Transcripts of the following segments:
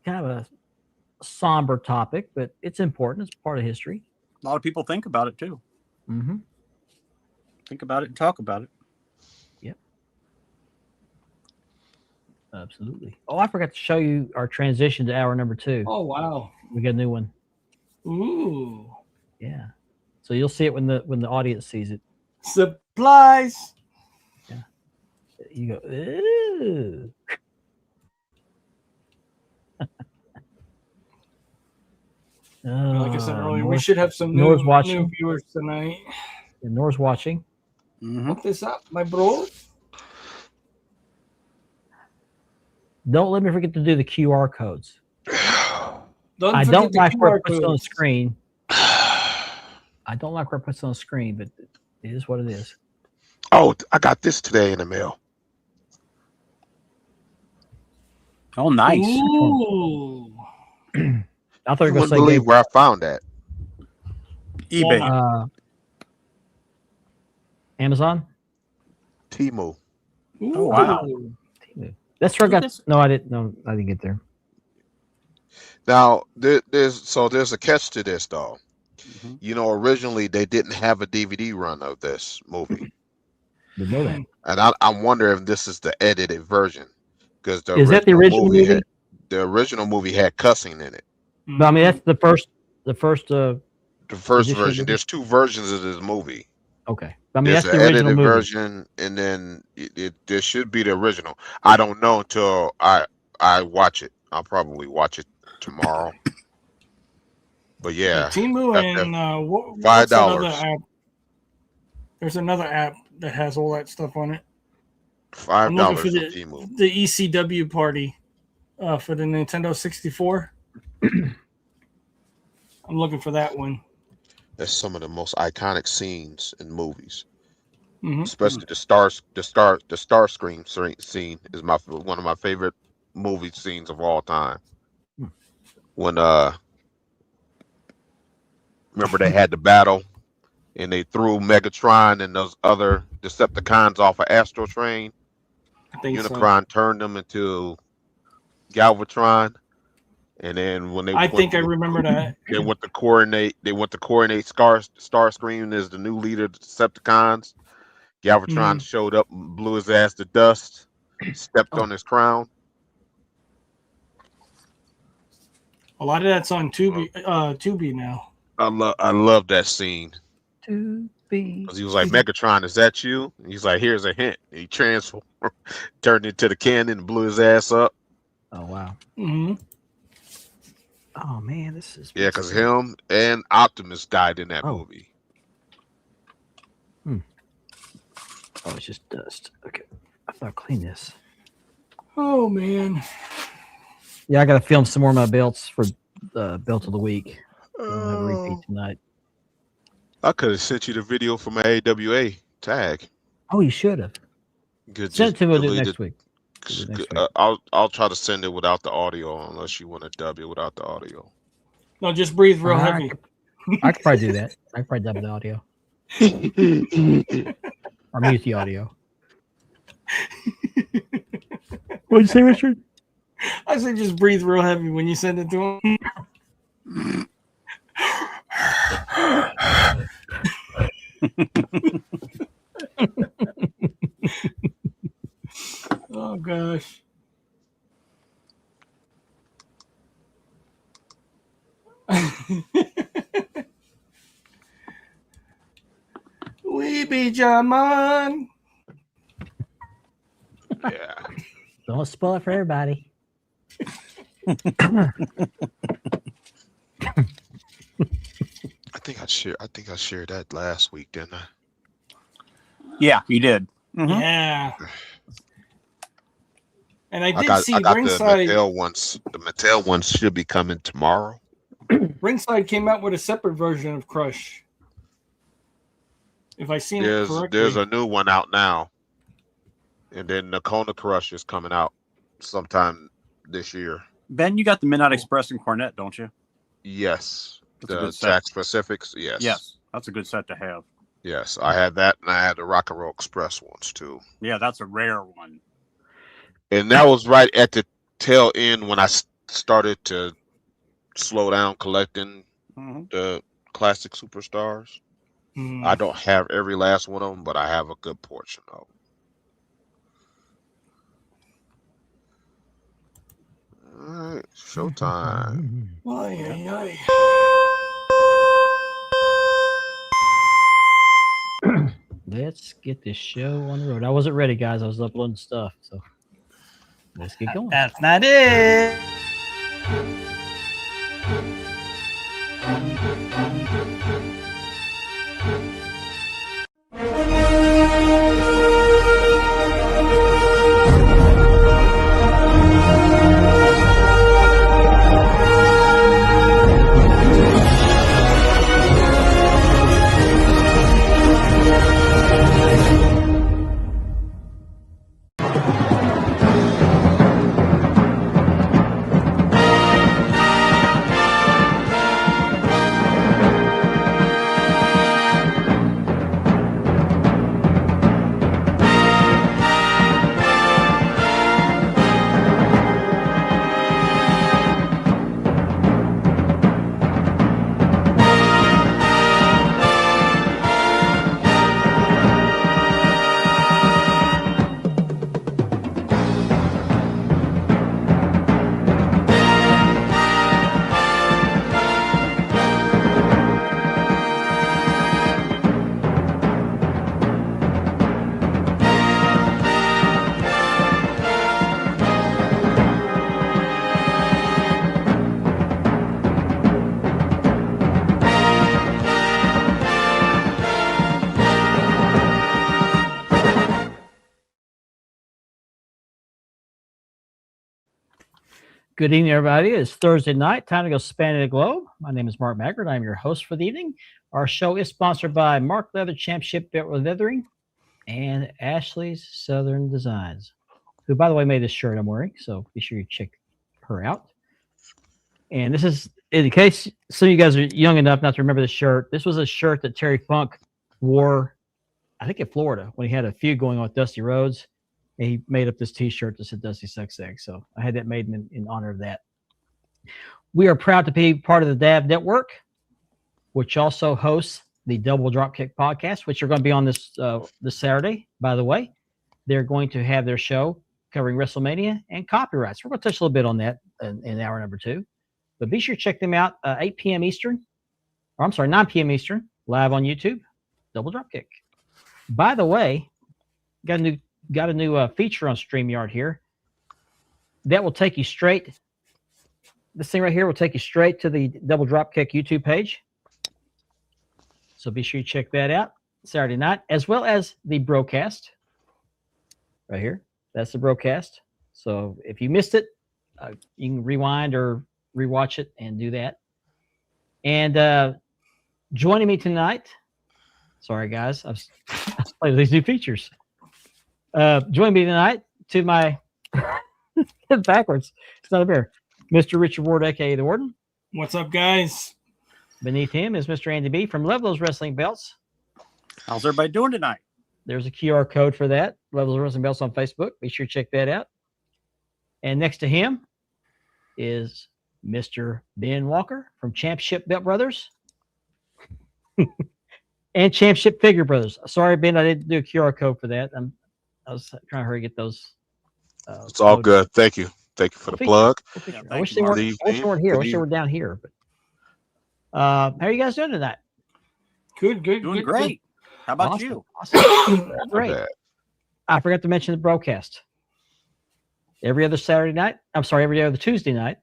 kind of a somber topic, but it's important. It's part of history. A lot of people think about it too. Mm-hmm. Think about it and talk about it. Yep. Absolutely. Oh, I forgot to show you our transition to hour number 2. Oh wow. We got a new one. Ooh. Yeah. So you'll see it when the audience sees it. Supplies. Yeah. You go, ooh. Like I said earlier, we should have some new viewers tonight. Yeah, Nor's watching. Look this up, my bro. Don't let me forget to do the QR codes. I don't like where it puts on the screen. I don't like where it puts on the screen, but it is what it is. Oh, I got this today in the mail. Oh, nice. Ooh. I thought you were going to say believe where I found that. eBay. Amazon? Temu. Oh, wow. Temu. That's where I got. No, I didn't. No, I didn't get there. Now, there's a catch to this, though. You know, originally they didn't have a DVD run of this movie. Didn't know that. And I wonder if this is the edited version, because is that the original movie? The original movie had cussing in it. But I mean, that's the first version. There's 2 versions of this movie. Okay. I mean, there's that's the original edited movie. version, and then there should be the original. I don't know until I watch it. I'll probably watch it tomorrow. But yeah, Temu and $5. There's another app that has all that stuff on it. $5 for Temu. The ECW party for the Nintendo 64. I'm looking for that one. That's some of the most iconic scenes in movies, especially the star screen scene is one of my favorite movie scenes of all time. When remember they had the battle and they threw Megatron and those other Decepticons off of Astro Train. Unicron turned them into Galvatron. And then when I remember that. They went to coordinate Starscream as the new leader of the Decepticons. Galvatron showed up and blew his ass to dust, stepped on his crown. A lot of that's on Tubi now. I love that scene. Tubi. Because he was like, Megatron, is that you? And he's like, here's a hint. And he transformed, turned into the cannon and blew his ass up. Oh, wow. Oh man, this is because him and Optimus died in that movie. Oh, it's just dust. Okay, I thought I'd clean this. Oh man. Yeah, I got to film some more of my belts for belt of the week. I don't have a repeat tonight. I could have sent you the video from my AWA tag. Oh, you should have. Send it to me. We'll do it next week. I'll try to send it without the audio, unless you want to dub it without the audio. No, just breathe real heavy. I could probably do that. I could probably dub the audio. Or mute the audio. What'd you say, Richard? I said just breathe real heavy when you send it to him. Oh gosh. We be German. Yeah. Don't spoil it for everybody. I think I shared that last week, didn't I? Yeah, you did. Yeah. And I did see Ringside. The Mattel ones should be coming tomorrow. Ringside came out with a separate version of Crush. If I seen it correctly. There's a new one out now. And then Nakona Crush is coming out sometime this year. Ben, you got the Midnight Express and Cornet, don't you? Yes. That's the Jack Pacifics, yes. Yes, that's a good set to have. Yes, I had that, and I had the Rock and Roll Express ones too. Yeah, that's a rare one. And that was right at the tail end when I started to slow down collecting Mm-hmm. the classic superstars. I don't have every last one of them, but I have a good portion of them. All right, showtime. Let's get this show on the road. I wasn't ready, guys. I was uploading stuff, so let's get going. That's not it. Good evening, everybody. It's Thursday night. Time to go spanning the globe. My name is Mark Maggard. I'm your host for the evening. Our show is sponsored by Mark Leather Championship Belt Leathering and Ashley's Southern Designs, who, by the way, made this shirt I'm wearing. So be sure you check her out. And this is, in case some of you guys are young enough not to remember this shirt, this was a shirt that Terry Funk wore, I think, in Florida when he had a feud going on with Dusty Rhodes. And he made up this T-shirt that said Dusty Sex Egg. So I had that made in honor of that. We are proud to be part of the DAV Network, which also hosts the Double Dropkick podcast, which are going to be on this Saturday, by the way. They're going to have their show covering WrestleMania and copyrights. We're going to touch a little bit on that in hour number 2. But be sure to check them out 8 p.m. Eastern. Or I'm sorry, 9 p.m. Eastern, live on YouTube, Double Dropkick. By the way, got a new feature on StreamYard here that will take you straight. This thing right here will take you straight to the Double Dropkick YouTube page. So be sure you check that out Saturday night, as well as the broadcast right here. That's the broadcast. So if you missed it, you can rewind or rewatch it and do that. And joining me tonight, sorry guys, I've played with these new features. Join me tonight to my backwards. It's not a bear. Mr. Richard Ward, aka the Warden. What's up, guys? Beneath him is Mr. Andy B from Love Those Wrestling Belts. How's everybody doing tonight? There's a QR code for that. Love Those Wrestling Belts on Facebook. Be sure to check that out. And next to him is Mr. Ben Walker from Championship Belt Brothers and Championship Figure Brothers. Sorry, Ben, I didn't do a QR code for that. I was trying to hurry to get those. It's all good. Thank you. Thank you for the plug. I wish they weren't here. I wish they were down here. But how are you guys doing tonight? Good. Doing great. How about you? Awesome. Great. I forgot to mention the broadcast. Every other Tuesday night.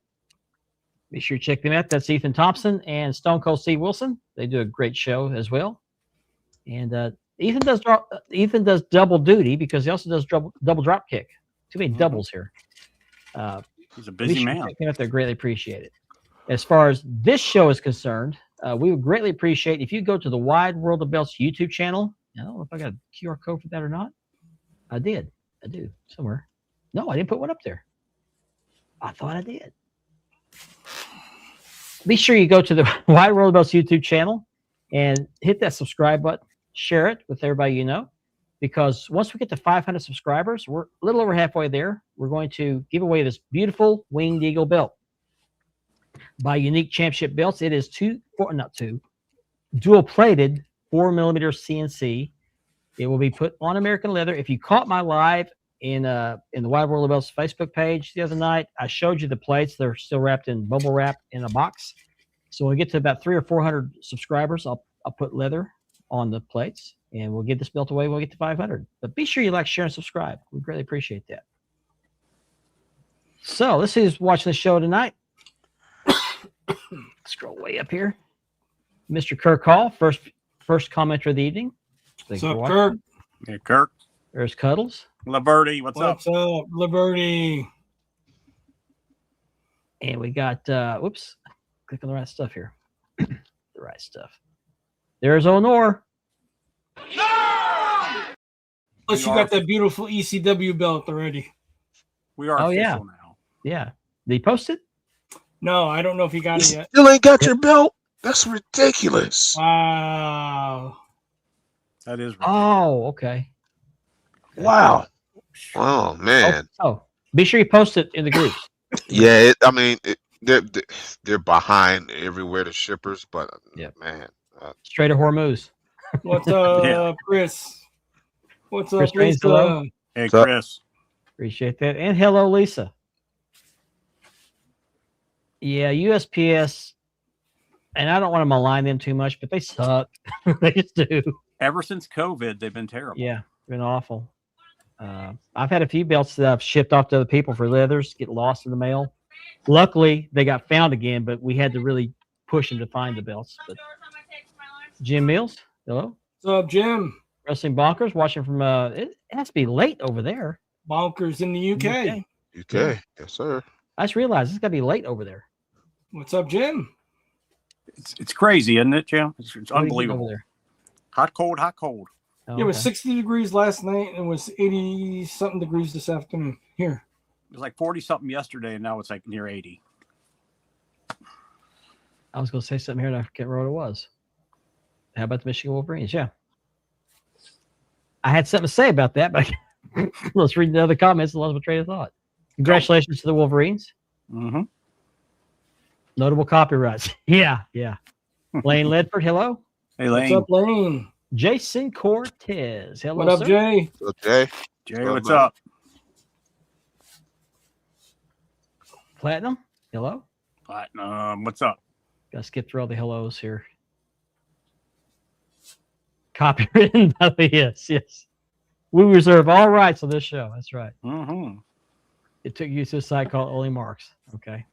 Be sure to check them out. That's Ethan Thompson and Stone Cold Steve Wilson. They do a great show as well. And Ethan does double duty because he also does double drop kick. Too many doubles here. He's a busy man. Check them out. They're greatly appreciated. As far as this show is concerned, we would greatly appreciate if you go to the Wide World of Belts YouTube channel. I don't know if I got a QR code for that or not. I do somewhere. No, I didn't put one up there. I thought I did. Be sure you go to the Wide World of Belts YouTube channel and hit that subscribe button. Share it with everybody you know, because once we get to 500 subscribers, we're a little over halfway there. We're going to give away this beautiful Winged Eagle belt. by Unique Championship Belts. It is dual plated 4mm CNC. It will be put on American leather. If you caught my live in the Wide World of Belts Facebook page the other night, I showed you the plates. They're still wrapped in bubble wrap in a box. So when we get to about 300 or 400 subscribers, I'll put leather on the plates, and we'll give this belt away when we get to 500. But be sure you like, share, and subscribe. We greatly appreciate that. So let's see who's watching the show tonight. Scroll way up here. Mr. Kirk Hall, first commenter of the evening. What's up, Kirk? Hey, Kirk. There's Cuddles. Liberty, what's up? What's up, Liberty? And we got, whoops, click on the right stuff here. The right stuff. There's Honor. Plus, you got that beautiful ECW belt already. We are official now. Yeah. Did he post it? No, I don't know if he got it yet. Still ain't got your belt? That's ridiculous. Wow. That is ridiculous. Oh, okay. Wow. Oh, man. Oh, be sure you post it in the groups. Yeah, they're behind everywhere, the shippers, but man. Straight to Hormuz. What's up, Chris? What's up, Chris? Lisa? Hey, Chris. Appreciate that. And hello, Lisa. Yeah, USPS, and I don't want to malign them too much, but they suck. They just do. Ever since COVID, they've been terrible. Yeah, been awful. I've had a few belts that I've shipped off to other people for leathers, get lost in the mail. Luckily, they got found again, but we had to really push them to find the belts. But Jim Mills, hello. What's up, Jim? Wrestling Bonkers, watching from, it has to be late over there. Bonkers in the UK. UK, yes, sir. I just realized it's got to be late over there. What's up, Jim? It's crazy, isn't it, Jim? It's unbelievable. There? Hot, cold, hot, cold. Oh, It was 60 degrees last night, and it was 80-something degrees this afternoon. Here. It was like 40-something yesterday, and now it's like near 80. I was going to say something here, and I can't remember what it was. How about the Michigan Wolverines? Yeah. I had something to say about that, but let's read the other comments and lost my train of thought. Congratulations to the Wolverines. Mm-hmm. Notable copyrights. Yeah. Lane Ledford, hello. Hey, Lane. What's up, Lane? Jason Cortez, hello. What up, sir. Jay? What's up, Jay? Jay, what's up? Platinum, hello. Platinum, what's up? Gotta skip through all the hellos here. Copywritten, yes. We reserve all rights on this show. That's right. Mm-hmm. It took you to a site called Only Marks. Okay.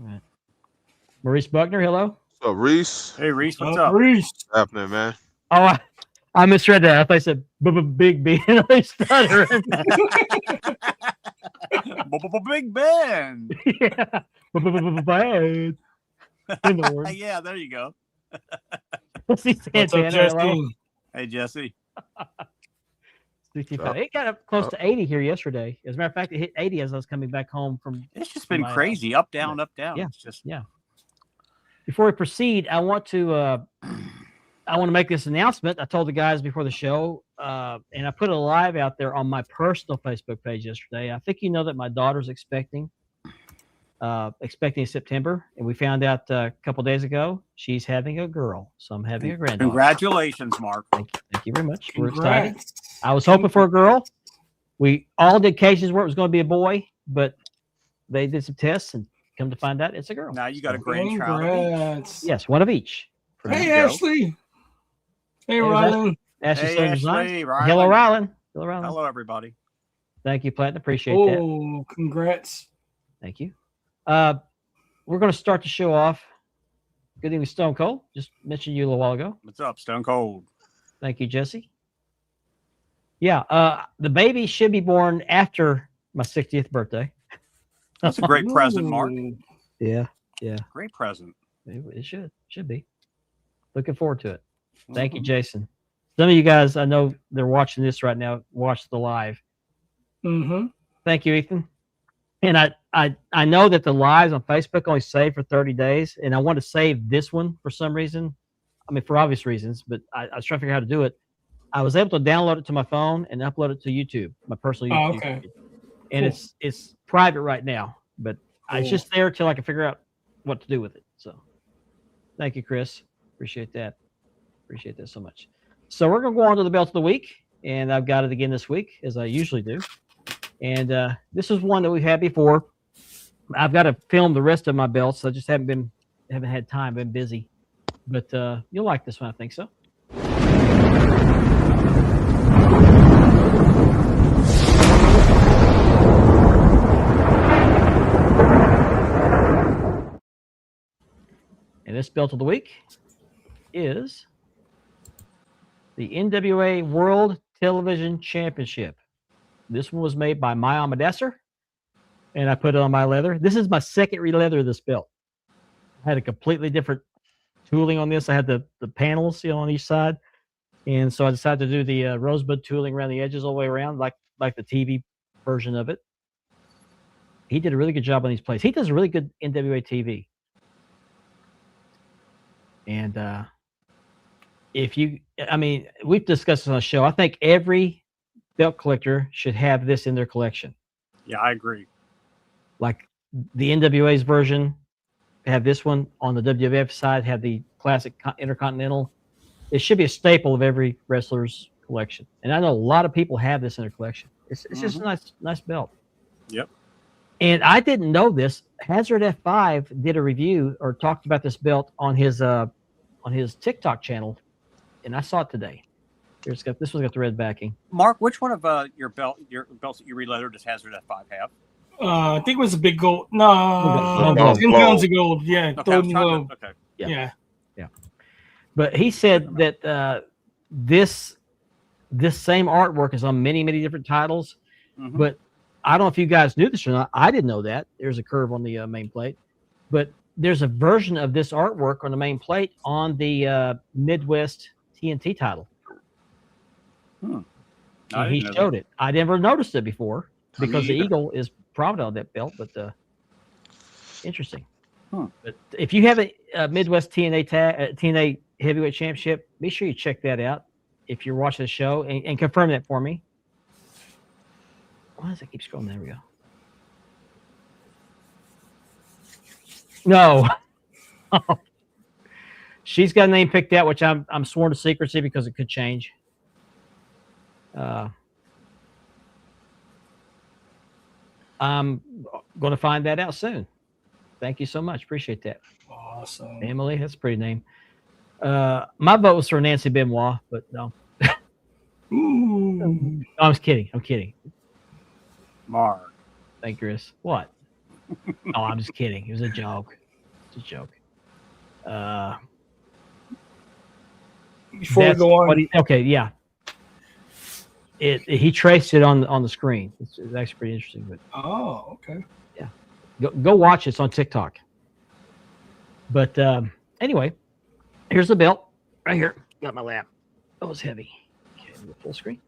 All right. Maurice Buckner, hello. What's up, Reese? Hey, Reese, what's up? Reese. What's happening, man? Oh, I misread that. I thought I said Big B. And I stuttered. Big Ben. Yeah. Bad. Yeah, there you go. What's up, Jesse? Hey, Jesse. 65. It got up close to 80 here yesterday. As a matter of fact, it hit 80 as I was coming back home from. It's just been crazy. Up, down, up, down. Yeah. It's just Before we proceed, I want to make this announcement. I told the guys before the show, and I put a live out there on my personal Facebook page yesterday. I think you know that my daughter's expecting in September, and we found out a couple days ago she's having a girl. So I'm having a granddaughter. Congratulations, Mark. Thank you very much. We're excited. I was hoping for a girl. We all did cases where it was going to be a boy, but they did some tests and come to find out it's a girl. Now you got a grandchild. Yes, one of each. Hey, Ashley. Hey, Rylan. Ashley. Rylan. Hello, Rylan. Hello, everybody. Thank you, Platinum. Appreciate that. Oh, congrats. Thank you. We're going to start the show off. Good evening, Stone Cold. Just mentioned you a little while ago. What's up, Stone Cold? Thank you, Jesse. Yeah, the baby should be born after my 60th birthday. That's a great present, Mark. Yeah. Great present. It should be. Looking forward to it. Thank you, Jason. Some of you guys, I know they're watching this right now. Watch the live. Mm-hmm. Thank you, Ethan. And I know that the lives on Facebook only save for 30 days, and I want to save this one for some reason. I mean, for obvious reasons, but I was trying to figure out how to do it. I was able to download it to my phone and upload it to YouTube, my personal YouTube. Oh, okay. And it's private right now, but it's just there till I can figure out what to do with it. So thank you, Chris. Appreciate that. Appreciate that so much. So we're going to go on to the belt of the week, and I've got it again this week, as I usually do. And this is one that we've had before. I've got to film the rest of my belts. I just haven't had time, been busy. But you'll like this one, I think so. And this belt of the week is the NWA World Television Championship. This one was made by My Amadasser, and I put it on my leather. This is my second re-leather of this belt. I had a completely different tooling on this. I had the panels, on each side, and so I decided to do the rosebud tooling around the edges all the way around, like the TV version of it. He did a really good job on these plates. He does a really good NWA TV. And we've discussed this on the show. I think every belt collector should have this in their collection. Yeah, I agree. Like the NWA's version, have this one. On the WWF side, have the classic Intercontinental. It should be a staple of every wrestler's collection. And I know a lot of people have this in their collection. It's just a nice belt. Yep. And I didn't know this. Hazard F5 did a review or talked about this belt on his TikTok channel, and I saw it today. This one's got the red backing. Mark, which one of your belts that you re-leathered does Hazard F5 have? I think it was a big gold. No, 10 pounds of gold. Yeah, golden globe. Okay. Yeah. But he said that this same artwork is on many, many different titles. Mm-hmm. But I don't know if you guys knew this or not. I didn't know that. There's a curve on the main plate. But there's a version of this artwork on the main plate on the Midwest TNT title. And he showed it. I never noticed it before because the eagle is prominent on that belt, but interesting. But if you have a Midwest TNA Heavyweight Championship, be sure you check that out if you're watching the show and confirm that for me. Why does it keep scrolling? There we go. No. She's got a name picked out, which I'm sworn to secrecy because it could change. I'm going to find that out soon. Thank you so much. Appreciate that. Awesome. Emily, that's a pretty name. My vote was for Nancy Benoit, but no. No, I'm just kidding. I'm kidding. Mark. Thank you, Chris. What? Oh, I'm just kidding. It was a joke. It's a joke. Before we go on. Okay, yeah. He traced it on the screen. It's actually pretty interesting. But okay. Yeah, go watch it. It's on TikTok. But anyway, here's the belt right here. Got my lap. Oh, it's heavy. Okay, full screen.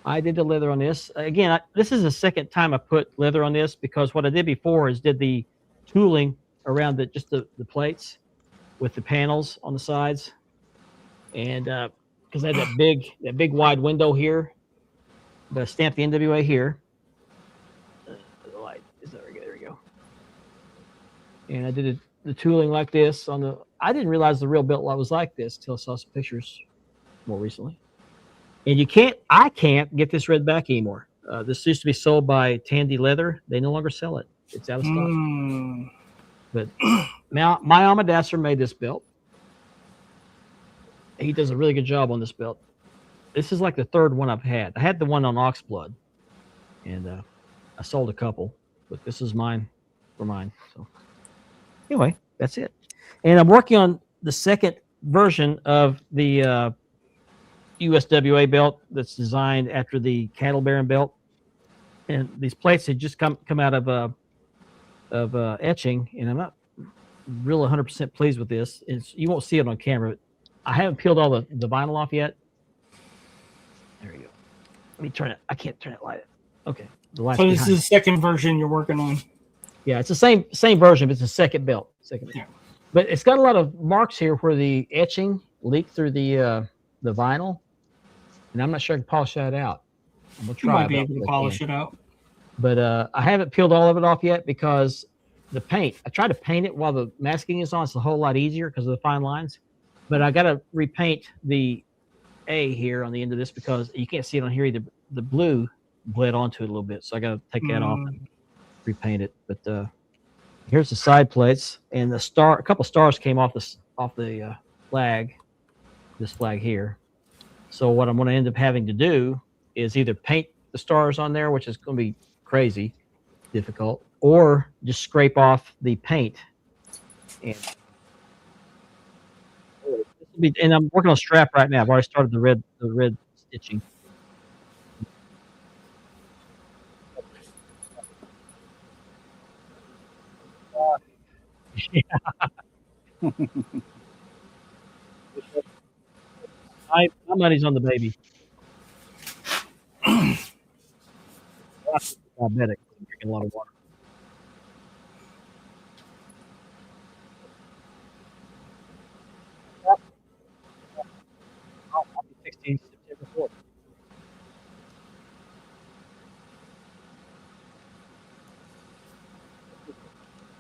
I did the leather on this. Again, this is the second time I put leather on this because what I did before is did the tooling around the plates with the panels on the sides, and because I had that big wide window here, but I stamped the NWA here. The light is there we go. And I did the tooling like this on the. I didn't realize the real belt was like this till I saw some pictures more recently. And I can't get this red back anymore. This used to be sold by Tandy Leather. They no longer sell it. It's out of stock. But now my Amadasser made this belt. He does a really good job on this belt. This is like the third one I've had. I had the one on Oxblood, and I sold a couple, but this is mine for mine. So anyway, that's it. And I'm working on the second version of the USWA belt that's designed after the Cattle Baron belt. And these plates had just come out of etching, and I'm not really 100% pleased with this. You won't see it on camera. I haven't peeled all the vinyl off yet. There we go. Let me turn it. I can't turn it light. Okay. The light's so this is the second version you're working on. Yeah, it's the same version, but it's a second belt. Yeah. But it's got a lot of marks here where the etching leaked through the vinyl, and I'm not sure I can polish that out. I'm gonna try. You might be able to polish it out. But I haven't peeled all of it off yet because the paint. I tried to paint it while the masking is on. It's a whole lot easier because of the fine lines. But I got to repaint the A here on the end of this because you can't see it on here either. The blue bled onto it a little bit, so I got to take that off and repaint it. But here's the side plates, and the star. A couple stars came off the flag. This flag here. So what I'm going to end up having to do is either paint the stars on there, which is going to be crazy difficult, or just scrape off the paint. And I'm working on strap right now. I've already started the red stitching. Yeah. My money's on the baby. Diabetic, drinking a lot of water. I'll be 16 September 4th.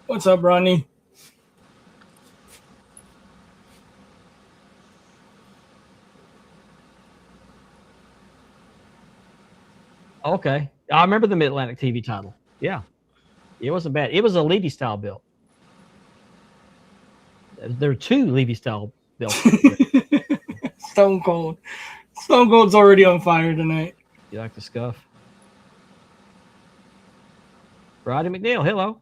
What's up, Ronnie? Okay. I remember the Mid-Atlantic TV title. Yeah. It wasn't bad. It was a Levy style build. There are two Levy style builds. Stone Cold. Stone Cold's already on fire tonight. You like the scuff? Roddy McNeil, hello.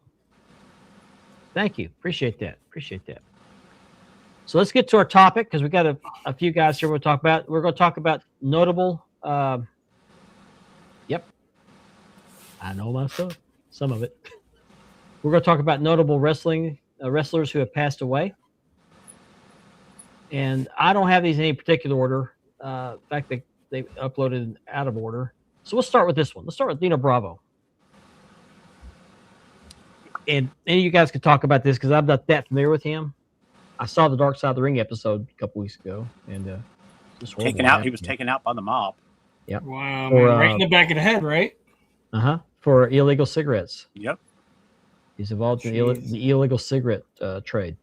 Thank you. Appreciate that. So let's get to our topic because we got a few guys here we'll talk about. We're going to talk about notable yep. I know my stuff. Some of it. We're going to talk about notable wrestlers who have passed away. And I don't have these in any particular order. In fact, they uploaded out of order. So we'll start with this one. Let's start with Dino Bravo. And any of you guys could talk about this because I'm not that familiar with him. I saw the Dark Side of the Ring episode a couple weeks ago, and he was taken out by the mob. Yep. Wow, man, right in the back of the head, right? For illegal cigarettes. Yep. He's involved in the illegal cigarette trade,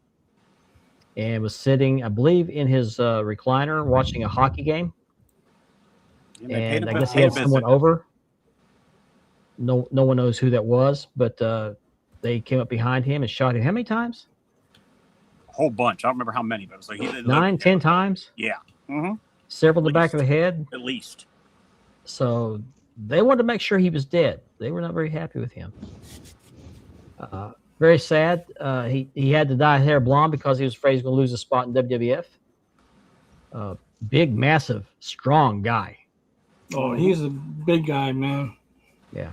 and was sitting, I believe, in his recliner watching a hockey game. And I guess he had someone over. No one knows who that was, but they came up behind him and shot him. How many times? A whole bunch. I don't remember how many, but it was like 9, 10 times. Yeah. Mm-hmm. Several in the back of the head. At least. So they wanted to make sure he was dead. They were not very happy with him. Very sad. He had to dye hair blonde because he was afraid he was going to lose a spot in WWF. Big, massive, strong guy. Oh, he's a big guy, man. Yeah.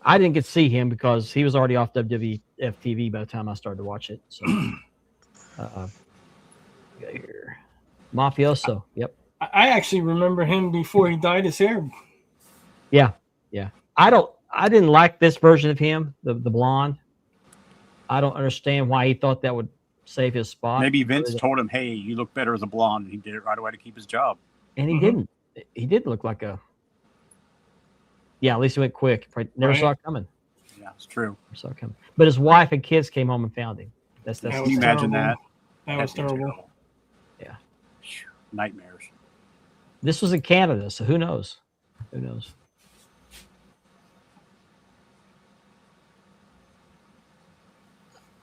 I didn't get to see him because he was already off WWF TV by the time I started to watch it. So, here, Mafioso. Yep. I actually remember him before he dyed his hair. Yeah. I didn't like this version of him, the blonde. I don't understand why he thought that would save his spot. Maybe Vince told him, "Hey, you look better as a blonde." And he did it right away to keep his job. And he didn't. He did look like a. Yeah, at least he went quick. Never saw it coming. Yeah, it's true. Never saw it coming. But his wife and kids came home and found him. Can you imagine that? That was terrible. Yeah. Nightmares. This was in Canada, so who knows?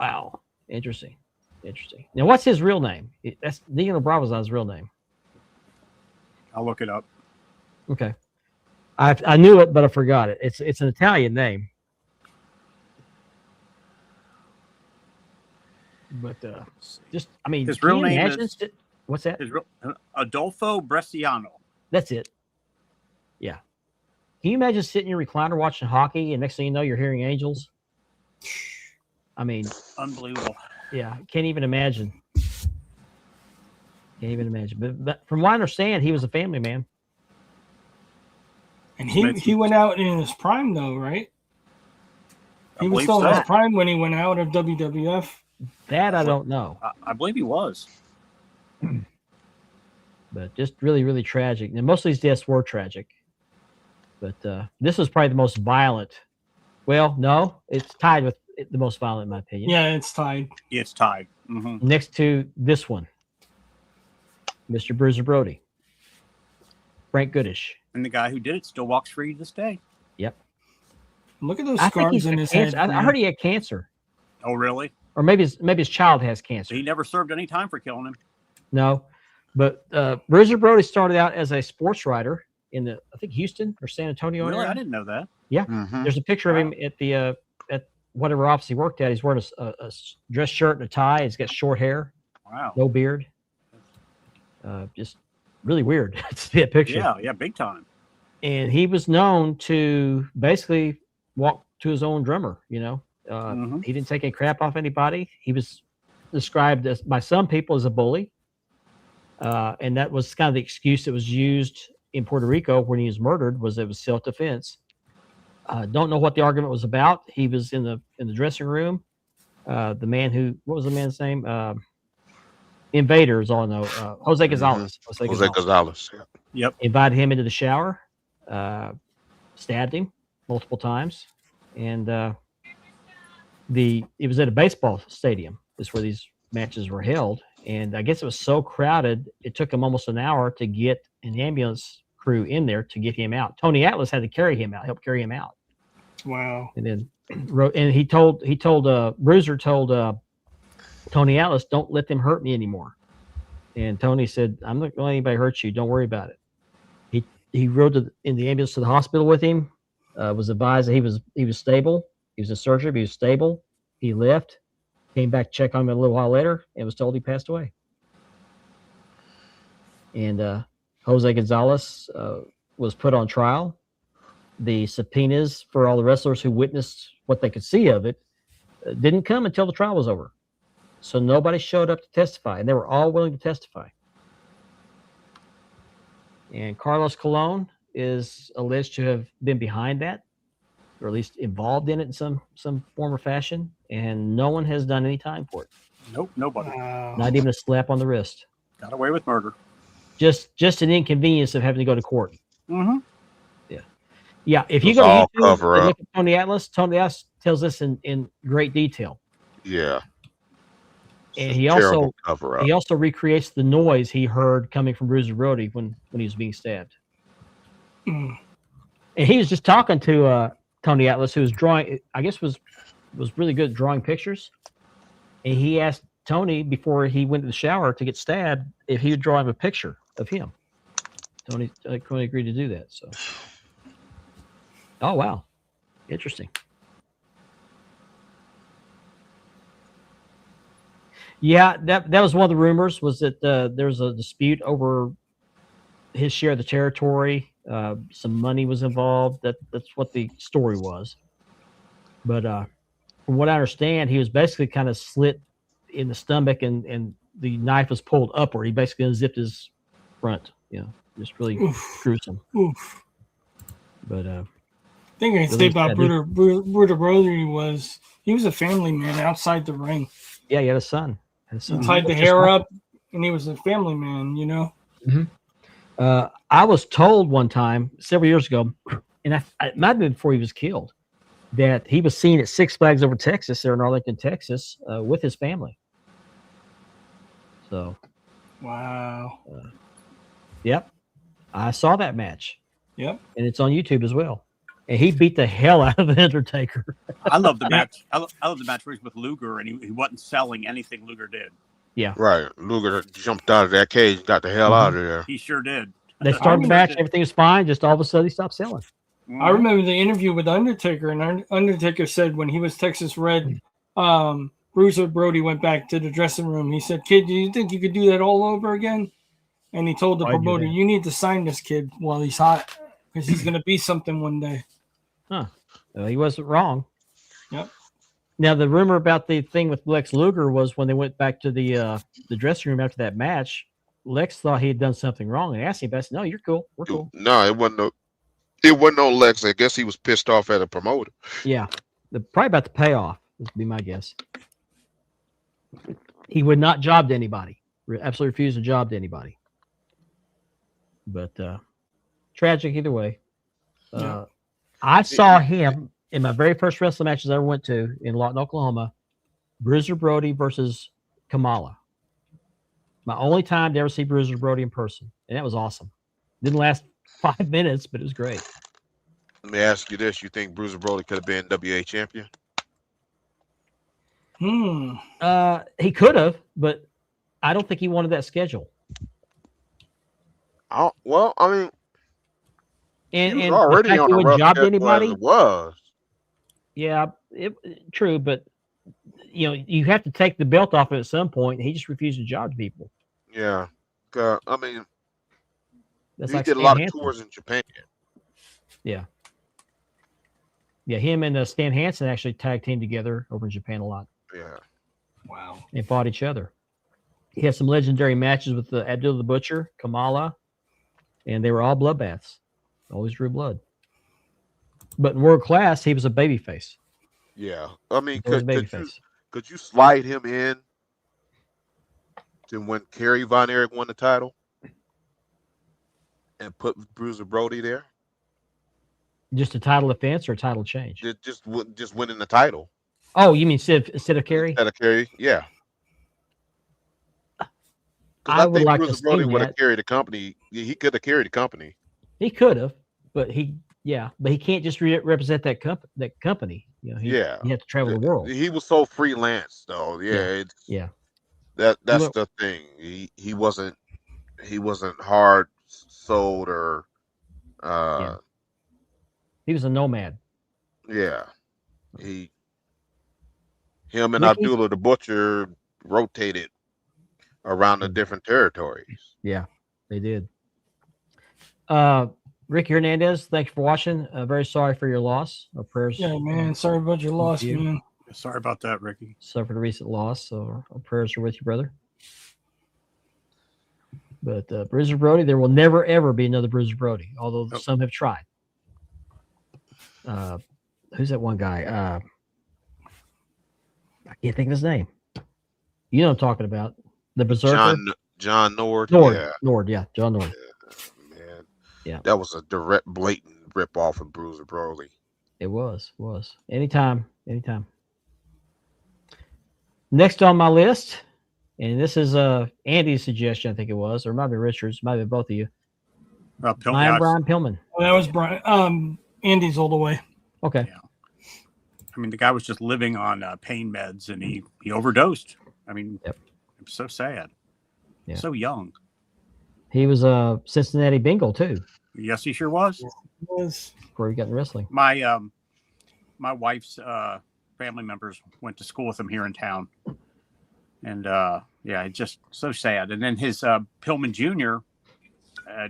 Wow. Interesting. Now, what's his real name? That's Dino Bravo's not his real name. I'll look it up. Okay. I knew it, but I forgot it. It's an Italian name. But his real name is what's that? Adolfo Bresciano. That's it. Yeah. Can you imagine sitting in your recliner watching hockey, and next thing you know, you're hearing angels? I mean, unbelievable. Yeah, can't even imagine. But from what I understand, he was a family man. And he went out in his prime, though, right? He was still in his prime when he went out of WWF. That I don't know. I believe he was. But just really, really tragic. And most of these deaths were tragic. But this was probably the most violent. Well, no, it's tied with the most violent in my opinion. Yeah, it's tied. It's tied. Mm-hmm. Next to this one, Mr. Bruiser Brody, Frank Goodish, And the guy who did it still walks free to this day. Yep. Look at those I think scars in his cancer. head. I heard he had cancer, Oh, really? or maybe his child has cancer. He never served any time for killing him. No, but Bruiser Brody started out as a sports writer in I think Houston or San Antonio. Really? area. I didn't know that. Yeah, Mhm. there's a picture of him at the at whatever office he worked at. He's wearing a dress shirt and a tie. He's got short hair, Wow. no beard. Just really weird to see that picture. Yeah, big time. And he was known to basically walk to his own drummer. You know, he didn't take any crap off anybody. He was described as by some people as a bully, and that was kind of the excuse that was used in Puerto Rico when he was murdered. Was it was self-defense. Don't know what the argument was about. He was in the dressing room. The man who, what was the man's name? Invader is all I know. Jose Gonzalez. Jose Gonzalez. Yeah. Yep. Invited him into the shower, stabbed him multiple times, and it was at a baseball stadium. Is where these matches were held, and I guess it was so crowded it took him almost an hour to get an ambulance crew in there to get him out. Tony Atlas had to carry him out, help carry him out. Wow. And then Bruiser told Tony Atlas, "Don't let them hurt me anymore." And Tony said, "I'm not going to let anybody hurt you. Don't worry about it." He rode in the ambulance to the hospital with him. Was advised that he was stable. He was in surgery, but he was stable. He left, came back to check on him a little while later, and was told he passed away. And Jose Gonzalez was put on trial. The subpoenas for all the wrestlers who witnessed what they could see of it didn't come until the trial was over. So nobody showed up to testify, and they were all willing to testify. And Carlos Colon is alleged to have been behind that, or at least involved in it in some form or fashion, and no one has done any time for it. Nope, nobody. Wow. Not even a slap on the wrist. Got away with murder. Just an inconvenience of having to go to court. Mm-hmm. Yeah, if you It's go all to YouTube cover and up. look at Tony Atlas tells this in great detail. Yeah. And It's a he also terrible cover up. he also recreates the noise he heard coming from Bruiser Brody when he was being stabbed. Mm. And he was just talking to Tony Atlas, who was drawing, I guess was really good at drawing pictures. And he asked Tony before he went to the shower to get stabbed if he would draw him a picture of him. Tony agreed to do that. So, oh wow, interesting. Yeah, that was one of the rumors, was that there was a dispute over his share of the territory. Some money was involved. That's what the story was. But from what I understand, he was basically kind of slit in the stomach, and the knife was pulled upward. He basically unzipped his front. Just really gruesome. Oof. But thing I say about Bruder Brody was he was a family man outside the ring. Yeah, he had a son. He tied the hair up, and he was a family man, you know? Mm-hmm. I was told one time, several years ago, and it might have been before he was killed, that he was seen at Six Flags Over Texas, there in Arlington, Texas, with his family. So. Wow. Yep. I saw that match. Yep. And it's on YouTube as well. And he beat the hell out of the Undertaker. I love the match. I love the match where he's with Luger, and he wasn't selling anything Luger did. Yeah. Right. Luger jumped out of that cage and got the hell out of there. He sure did. They started the match, everything was fine, just all of a sudden he stopped selling. I remember the interview with Undertaker, and Undertaker said when he was Texas Red, Bruiser Brody went back to the dressing room. He said, "Kid, do you think you could do that all over again?" And he told the promoter, "You need to sign this kid while he's hot, because he's going to be something one day." Huh. Well, he wasn't wrong. Yep. Now, the rumor about the thing with Lex Luger was when they went back to the dressing room after that match, Lex thought he had done something wrong and asked him, "No, you're cool. We're cool." No, it wasn't no Lex. I guess he was pissed off at a promoter. Yeah. Probably about the payoff, would be my guess. He would not job to anybody. Absolutely refused to job to anybody. But tragic either way. I saw him in my very first wrestling matches I ever went to in Lawton, Oklahoma, Bruiser Brody versus Kamala. My only time to ever see Bruiser Brody in person, and that was awesome. Didn't last 5 minutes, but it was great. Let me ask you this: you think Bruiser Brody could have been WA champion? He could have, but I don't think he wanted that schedule. Well, I mean, and he was already on a rough job to schedule anybody. as it was. Yeah, true, but you have to take the belt off at some point. He just refused to job to people. Yeah, I mean, That's he like did Stan a lot Hansen. of tours in Japan. Yeah, him and Stan Hansen actually tag teamed together over in Japan a lot. Yeah, Wow. They fought each other. He had some legendary matches with Abdul the Butcher, Kamala, and they were all bloodbaths. Always drew blood. But in world class, he was a babyface. yeah. I mean, Could you slide him in to when Kerry Von Erich won the title and put Bruiser Brody there? Just a title defense or a title change? Just winning the title. Oh, you mean instead of Kerry? Instead of Kerry, yeah. I would think like Bruiser to Brody see would have that. carried the company. He could have carried the company. He could have, but he can't just represent that company. He had to travel the world. He was so freelance, though. Yeah. That's the thing. He wasn't hard sold or. He was a nomad. Yeah, him and Mickey? Abdullah the Butcher rotated around the different territories. Yeah, they did. Ricky Hernandez, thanks for watching. Very sorry for your loss. Our prayers. Yeah, man. Sorry about your loss, man. Sorry about that, Ricky. Suffered a recent loss, so our prayers are with you, brother. But Bruiser Brody, there will never, ever be another Bruiser Brody, although some have tried. Who's that one guy? I can't think of his name. You know what I'm talking about. The Berserker. John Nord. Nord, yeah. John Nord. Yeah, man. Yeah. That was a direct, blatant rip off of Bruiser Brody. It was. Anytime. Next on my list, and this is Andy's suggestion, I think it was, or it might be Richard's, might be both of you. Brian Pillman. Oh, that was Brian. Andy's all the way. Okay. Yeah. I mean, the guy was just living on pain meds, and he overdosed. I mean, It was so sad. Yeah. So young. He was a Cincinnati Bengal too. Yes, he sure was. Yes, he was. Before he got in wrestling. My wife's family members went to school with him here in town, and it's just so sad. And then his Pillman Jr.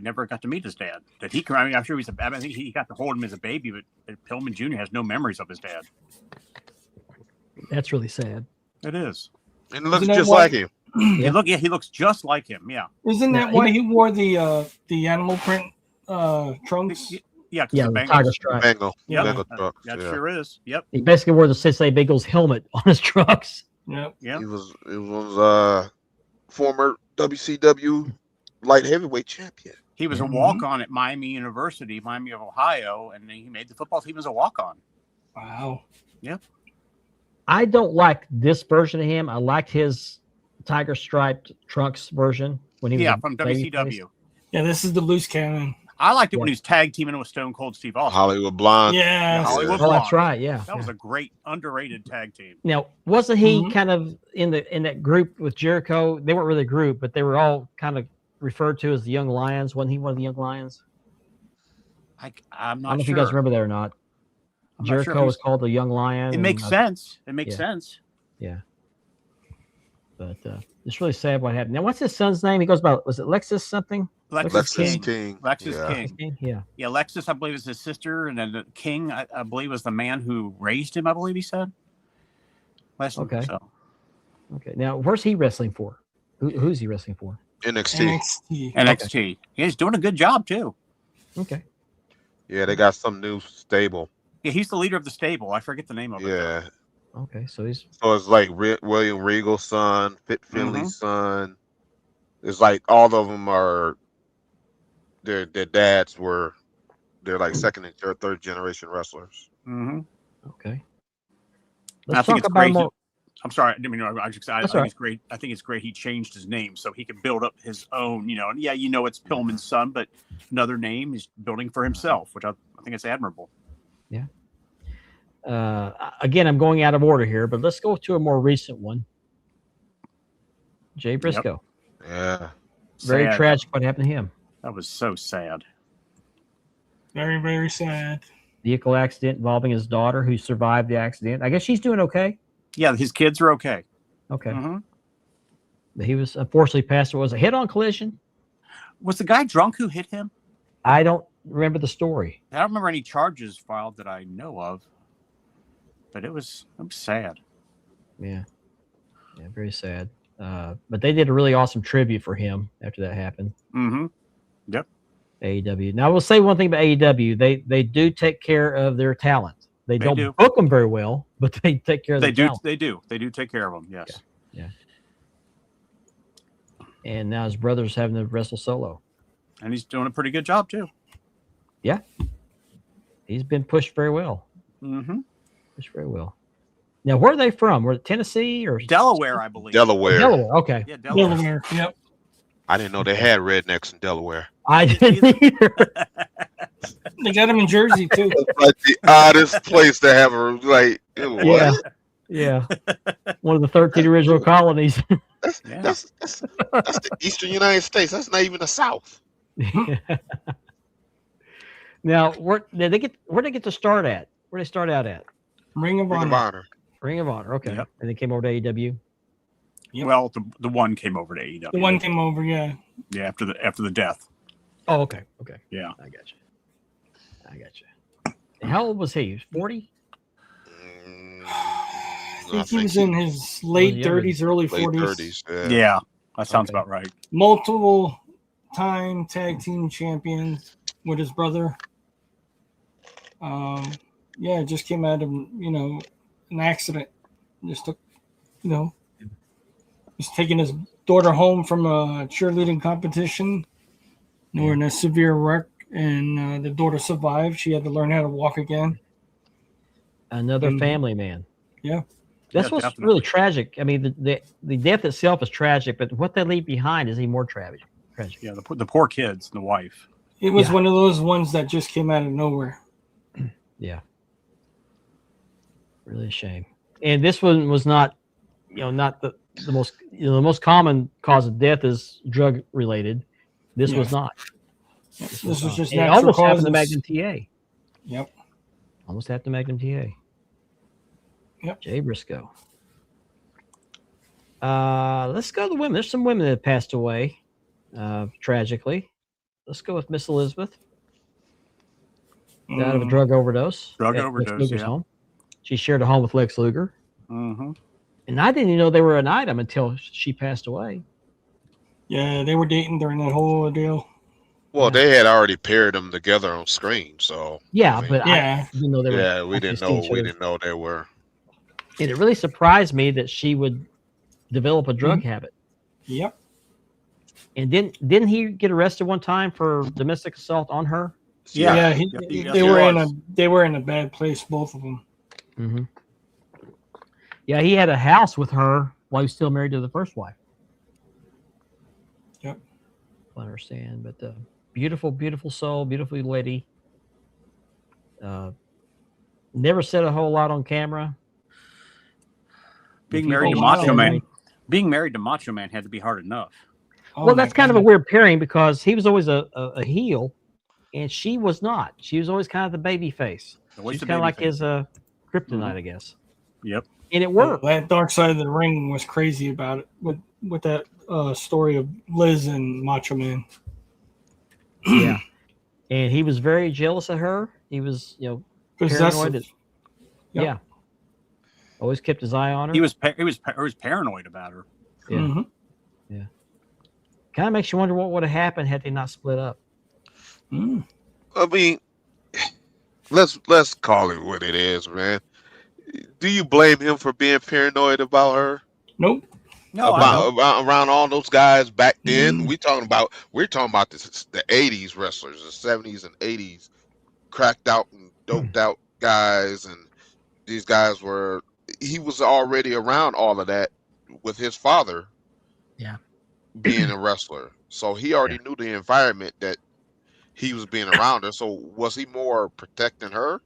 Never got to meet his dad. I'm sure I think he got to hold him as a baby, but Pillman Jr. has no memories of his dad. That's really sad. It is. And looks just like him. He looks just like him. Yeah. Isn't that why he wore the animal print trunks? Yeah, the tiger stripe. Bengal trucks. That sure is. Yep. He basically wore the Cincinnati Bengals helmet on his trucks. Yep. Yeah. He was former WCW light heavyweight champion. He was a walk-on at Miami University, Miami of Ohio, and he made the football team as a walk-on. Wow. Yep. I don't like this version of him. I liked his tiger striped trunks version when he was from WCW. Yeah, this is the loose cannon. I liked it when he was tag teaming with Stone Cold Steve Austin. Hollywood Blonde. Yeah. Hollywood Blonde. That's right. Yeah. That was a great underrated tag team. Now, wasn't he kind of in that group with Jericho? They weren't really a group, but they were all kind of referred to as the Young Lions. Wasn't he one of the Young Lions? I'm not I don't know if sure. you guys remember that or not. Jericho was called the Young Lion. It makes sense. It makes sense. Yeah. But it's really sad what happened. Now, what's his son's name? He goes by, was it Lexus something? Lexus King. Lexus King. Yeah. Yeah, Lexus, I believe, is his sister. And then the King, I believe, was the man who raised him, I believe he said. Okay. Now, where's he wrestling for? Who's he wrestling for? NXT. Okay. He's doing a good job, too. Okay. Yeah, they got some new stable. Yeah, he's the leader of the stable. I forget the name of it. Yeah. Okay, so it's like William Regal's son, Fit Finley's son. It's like all of them are their dads they're like second and third generation wrestlers. Mm-hmm. Okay. I think it's great. I'm sorry. I think right. it's great. I think it's great he changed his name so he could build up his own, and it's Pillman's son, but another name he's building for himself, which I think is admirable. Yeah. Again, I'm going out of order here, but let's go to a more recent one. Jay Briscoe. Yep. Yeah. Very sad. Tragic what happened to him. That was so sad. Very, very sad. Vehicle accident involving his daughter who survived the accident. I guess she's doing okay. Yeah, his kids are okay. Okay. Mm-hmm. But he was unfortunately passed. It was a head-on collision. Was the guy drunk who hit him? I don't remember the story. I don't remember any charges filed that I know of. But it was sad. Yeah, very sad. But they did a really awesome tribute for him after that happened. Mm-hmm. Yep. AEW. Now, I will say one thing about AEW. They do take care of their talent. They don't book them very well, but they take care of their talent. They do take care of them, yes. Yeah. And now his brother's having to wrestle solo. And he's doing a pretty good job, too. Yeah. He's been pushed very well. Mm-hmm. Pushed very well. Now, where are they from? Were it Tennessee or Delaware, I believe. Delaware. Okay. Yeah, Delaware. Yep. I didn't know they had rednecks in Delaware. I didn't either. They got them in Jersey too. It's like the oddest place to have a Yeah. One of the 13 original colonies. That's the Eastern United States. That's not even the South. Now, where they get to start at? Where they start out at? Ring of Honor. Ring of Honor. Okay. Yep. And they came over to AEW. Yep. Well, the one came over to AEW. The one came over, yeah. Yeah, after the death. Oh, okay. Yeah. I got you. And how old was he? 40? I think he was in his late 30s, early 40s. Yeah, that sounds about right. Multiple time tag team champions with his brother. It just came out of, an accident. Just took, was taking his daughter home from a cheerleading competition. They were in a severe wreck, and the daughter survived. She had to learn how to walk again. Another family man. Yeah. That's what's definitely really tragic. I mean, the death itself is tragic, but what they leave behind is even more tragic. Yeah, the poor kids and the wife. It was one of those ones that just came out of nowhere. Yeah. Really a shame. And this one was not, not the most, the most common cause of death is drug related. This was not. This was just natural almost causes. Happened to Magnum TA. Yep. Almost happened to Magnum TA. Yep. Jay Briscoe. Let's go to the women. There's some women that have passed away, tragically. Let's go with Miss Elizabeth. Died of a drug overdose. Home. She shared a home with Lex Luger. Mm-hmm. And I didn't even know they were an item until she passed away. Yeah, they were dating during that whole ordeal. Well, they had already paired them together on screen, so I didn't know they were. Yeah, we didn't know they were. And it really surprised me that she would develop a drug habit. Yep. And didn't he get arrested one time for domestic assault on her? Yeah. They were in a bad place, both of them. Mm-hmm. Yeah, he had a house with her while he was still married to the first wife. Yep. I understand, but beautiful, beautiful soul, beautiful lady. Never said a whole lot on camera. Being married to Macho Man had to be hard enough. Well, that's kind of a weird pairing because he was always a heel, and she was not. She was always kind of the baby face. She's kind of like his kryptonite, I guess. Yep. And it worked. That Dark Side of the Ring was crazy about it with that story of Liz and Macho Man. Yeah. And he was very jealous of her. He was, paranoid. Yeah. Always kept his eye on her. He was paranoid about her. Yeah. Mm-hmm. Yeah. Kind of makes you wonder what would have happened had they not split up. Mm. I mean, let's call it what it is, man. Do you blame him for being paranoid about her? Nope. No, around all those guys back then. We're talking about the 80s wrestlers, the 70s and 80s, cracked out and doped out guys, and these guys were. He was already around all of that with his father. Yeah. Being a wrestler, so he already knew the environment that he was being around her. So was he more protecting her?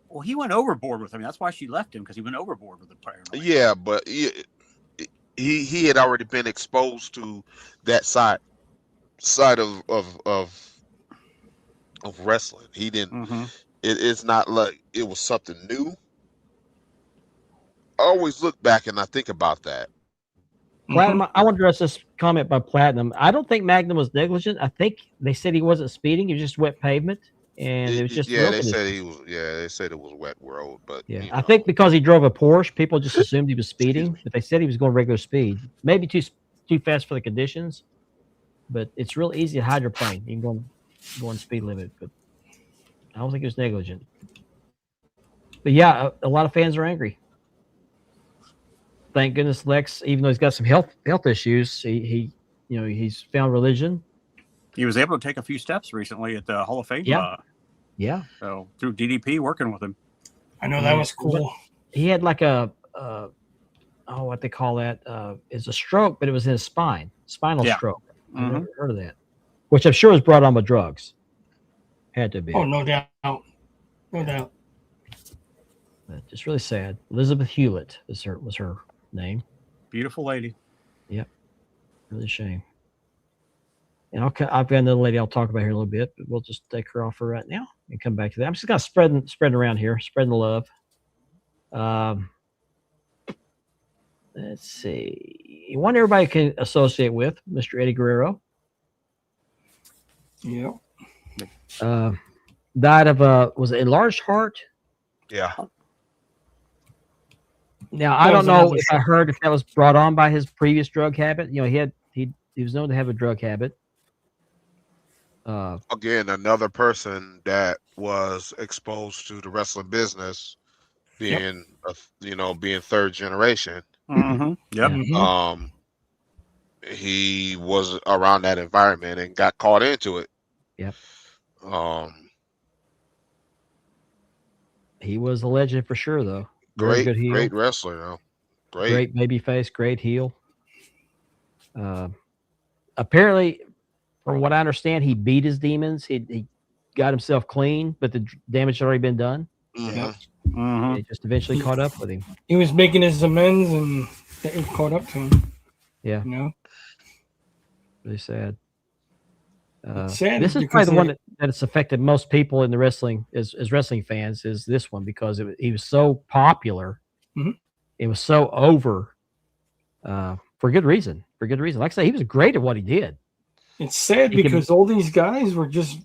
Well, he went overboard with him. That's why she left him, because he went overboard with the paranoia. Yeah, but he had already been exposed to that side of wrestling. He didn't. Mm-hmm. It's not like it was something new. I always look back and I think about that. Platinum, I want to address this comment by Platinum. I don't think Magnum was negligent. I think they said he wasn't speeding. It was just wet pavement, and it was just Yeah, they said he was. Yeah, they said it was wet road, but yeah, I think because he drove a Porsche, people just assumed he was speeding. But they said he was going regular speed, maybe too fast for the conditions. But it's real easy to hydroplane. You can go on speed limit, but I don't think it was negligent. But yeah, a lot of fans are angry. Thank goodness Lex, even though he's got some health issues, he's found religion. He was able to take a few steps recently at the Hall of Fame. Yeah. So through DDP working with him. I know that was cool. He had like what they call that is a stroke, but it was in his spinal stroke. I've never heard of that, which I'm sure was brought on by drugs. Had to be. Oh, no doubt. No doubt. Just really sad. Elizabeth Hewlett was her name. Beautiful lady. Yep. Really a shame. And I've got another lady I'll talk about here in a little bit, but we'll just take her off for right now and come back to that. I'm just kind of spreading around here, spreading the love. Let's see. One everybody can associate with, Mr. Eddie Guerrero. Yeah. Died of was it enlarged heart? Yeah. Now I don't know if I heard if that was brought on by his previous drug habit. He was known to have a drug habit. Again, another person that was exposed to the wrestling business, being being third generation. Mm-hmm. Yep. Mm-hmm. He was around that environment and got caught into it. Yep. He was a legend for sure, though. Great wrestler, though. Great baby face, great heel. Apparently, from what I understand, he beat his demons. He got himself clean, but the damage had already been done. Mm-hmm. Mm-hmm. It just eventually caught up with him. He was making his amends, and it caught up to him. Yeah. Really sad. Sad. This is probably the one that has affected most people in the wrestling as wrestling fans is this one because he was so popular. Mm-hmm. It was so over for good reason. Like I say, he was great at what he did. It's sad because all these guys were just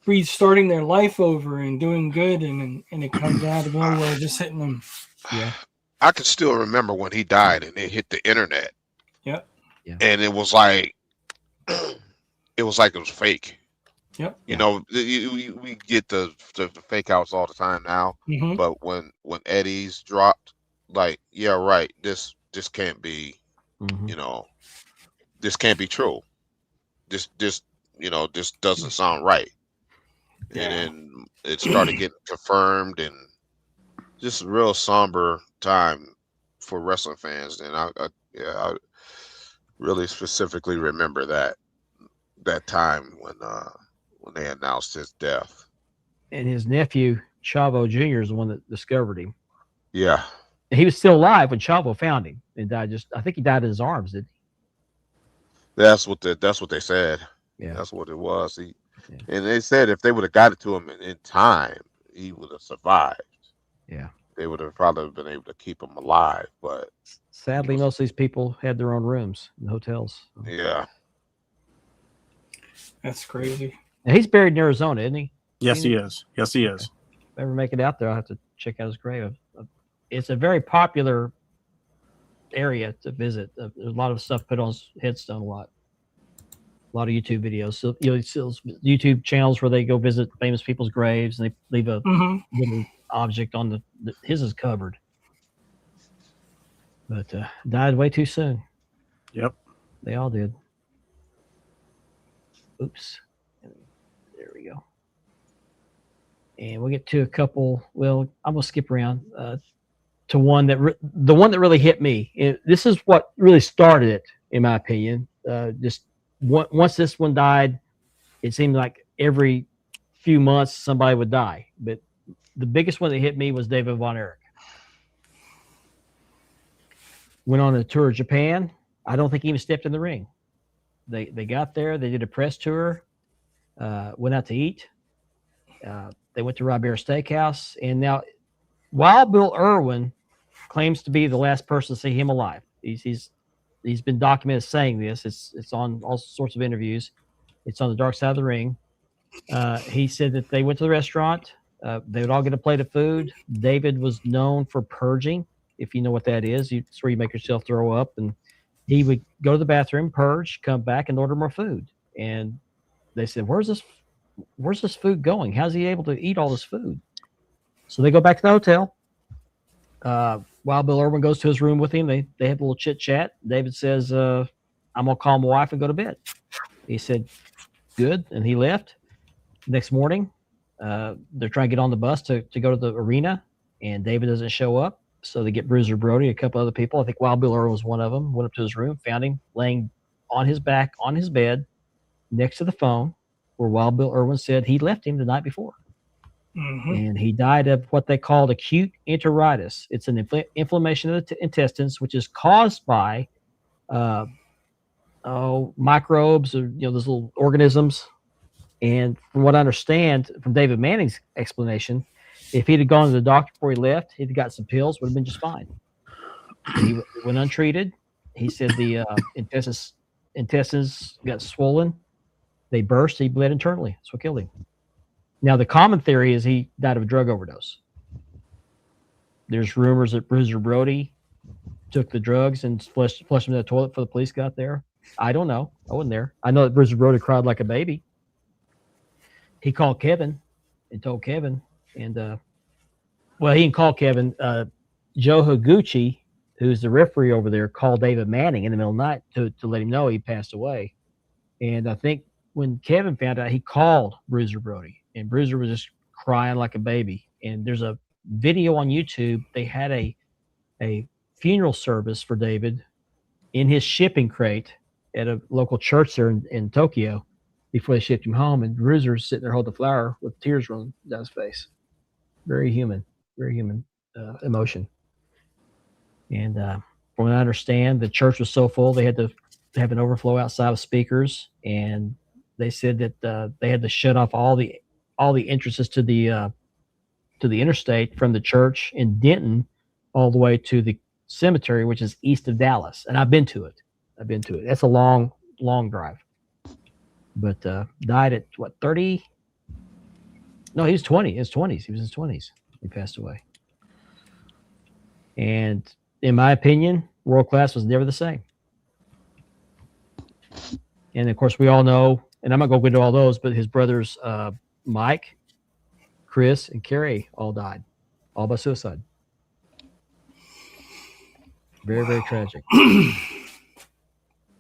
restarting their life over and doing good, and it comes out of nowhere, just hitting them. Yeah. I can still remember when he died and it hit the internet. Yep. Yeah. And it was like it was fake. Yep. We get the fake outs all the time now. Mm-hmm. But when Eddie's dropped, like, yeah, right, this can't be, this can't be true. This doesn't sound right. Yeah. And then it started getting confirmed, and just a real somber time for wrestling fans. And I really specifically remember that time when they announced his death. And his nephew Chavo Jr. is the one that discovered him. Yeah. And he was still alive when Chavo found him and died. I think he died in his arms, didn't he? That's what they said. Yeah. That's what it was. And they said if they would have got it to him in time, he would have survived. Yeah. They would have probably been able to keep him alive. But sadly, most of these people had their own rooms in hotels. Yeah. That's crazy. Now, he's buried in Arizona, isn't he? Yes, he is. Yes, he is. If I ever make it out there, I'll have to check out his grave. It's a very popular area to visit. There's a lot of stuff put on his headstone a lot of YouTube videos. So it's YouTube channels where they go visit famous people's graves and they leave a little object on his is covered. But died way too soon. Yep. They all did. Oops. There we go. and we'll get to a couple. Well, I'm gonna skip around to one that the one that really hit me. This is what really started it, in my opinion. Just once this one died, it seemed like every few months somebody would die. But the biggest one that hit me was David Von Erich. Went on a tour of Japan. I don't think he even stepped in the ring. They got there. They did a press tour. Went out to eat. They went to Roberta Steakhouse. And now, Wild Bill Irwin claims to be the last person to see him alive. He's been documented saying this. It's on all sorts of interviews. It's on the Dark Side of the Ring. He said that they went to the restaurant. They would all get a plate of food. David was known for purging, if you know what that is. It's where you make yourself throw up. And he would go to the bathroom, purge, come back, and order more food. And they said, where's this food going? How's he able to eat all this food? So they go back to the hotel. Wild Bill Irwin goes to his room with him. They have a little chit chat. David says, I'm going to call my wife and go to bed. He said, good. And he left. Next morning, they're trying to get on the bus to go to the arena, and David doesn't show up. So they get Bruiser Brody, a couple other people. I think Wild Bill Irwin was one of them. Went up to his room, found him laying on his back on his bed next to the phone where Wild Bill Irwin said he left him the night before. Mm-hmm. And he died of what they called acute enteritis. It's an inflammation of the intestines, which is caused by microbes or those little organisms. And from what I understand from David Manning's explanation, if he'd have gone to the doctor before he left, he'd have got some pills, would have been just fine. He went untreated. He said the intestines got swollen. They burst. He bled internally. That's what killed him. Now, the common theory is he died of a drug overdose. There's rumors that Bruiser Brody took the drugs and flushed them in the toilet before the police got there. I don't know. I wasn't there. I know that Bruiser Brody cried like a baby. He called Kevin and told Kevin. And, he didn't call Kevin. Joe Higuchi, who's the referee over there, called David Manning in the middle of the night to let him know he passed away. And I think when Kevin found out, he called Bruiser Brody. And Bruiser was just crying like a baby. And there's a video on YouTube. They had a funeral service for David in his shipping crate at a local church there in Tokyo before they shipped him home. And Bruiser's sitting there holding the flower with tears rolling down his face. Very human emotion. And from what I understand, the church was so full they had to have an overflow outside with speakers. And they said that they had to shut off all the entrances to the interstate from the church in Denton all the way to the cemetery, which is east of Dallas. And I've been to it. That's a long, long drive. But died at 30? No, he was 20. His 20s. He was in his 20s. He passed away. And in my opinion, World Class was never the same. And of course, we all know, and I'm not going to go into all those, but his brothers, Mike, Chris, and Kerry all died, all by suicide. Very, very tragic.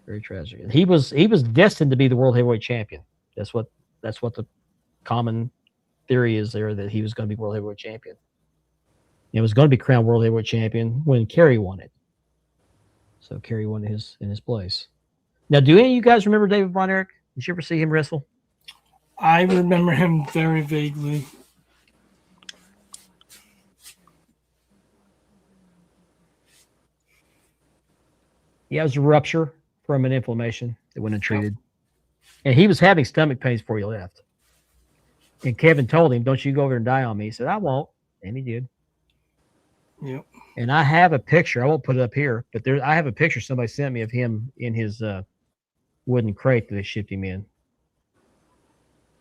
Very tragic. And he was destined to be the world heavyweight champion. That's what the common theory is there, that he was going to be world heavyweight champion. It was going to be crowned world heavyweight champion when Kerry won it. So Kerry won in his place. Now, do any of you guys remember David Von Erich? Did you ever see him wrestle? I remember him very vaguely. Yeah, it was a rupture from an inflammation that went untreated. And he was having stomach pains before he left. And Kevin told him, don't you go over and die on me. He said, I won't. And he did. Yep. And I have a picture. I won't put it up here, but I have a picture somebody sent me of him in his wooden crate that they shipped him in.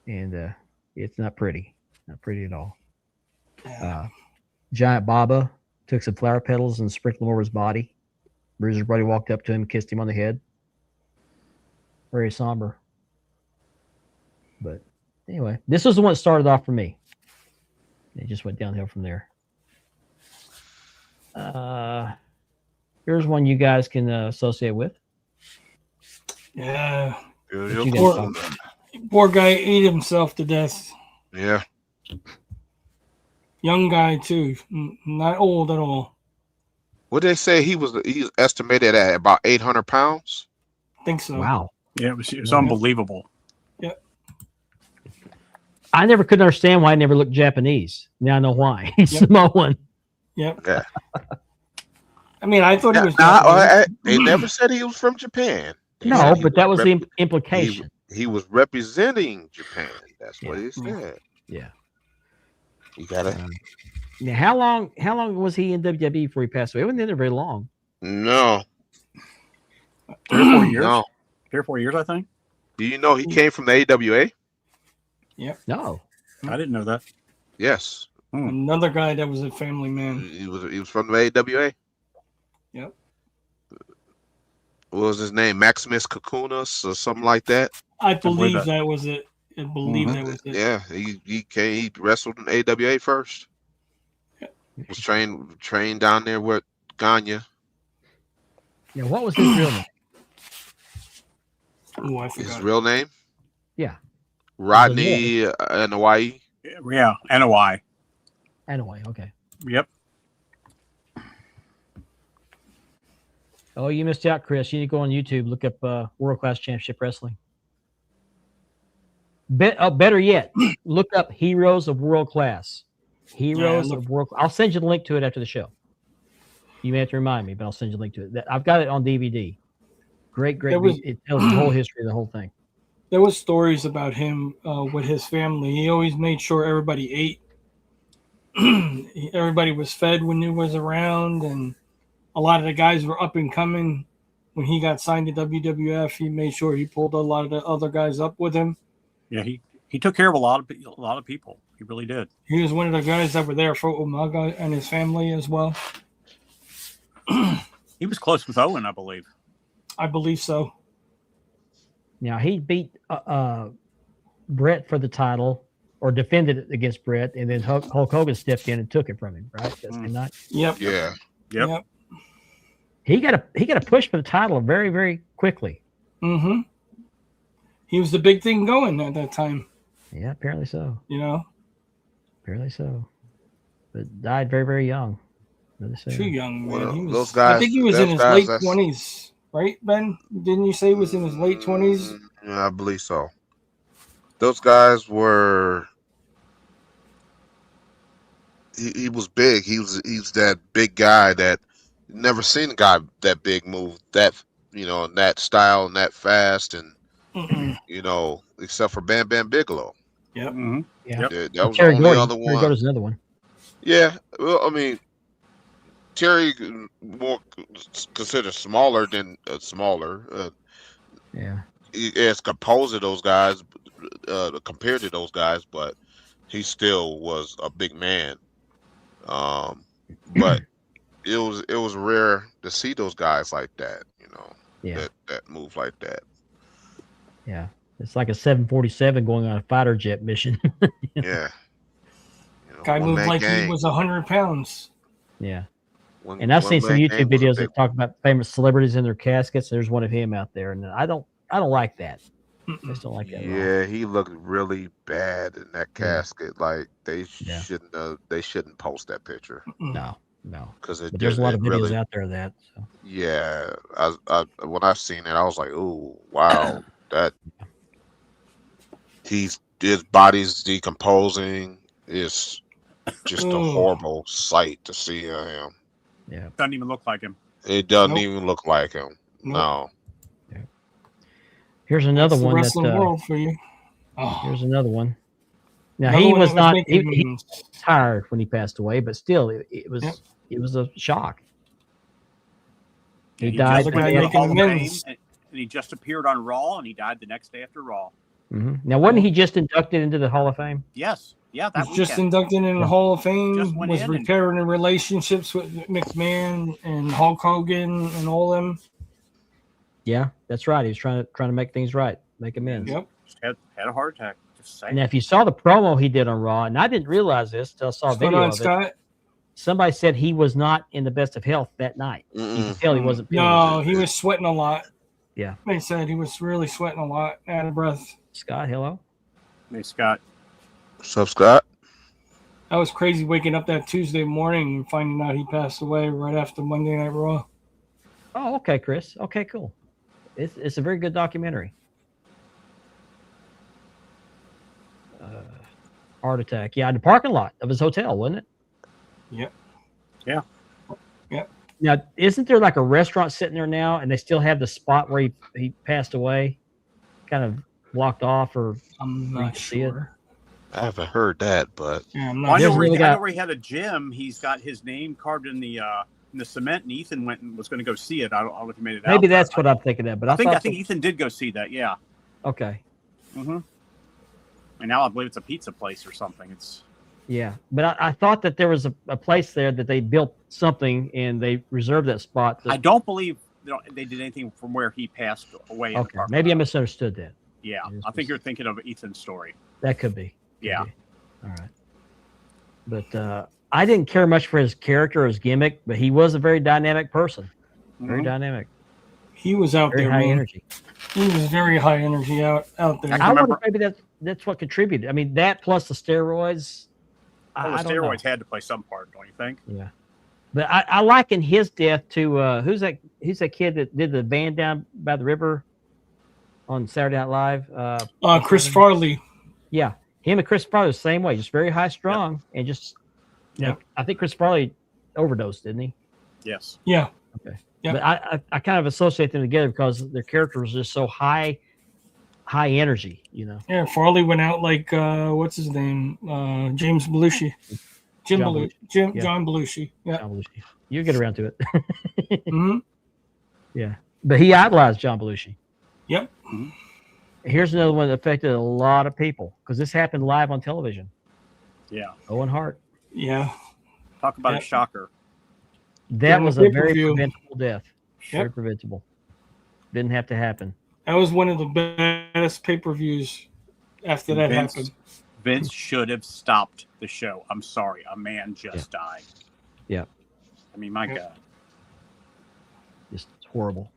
And it's not pretty. Not pretty at all. Giant Baba took some flower petals and sprinkled them over his body. Bruiser Brody walked up to him, kissed him on the head. Very somber. But anyway, this was the one that started off for me. It just went downhill from there. Here's one you guys can associate with. Yeah. Poor guy ate himself to death. Yeah. Young guy too, not old at all. What did they say? He's estimated at about 800 pounds. I think so. Wow. Yeah, it was unbelievable. Yeah. I never could understand why I never looked Japanese. Now I know why. He's Samoan. Yep. Yeah. I mean, I thought he was. They never said he was from Japan. No, but that was the implication. He was representing Japan. That's what he said. Yeah. You got it. Now, how long was he in WWE before he passed away? He wasn't in there very long. No. 3 or 4 years. No. 3 or 4 years, I think. Do you know he came from the AWA? Yep. No. I didn't know that. Yes. Another guy that was a family man. He was from the AWA. Yep. What was his name? Maximus Cocoonus or something like that? I believe that was it. I believe that was it. Yeah, he wrestled in AWA first. Yep. Was trained down there with Gagne. Yeah, what was his real name? Oh, I forgot. His real name? Yeah. Rodney Hawaii. Yeah, NOI. Anyway, okay. Yep. Oh, you missed out, Chris. You need to go on YouTube, look up World Class Championship Wrestling. Better yet, look up Heroes of World Class. Heroes of World. I'll send you the link to it after the show. You may have to remind me, but I'll send you the link to it. I've got it on DVD. Great. It tells the whole history of the whole thing. There was stories about him with his family. He always made sure everybody ate. Everybody was fed when he was around, and a lot of the guys were up and coming. When he got signed to WWF, he made sure he pulled a lot of the other guys up with him. Yeah, he took care of a lot of people. He really did. He was one of the guys that were there for Umaga and his family as well. He was close with Owen, I believe. I believe so. Now, he beat Brett for the title, or defended it against Brett, and then Hulk Hogan stepped in and took it from him, right? Yep. Yeah. Yep. He got a push for the title very, very quickly. Mm-hmm. He was the big thing going at that time. Yeah, apparently so. You know? Apparently so. But died very, very young. Too young, man. Well, those guys, I think he was in his late 20s, right, Ben? Didn't you say he was in his late 20s? Yeah, I believe so. Those guys were. He was big. He was that big guy that never seen a guy that big move that in that style and that fast and except for Bam Bam Bigelow. Yep. Mm-hmm. Yeah. That was the only other one. Terry Gordy's another one. Yeah. Well, I mean, Terry more considered smaller than smaller. Yeah. As composed to those guys, compared to those guys, but he still was a big man. But it was rare to see those guys like that, that move like that. Yeah. It's like a 747 going on a fighter jet mission. Yeah. Guy moved like he was 100 pounds. Yeah. And I've seen some YouTube videos that talk about famous celebrities in their caskets. There's one of him out there, and I don't like that. I just don't like that. Yeah, he looked really bad in that casket. Like they shouldn't post that picture. No, because there's a lot of videos out there of that. So. Yeah, I when I seen it, I was like, "Oh, wow, that his body's decomposing is just a horrible sight to see him." Yeah, doesn't even look like him. It doesn't even look like him. No. Yeah. Here's another one. That's the wrestling world for you. Here's another one. Now he was not. He was tired when he passed away, but still, it was a shock. He died. And he just appeared on Raw, and he died the next day after Raw. Mm-hmm. Now, wasn't he just inducted into the Hall of Fame? Yes. Yeah, that was just inducted in the Hall of Fame. Was repairing the relationships with McMahon and Hulk Hogan and all them. Yeah, that's right. He was trying to make things right, make amends. Yep. Just had a heart attack. Just saying. Now, if you saw the promo he did on Raw, and I didn't realize this until I saw a video of it. Somebody said he was not in the best of health that night. You can tell he wasn't. No, he was sweating a lot. Yeah. They said he was really sweating a lot, out of breath. Scott, hello. Hey, Scott. What's up, Scott? That was crazy waking up that Tuesday morning and finding out he passed away right after Monday Night Raw. Oh, okay, Chris. Okay, cool. It's a very good documentary. Heart attack. Yeah, in the parking lot of his hotel, wasn't it? Yep. Yeah. Yep. Now, isn't there like a restaurant sitting there now, and they still have the spot where he passed away, kind of blocked off, or I'm not sure. I haven't heard that, but yeah, I'm well, not I know where he had a gym. He's got his name carved in the cement, and Ethan went and was going to go see it. I don't know if he made it out. Maybe that's what I'm thinking of. But I think Ethan did go see that. Yeah. Okay. Mm-hmm. And now I believe it's a pizza place or something. Yeah, but I thought that there was a place there that they built something and they reserved that spot. I don't believe they did anything from where he passed away. Okay, maybe I misunderstood that. Yeah, I think you're thinking of Ethan's story. That could be. Yeah. All right. But I didn't care much for his character or his gimmick, but he was a very dynamic person. Very dynamic. He was out very there. High energy. He was very high energy out there. I wonder if maybe that's what contributed. I mean, that plus the steroids. Well, the steroids had to play some part, don't you think? Yeah. But I liken his death to who's that kid that did the band down by the river on Saturday Night Live? Chris Farley. Yeah. Him and Chris Farley the same way, just very high strung and just I think Chris Farley overdosed, didn't he? Yes. Yeah. Okay. Yeah. But I kind of associate them together because their character was just so high energy, you know. Yeah, Farley went out like what's his name? James Belushi. John Belushi. Yeah. John Belushi. You get around to it. Mm-hmm. Yeah. But he idolized John Belushi. Yep. Mm-hmm. Here's another one that affected a lot of people because this happened live on television. Yeah. Owen Hart. Yeah. Talk about a shocker. That was a very preventable death. Very preventable. Didn't have to happen. That was one of the best pay-per-views after that happened. Vince should have stopped the show. I'm sorry. A man just died. Yeah. I mean, my God. Just horrible.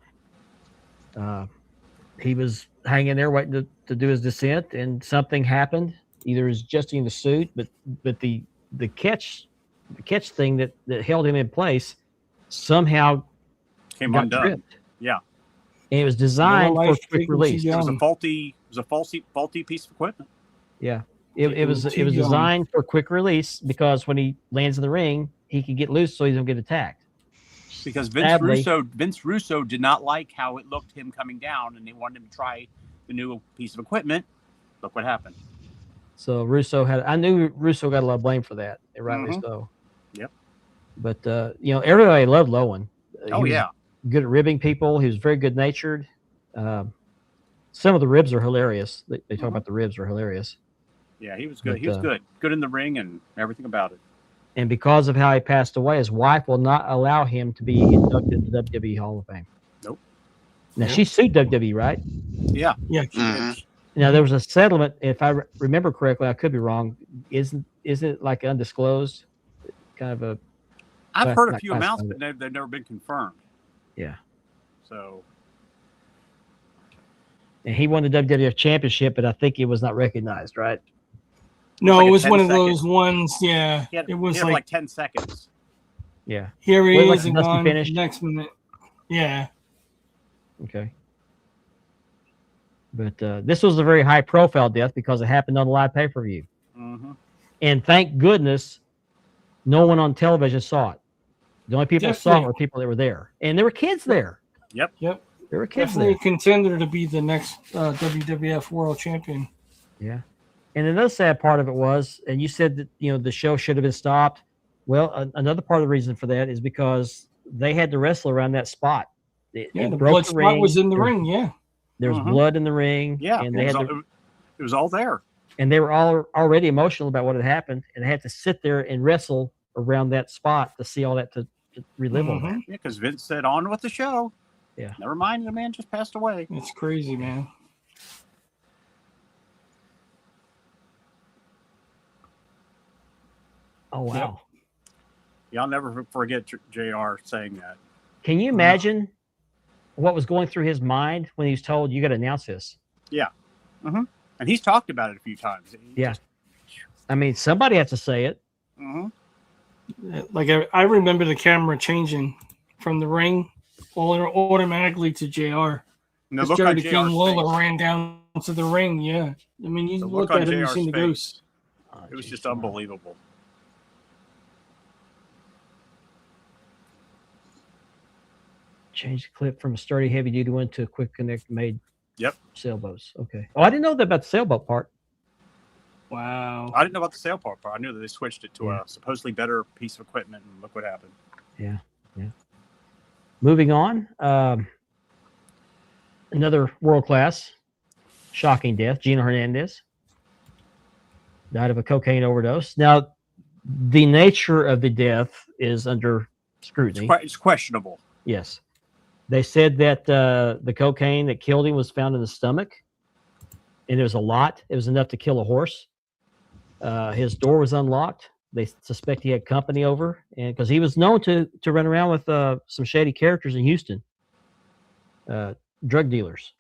He was hanging there waiting to do his descent, and something happened. Either his adjusting the suit, but the catch thing that held him in place somehow came got undone. tripped. Yeah. And it was designed for quick release. It was a faulty piece of equipment. Yeah. It was designed for quick release because when he lands in the ring, he can get loose so he doesn't get attacked. Because Vince Russo did not like how it looked him coming down, and they wanted him to try the new piece of equipment. Look what happened. So I knew Russo got a lot of blame for that, and rightly so. Yep. But everybody loved Lowen. Oh yeah. Good at ribbing people. He was very good natured. Some of the ribs are hilarious. They talk about the ribs are hilarious. Yeah, he was good. He was good. Good in the ring and everything about it. And because of how he passed away, his wife will not allow him to be inducted into the WWE Hall of Fame. Nope. Now, she sued WWE, right? Yeah. Yeah. Now, there was a settlement, if I remember correctly, I could be wrong. Isn't it like undisclosed? Kind of a... I've heard a few amounts, but they've never been confirmed. Yeah. So... And he won the WWF Championship, but I think it was not recognized, right? No, like it was one of those ones. Yeah, it was like 10 seconds. Yeah. Here he is, and gone finished? next minute. Yeah. Okay. But this was a very high-profile death because it happened on a live pay-per-view. Mm-hmm. And thank goodness, no one on television saw it. The only people who saw it were people that were there, and there were kids there. Yep. There were kids Definitely there. a contender to be the next WWF World Champion. Yeah. And another sad part of it was, and you said that, the show should have been stopped. Well, another part of the reason for that is because they had to wrestle around that spot. The blood spot was in the ring, yeah. There was blood in the ring. Yeah, and it was all there. And they were all already emotional about what had happened, and they had to sit there and wrestle around that spot to see all that to relive all that. Yeah, because Vince said, on with the show. Yeah. Never mind, the man just passed away. It's crazy, man. Oh, wow. Yeah, I'll never forget JR saying that. Can you imagine what was going through his mind when he was told, you got to announce this? Yeah. Mm-hmm. And he's talked about it a few times. I mean, somebody has to say it. Like I remember the camera changing from the ring automatically to JR. The look on Jerry JR's King Lawler face. ran down to the ring. Yeah, I mean, you The look look on at him, you JR's seen the ghost. face. It was just unbelievable. Change the clip from a sturdy heavy duty one to a quick connect made. Yep. Sailboats. Okay. Oh, I didn't know that about the sailboat part. Wow. I didn't know about the sailboat part. I knew that they switched it to a supposedly better piece of equipment, and look what happened. Yeah. Moving on. Another world-class shocking death. Gino Hernandez died of a cocaine overdose. Now, the nature of the death is under scrutiny. It's questionable. Yes. They said that the cocaine that killed him was found in the stomach, and it was a lot. It was enough to kill a horse. His door was unlocked. They suspect he had company over, and because he was known to run around with some shady characters in Houston, drug dealers,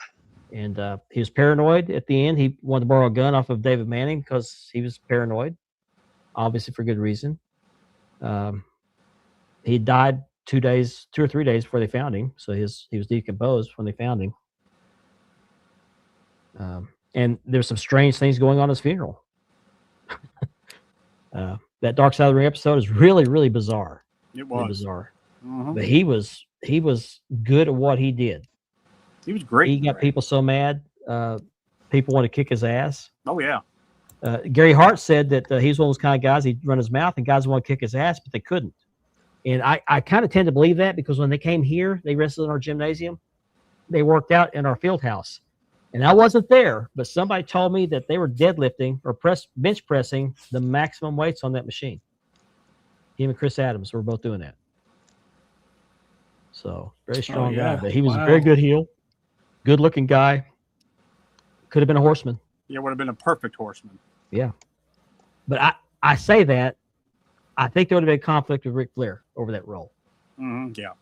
and he was paranoid. At the end, he wanted to borrow a gun off of David Manning because he was paranoid, obviously for good reason. He died 2 or 3 days before they found him, so he was decomposed when they found him. And there's some strange things going on at his funeral. That Dark Side of the Ring episode is really, really bizarre. It was really bizarre, but he was good at what he did. He was great. He got people so mad. People want to kick his ass. Oh yeah. Gary Hart said that he's one of those kind of guys. He'd run his mouth, and guys want to kick his ass, but they couldn't. And I kind of tend to believe that because when they came here, they wrestled in our gymnasium. They worked out in our field house. And I wasn't there, but somebody told me that they were deadlifting or bench pressing the maximum weights on that machine. Him and Chris Adams were both doing that. So, very strong guy. But he was a very good heel, good-looking guy. Could have been a horseman. Yeah, would have been a perfect horseman. Yeah. But I say that. I think there would have been conflict with Ric Flair over that role. Yeah.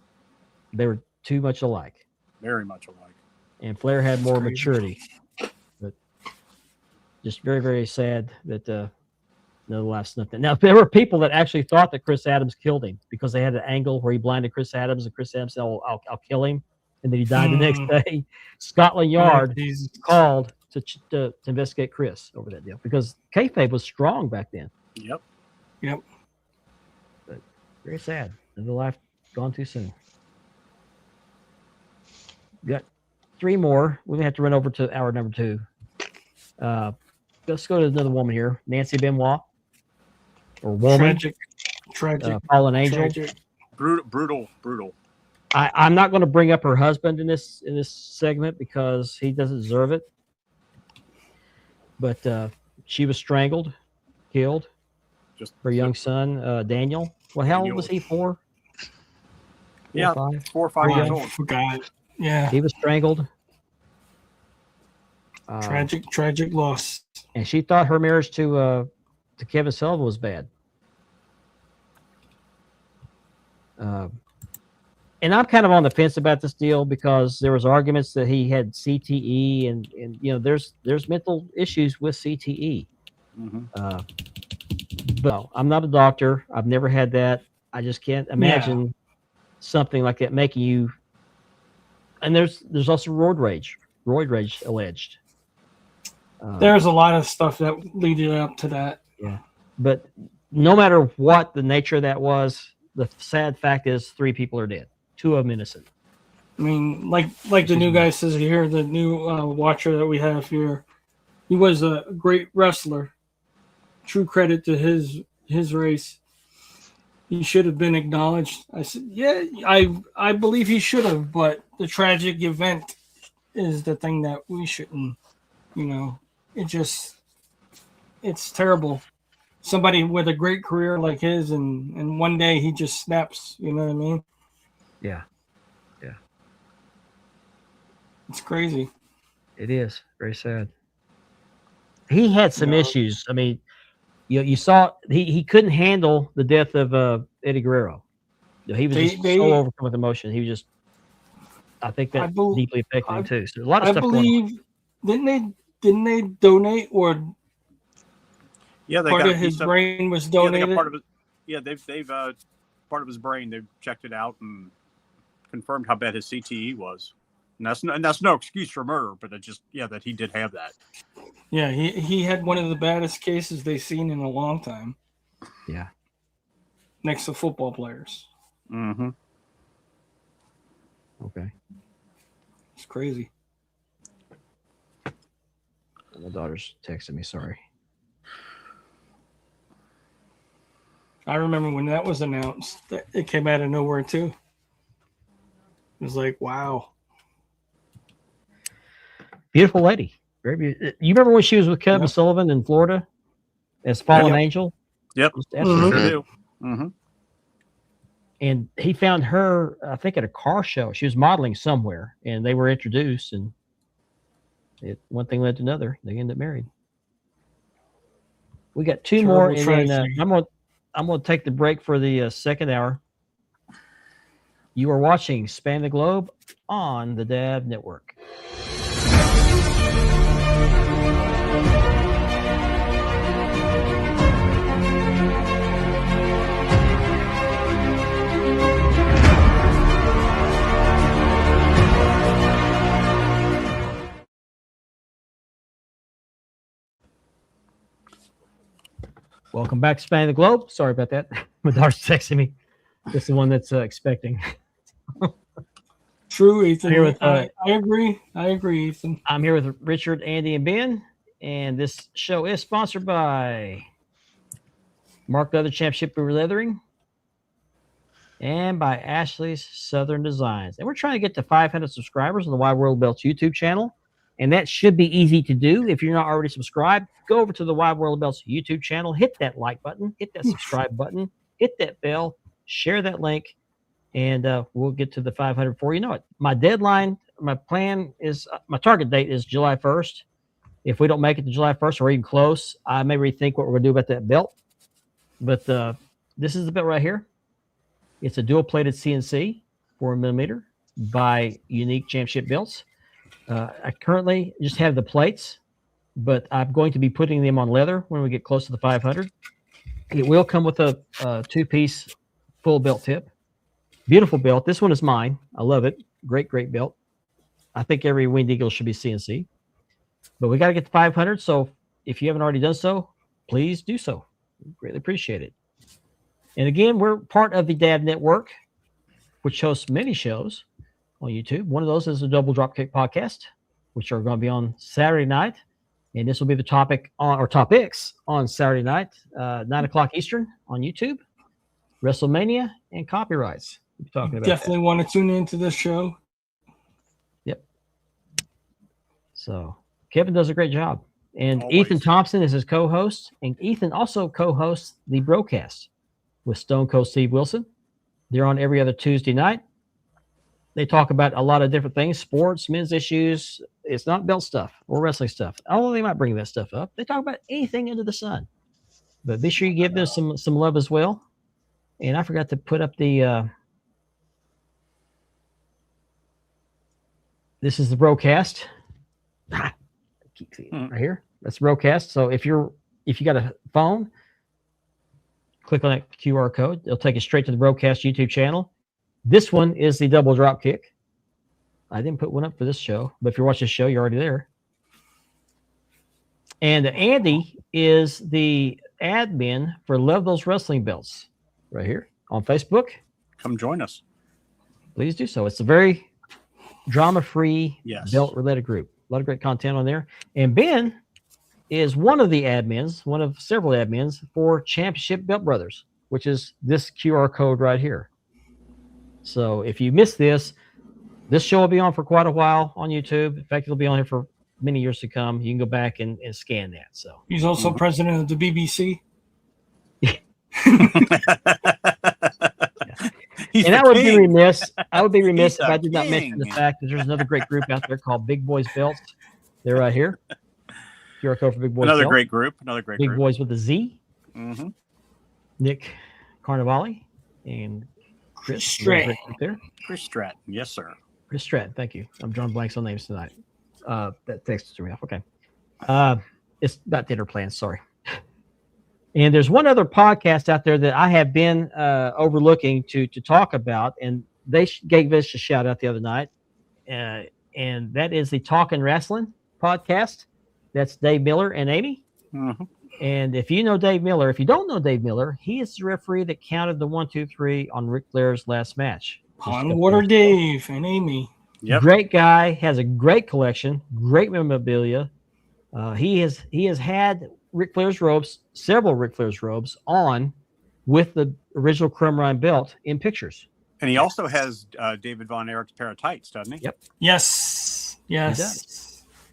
They were too much alike. Very much alike. And Flair had more maturity. But just very, very sad that no last nothing. Now, there were people that actually thought that Chris Adams killed him because they had an angle where he blinded Chris Adams, and Chris Adams said, I'll kill him. And then he died the next day. Scotland Yard called to investigate Chris over that deal because kayfabe was strong back then. Yep. But very sad. Another life gone too soon. Got 3 more. We're gonna have to run over to hour number 2. Let's go to another woman here, Nancy Benoit, or woman. Tragic. Fallen Angel. Tragic. Brutal. I'm not going to bring up her husband in this segment because he doesn't deserve it. But she was strangled, killed. Just her young son, Daniel. Well, how old was he? 4? 4 or 5 years old. Forgot. Yeah. He was strangled. Tragic loss. And she thought her marriage to Kevin Sullivan was bad. And I'm kind of on the fence about this deal because there was arguments that he had CTE and you know there's mental issues with CTE. But I'm not a doctor. I've never had that. I just can't imagine something like that making you. And there's also roid rage alleged. There's a lot of stuff that leaded up to that. Yeah, but no matter what the nature of that was, the sad fact is 3 people are dead. 2 of them innocent. I mean, like the new guy says here, the new watcher that we have here, he was a great wrestler. True credit to his race. He should have been acknowledged. I said, yeah, I believe he should have, but the tragic event is the thing that we shouldn't, it's terrible. Somebody with a great career like his, and one day he just snaps, you know what I mean? Yeah. It's crazy. It is. Very sad. He had some issues. I mean, you saw he couldn't handle the death of Eddie Guerrero. He was so overcome with emotion. He was just, I think that deeply affected him too. So a lot of stuff going on. Didn't they donate or Yeah, part of his brain was donated. They've part of his brain. They've checked it out and confirmed how bad his CTE was. And that's no excuse for murder, but it just that he did have that. Yeah, he had one of the baddest cases they've seen in a long time. Yeah. Next to football players. Mm-hmm. Okay. It's crazy. My daughter's texting me. Sorry. I remember when that was announced. It came out of nowhere too. It was like, wow. Beautiful lady. Very beautiful. You remember when she was with Kevin Sullivan in Florida as Fallen Angel? Yep. Absolutely. Sure do. Mm-hmm. And he found her, I think, at a car show. She was modeling somewhere, and they were introduced, and one thing led to another. They ended up married. We got two more, and then I'm going to take the break for the second hour. You are watching Span the Globe on the DAV Network. Welcome back to Span the Globe. Sorry about that. My daughter's texting me. This is the one that's expecting. True, Ethan. I agree. Ethan. I'm here with Richard, Andy, and Ben, and this show is sponsored by Mark Leather Championship Leathering and by Ashley's Southern Designs. And we're trying to get to 500 subscribers on the Wide World Belts YouTube channel, and that should be easy to do. If you're not already subscribed, go over to the Wide World Belts YouTube channel, hit that like button, hit that subscribe button, hit that bell, share that link, and we'll get to the 500 before you know it. My deadline, my plan is, my target date is July 1st. If we don't make it to July 1st or even close, I may rethink what we're going to do about that belt. But this is the belt right here. It's a dual-plated CNC, 4mm, by Unique Championship Belts. I currently just have the plates, but I'm going to be putting them on leather when we get close to the 500. It will come with a two-piece full belt tip. Beautiful belt. This one is mine. I love it. Great belt. I think every Winged Eagle should be CNC. But we got to get to 500, so if you haven't already done so, please do so. Greatly appreciate it. And again, we're part of the DAV Network, which hosts many shows on YouTube. One of those is the Double Dropkick Podcast, which are going to be on Saturday night. And this will be the topics on Saturday night, 9 o'clock Eastern on YouTube. WrestleMania and copyrights. We'll be talking about definitely want to tune into this show. Yep. So Kevin does a great job. And Always. Ethan Thompson is his co-host. And Ethan also co-hosts the broadcast with Stone Cold Steve Wilson. They're on every other Tuesday night. They talk about a lot of different things, sports, men's issues. It's not belt stuff or wrestling stuff. Although they might bring that stuff up. They talk about anything under the sun. But be sure you give them some love as well. And I forgot to put up the this is the broadcast. I keep seeing it right here. That's the broadcast. So if you got a phone, click on that QR code. It'll take you straight to the broadcast YouTube channel. This one is the double drop kick. I didn't put one up for this show, but if you're watching the show, you're already there. And Andy is the admin for Love Those Wrestling Belts right here on Facebook. Come join us. Please do so. It's a very drama-free belt-related group. A lot of great content on there. And Ben is one of the admins, one of several admins for Championship Belt Brothers, which is this QR code right here. So if you missed this show will be on for quite a while on YouTube. In fact, it'll be on here for many years to come. You can go back and scan that. So he's also president of the BBC. And I would be remiss. If I did not mention the fact that there's another great group out there called Big Boys Belts. They're right here. QR code for Big Boys. Another great group. Big Boys with a Z. Mm-hmm. Nick Carnivale and Chris Stratton. Chris Stratton. Yes, sir. Chris Stratton. Thank you. I'm drawing blanks on names tonight. That text threw me off. Okay. It's about dinner plans. Sorry. And there's one other podcast out there that I have been overlooking to talk about, and they gave us a shout out the other night, and that is the Talkin' Wrestling podcast. That's Dave Miller and Amy. Mm-hmm. And if you know Dave Miller, if you don't know Dave Miller, he is the referee that counted the 1, 2, 3 on Ric Flair's last match. Pond Water Dave and Amy. Yep. Great guy, has a great collection, great memorabilia. He has had Ric Flair's robes, several Ric Flair's robes on with the original Chrome Rhine belt in pictures. And he also has David Von Erich's pair of tights, doesn't he? Yep. Yes.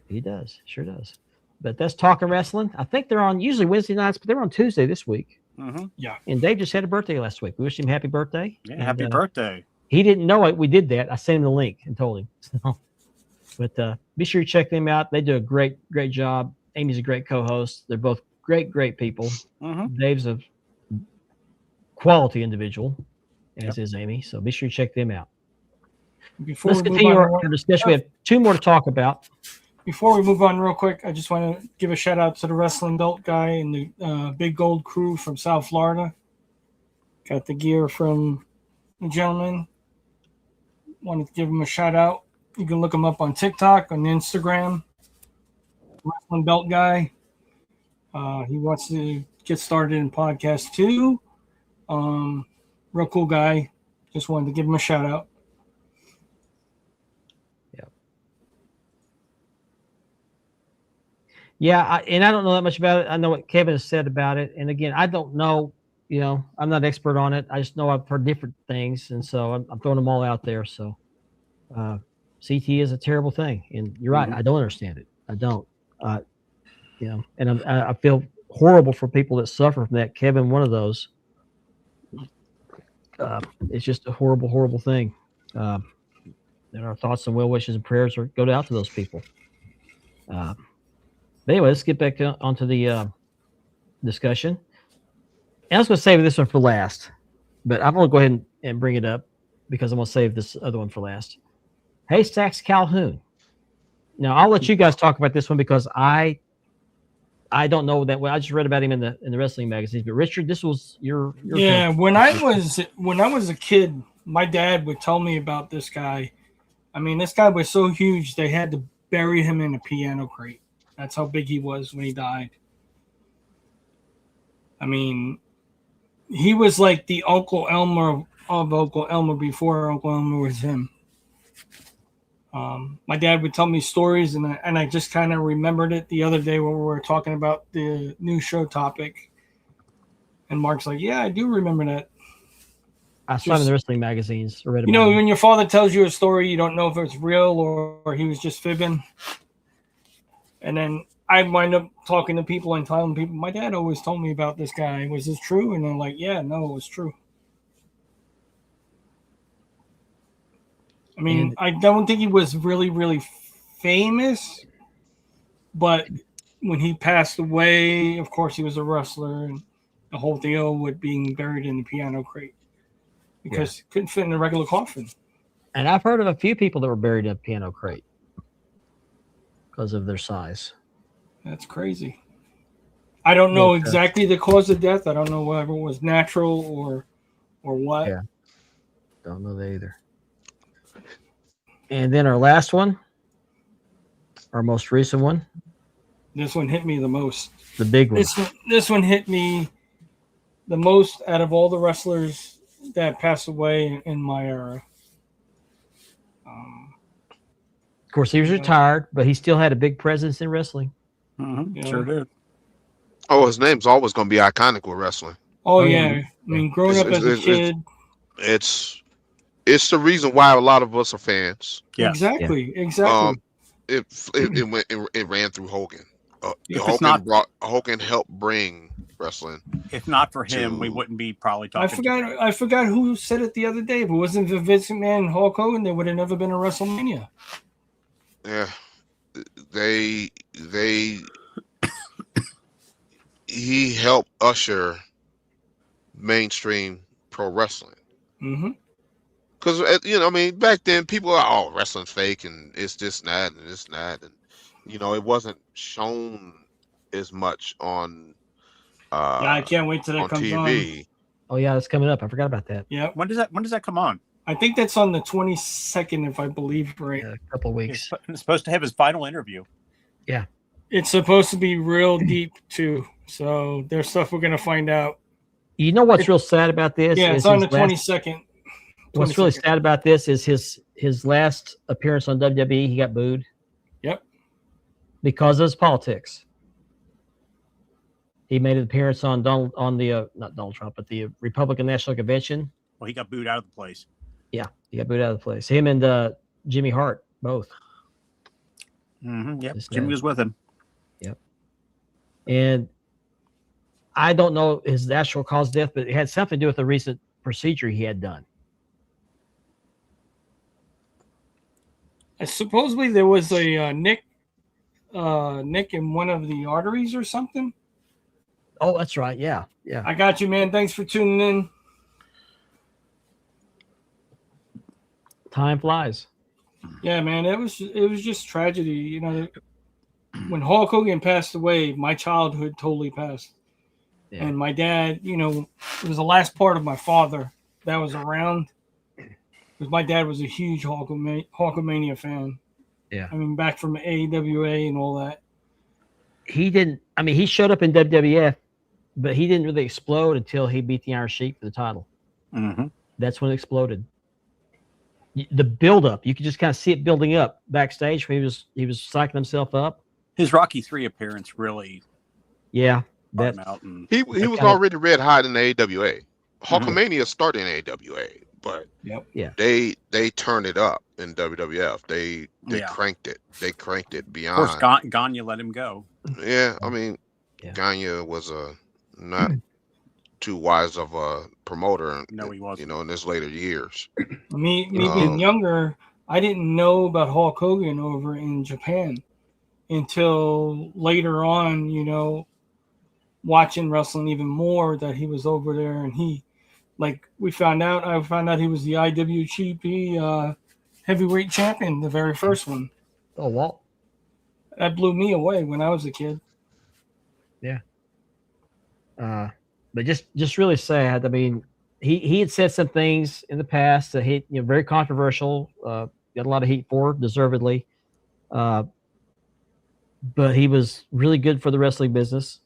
He does. Sure does. But that's Talking Wrestling. I think they're on usually Wednesday nights, but they're on Tuesday this week. Mm-hmm. Yeah. And Dave just had a birthday last week. We wish him happy birthday. Yeah, happy birthday. He didn't know it. We did that. I sent him the link and told him. So, but be sure you check them out. They do a great job. Amy's a great co-host. They're both great people. Mm-hmm. Dave's a quality individual, as is Amy. So be sure you check them out. Let's continue our discussion. We have 2 more to talk about. Before we move on real quick, I just want to give a shout out to the Wrestling Belt guy and the Big Gold crew from South Florida. Got the gear from the gentleman. Wanted to give him a shout out. You can look him up on TikTok, on Instagram. Wrestling Belt guy. He wants to get started in podcast too. Real cool guy. Just wanted to give him a shout out. Yeah, and I don't know that much about it. I know what Kevin has said about it. And again, I don't know, I'm not an expert on it. I just know I've heard different things. And so I'm throwing them all out there. So CT is a terrible thing. And you're right. I don't understand it. I don't. And I feel horrible for people that suffer from that. Kevin, one of those. It's just a horrible thing. And our thoughts and well wishes and prayers go out to those people. But anyway, let's get back onto the discussion. And I was going to save this one for last, but I'm going to go ahead and bring it up because I'm going to save this other one for last. Haystacks Calhoun. Now, I'll let you guys talk about this one because I don't know that well. I just read about him in the wrestling magazines. But Richard, this was your yeah. When I was a kid, my dad would tell me about this guy. I mean, this guy was so huge they had to bury him in a piano crate. That's how big he was when he died. I mean, he was like the Uncle Elmer of Uncle Elmer before Uncle Elmer was him. My dad would tell me stories, and I just kind of remembered it the other day when we were talking about the new show topic. And Mark's like, "Yeah, I do remember that." I saw him in the wrestling magazines. Read about when your father tells you a story, you don't know if it's real or he was just fibbing. And then I wind up talking to people and telling people, my dad always told me about this guy. Was this true? And I'm like, yeah, no, it was true. I mean, I don't think he was really famous, but when he passed away, of course, he was a wrestler, and the whole deal with being buried in the piano crate because he couldn't fit in a regular coffin. And I've heard of a few people that were buried in a piano crate because of their size. That's crazy. I don't know exactly the cause of death. I don't know whether it was natural or what. Yeah. Don't know that either. And then our last one, our most recent one. This one hit me the most. The big one. This one hit me the most out of all the wrestlers that passed away in my era. Of course, he was retired, but he still had a big presence in wrestling. Mm-hmm. Yeah. Sure did. Oh, his name's always going to be iconic with wrestling. Oh, yeah. I mean, growing up as a kid. It's the reason why a lot of us are fans. Yeah. Exactly. It ran through Hogan. Hogan helped bring wrestling. If not for him, we wouldn't be probably talking. I forgot who said it the other day. If it wasn't for Vince McMahon and Hulk Hogan, there would have never been a WrestleMania. Yeah, he helped usher mainstream pro wrestling. Mm-hmm. Because back then people are wrestling's fake and it's this and that and it wasn't shown as much on Yeah, I can't wait till that on comes TV. on. Oh yeah, that's coming up. I forgot about that. Yeah. When does that come on? I think that's on the 22nd, if I believe right. Yeah, a couple of weeks. It's supposed to have his final interview. Yeah. It's supposed to be real deep too. So there's stuff we're gonna find out. You know what's real sad about this? Yeah, it's on the 22nd. What's really sad about this is his last appearance on WWE. He got booed. Yep. Because of his politics. He made an appearance on not Donald Trump, but the Republican National Convention. Well, he got booed out of the place. Yeah, he got booed out of the place. Him and Jimmy Hart, both. Mm-hmm. Yep. Jimmy was with him. Yep. And I don't know his actual cause of death, but it had something to do with a recent procedure he had done. Supposedly there was a nick in one of the arteries or something. Oh, that's right. Yeah. Yeah. I got you, man. Thanks for tuning in. Time flies. Yeah, man. It was just tragedy. You know, when Hulk Hogan passed away, my childhood totally passed. Yeah. And my dad, you know, it was the last part of my father that was around. Because my dad was a huge Hulkamania fan. Yeah. I mean, back from AWA and all that. He showed up in WWF, but he didn't really explode until he beat the Iron Sheik for the title. Mm-hmm. That's when it exploded. The build-up, you could just kind of see it building up backstage when he was psyching himself up. His Rocky III appearance really. Yeah. He was already red hot in the AWA. Hulkamania started in AWA, but they turned it up in WWF. They cranked it. They cranked it beyond. Of course, Gagne let him go. Yeah, I mean, Gagne was not too wise of a promoter. No, he wasn't. You know, in his later years. Me being younger, I didn't know about Hulk Hogan over in Japan until later on. You know, watching wrestling even more, that he was over there, and I found out he was the IWGP heavyweight champion, the very first one. Oh, wow. That blew me away when I was a kid. Yeah. But just really sad. I mean, he had said some things in the past that very controversial, got a lot of heat for, deservedly. But he was really good for the wrestling business.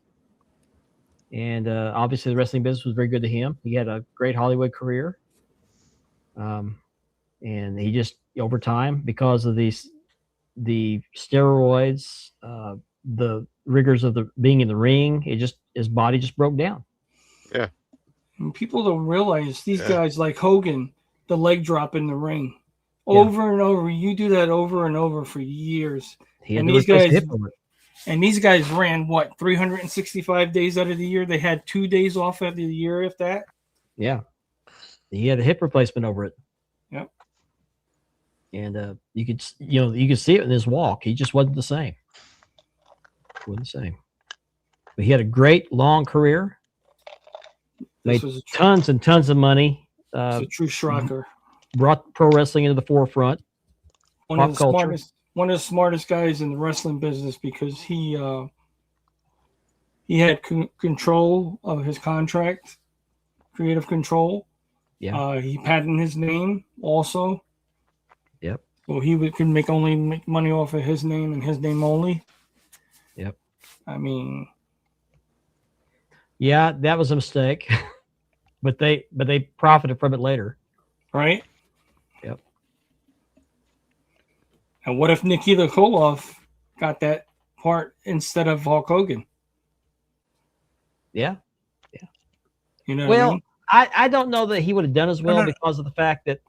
And obviously the wrestling business was very good to him. He had a great Hollywood career. And he just, over time, because of the steroids, the rigors of being in the ring, his body just broke down. Yeah. And people don't realize these guys like Hogan, the leg drop in the ring, over and over. You do that over and over for years. And these guys ran 365 days out of the year. They had 2 days off out of the year, if that. Yeah. He had a hip replacement over it. Yep. And you could see it in his walk. He just wasn't the same. But he had a great long career. Made tons and tons of money. It's a true shocker. Brought pro wrestling into the forefront. One of the smartest guys in the wrestling business, because he had control of his contract, creative control. Yeah. He patented his name also. Yep. So he could make money off of his name and his name only. Yep. I mean, yeah, that was a mistake, but they profited from it later. Right. Yep. And what if Nikita Koloff got that part instead of Hulk Hogan? Yeah. Yeah. You know what I mean? I don't know that he would have done as well because of the fact that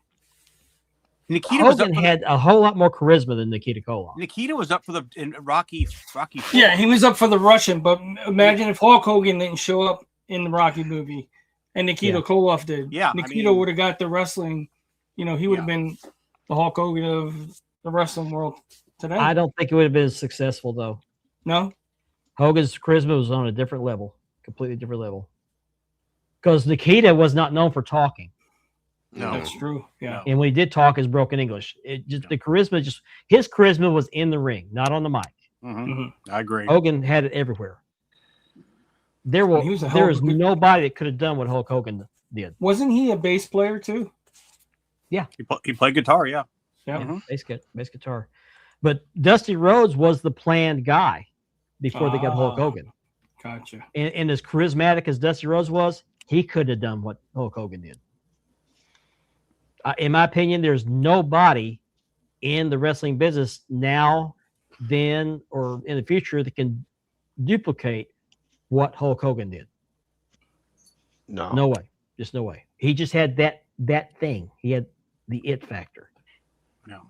Hogan had a whole lot more charisma than Nikita Koloff. Nikita was up for in Rocky. Yeah, he was up for the Russian, but imagine if Hulk Hogan didn't show up in the Rocky movie and Nikita Koloff did. Yeah, Nikita would have got the wrestling. You know, he would have been the Hulk Hogan of the wrestling world today. I don't think it would have been as successful, though. No? Hogan's charisma was on a different level, completely different level. Because Nikita was not known for talking. No, that's true. Yeah. And when he did talk, his broken English. The charisma, his charisma was in the ring, not on the mic. Mm-hmm. I agree. Hogan had it everywhere. there is nobody that could have done what Hulk Hogan did. Wasn't he a bass player too? Yeah, he played guitar. Yeah, bass guitar. But Dusty Rhodes was the planned guy before they got Hulk Hogan. Gotcha. And as charismatic as Dusty Rhodes was, he could have done what Hulk Hogan did. In my opinion, there's nobody in the wrestling business now, then, or in the future that can duplicate what Hulk Hogan did. No way. Just no way. He just had that thing. He had the it factor. No.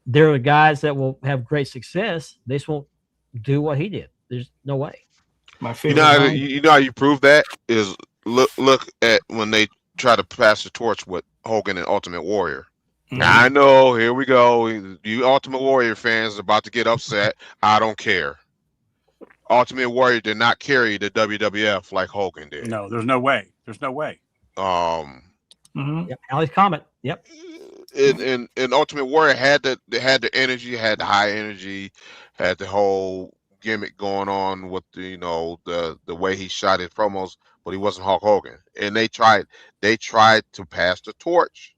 There are guys that will have great success. They just won't do what he did. There's no way. My favorite. You know how you prove that is look at when they try to pass the torch with Hogan and Ultimate Warrior. Mm-hmm. I know, here we go. You Ultimate Warrior fans are about to get upset. I don't care. Ultimate Warrior did not carry the WWF like Hogan did. No, there's no way. There's no way. Yep. Ali's comment. Yep. And Ultimate Warrior had the energy, had the high energy, had the whole gimmick going on with the way he shot his promos, but he wasn't Hulk Hogan. And they tried to pass the torch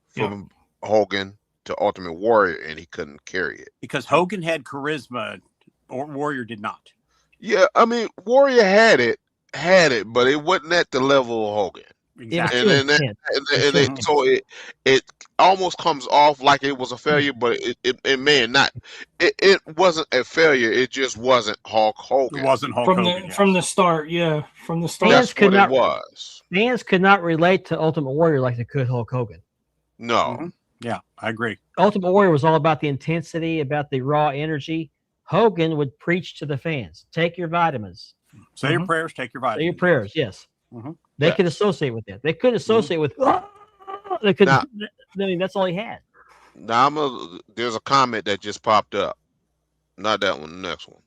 from Hogan to Ultimate Warrior, and he couldn't carry it because Hogan had charisma, or Warrior did not. Yeah, I mean Warrior had it, but it wasn't at the level of Hogan. Exactly. And so it almost comes off like it was a failure, but it may not. It wasn't a failure. It just wasn't Hulk Hogan. It wasn't Hulk Hogan from the start. Yeah, from the start. That's what it was. Fans could not relate to Ultimate Warrior like they could Hulk Hogan. No. Mm-hmm. Yeah, I agree. Ultimate Warrior was all about the intensity, about the raw energy. Hogan would preach to the fans. Take your vitamins. Say your prayers, take your vitamins. Say your prayers, yes. Mm-hmm. They could associate with that. They could associate with they could. I mean, that's all he had. Now there's a comment that just popped up. Not that one, the next one.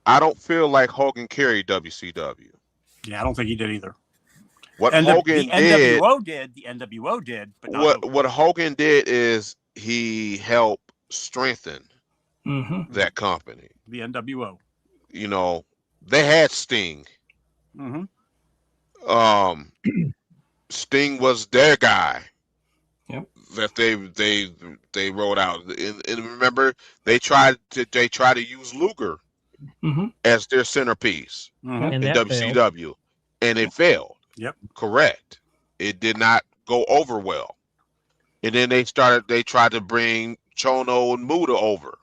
I don't feel like Hogan carried WCW. Yeah, I don't think he did either. What Hogan did, the NWO did, but not what Hogan did is he helped strengthen that company. The NWO. They had Sting. Mm-hmm. Sting was their guy. Yep. That they wrote out, and remember they tried to use Luger as their centerpiece in WCW, failed. And it failed. Yep. Correct. It did not go over well, and then they tried to bring Chono and Muda over.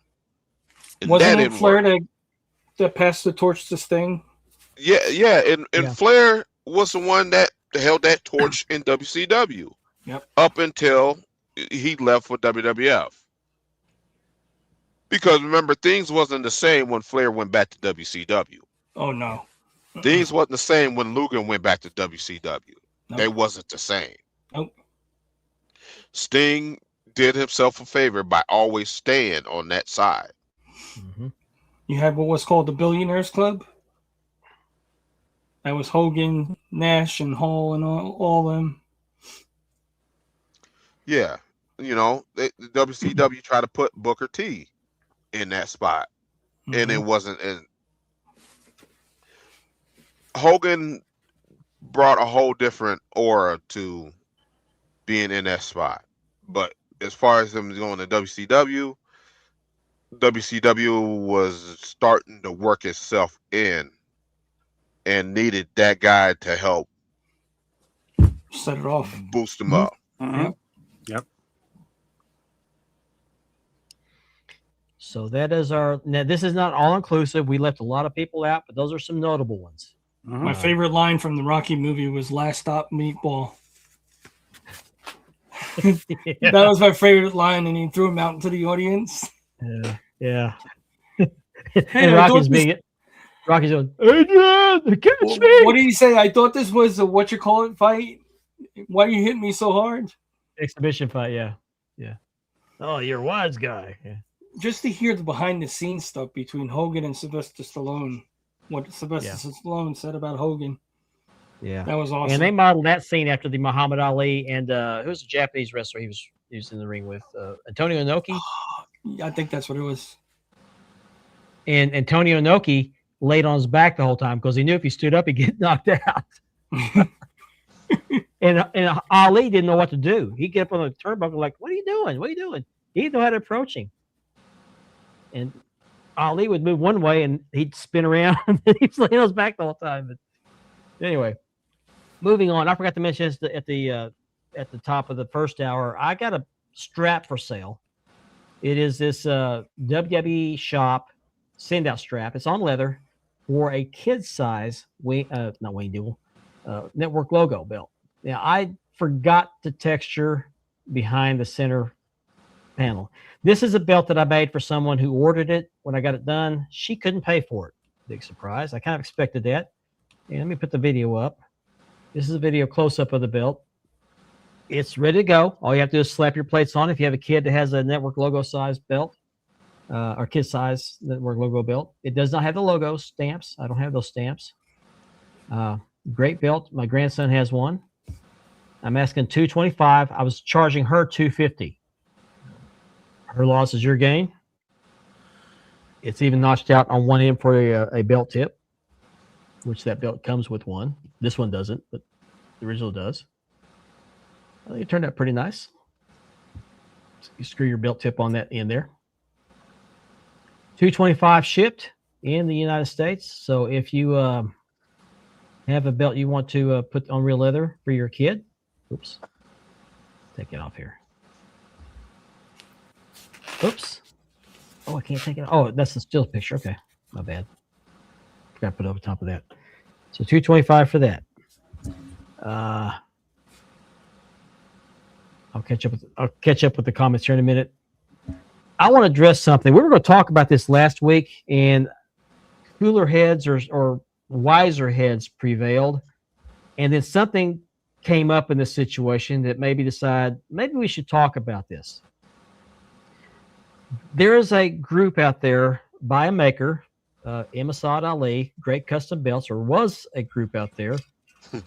And wasn't it Flair that passed the torch to Sting? Yeah, and Flair was the one that held that torch in WCW up until he left for WWF. Because remember, things wasn't the same when Flair went back to WCW. Oh, no. Things wasn't the same when Luger went back to WCW. Nope. They wasn't the same. Nope. Sting did himself a favor by always staying on that side. Mm-hmm. You had what was called the Billionaires Club. That was Hogan, Nash, and Hall, and all them. Yeah, the WCW tried to put Booker T in that spot, and it wasn't. And Hogan brought a whole different aura to being in that spot. But as far as him going to WCW was starting to work itself in. And needed that guy to help set it off, boost him up. Mm-hmm. Yep. So that is now this is not all inclusive. We left a lot of people out, but those are some notable ones. Mm-hmm. My favorite line from the Rocky movie was "Last Stop Meatball." That was my favorite line, and he threw him out into the audience. Yeah. Hey, and Rocky's going, Adrian, catch me. What did he say? I thought this was a fight. Why you hit me so hard? Exhibition fight, yeah. Oh, you're a wise guy. Yeah. Just to hear the behind the scenes stuff between Hogan and Sylvester Stallone, what Sylvester Stallone said about Hogan. Yeah, that was awesome. And they modeled that scene after the Muhammad Ali and who was the Japanese wrestler he was in the ring with? Antonio Inoki. I think that's what it was. And Antonio Inoki laid on his back the whole time because he knew if he stood up, he'd get knocked out. and Ali didn't know what to do. He'd get up on the turnbuckle like, what are you doing? What are you doing? He didn't know how to approach him. And Ali would move one way and he'd spin around and he'd laying on his back the whole time. But anyway, moving on. I forgot to mention this at the top of the first hour. I got a strap for sale. It is this WWE Shop send-out strap. It's on leather for a kid's size, not Wayne Duel, network logo belt. Now, I forgot the texture behind the center panel. This is a belt that I made for someone who ordered it. When I got it done, she couldn't pay for it. Big surprise. I kind of expected that. And let me put the video up. This is a video close-up of the belt. It's ready to go. All you have to do is slap your plates on. If you have a kid that has a network logo size belt, or kid size network logo belt, it does not have the logo stamps. I don't have those stamps. Great belt. My grandson has one. I'm asking $225. I was charging her $250. Her loss is your gain. It's even notched out on one end for a belt tip, which that belt comes with one. This one doesn't, but the original does. I think it turned out pretty nice. You screw your belt tip on that end there. $225 shipped in the United States. So if you have a belt you want to put on real leather for your kid, oops, take it off here. Oops. Oh, I can't take it off. Oh, that's the still picture. Okay, my bad. Forgot to put it over top of that. So $225 for that. I'll catch up with the comments here in a minute. I want to address something. We were going to talk about this last week, and cooler heads or wiser heads prevailed, and then something came up in this situation that maybe we should talk about this. There is a group out there by a maker, Masad Ali, Great Custom Belts, or was a group out there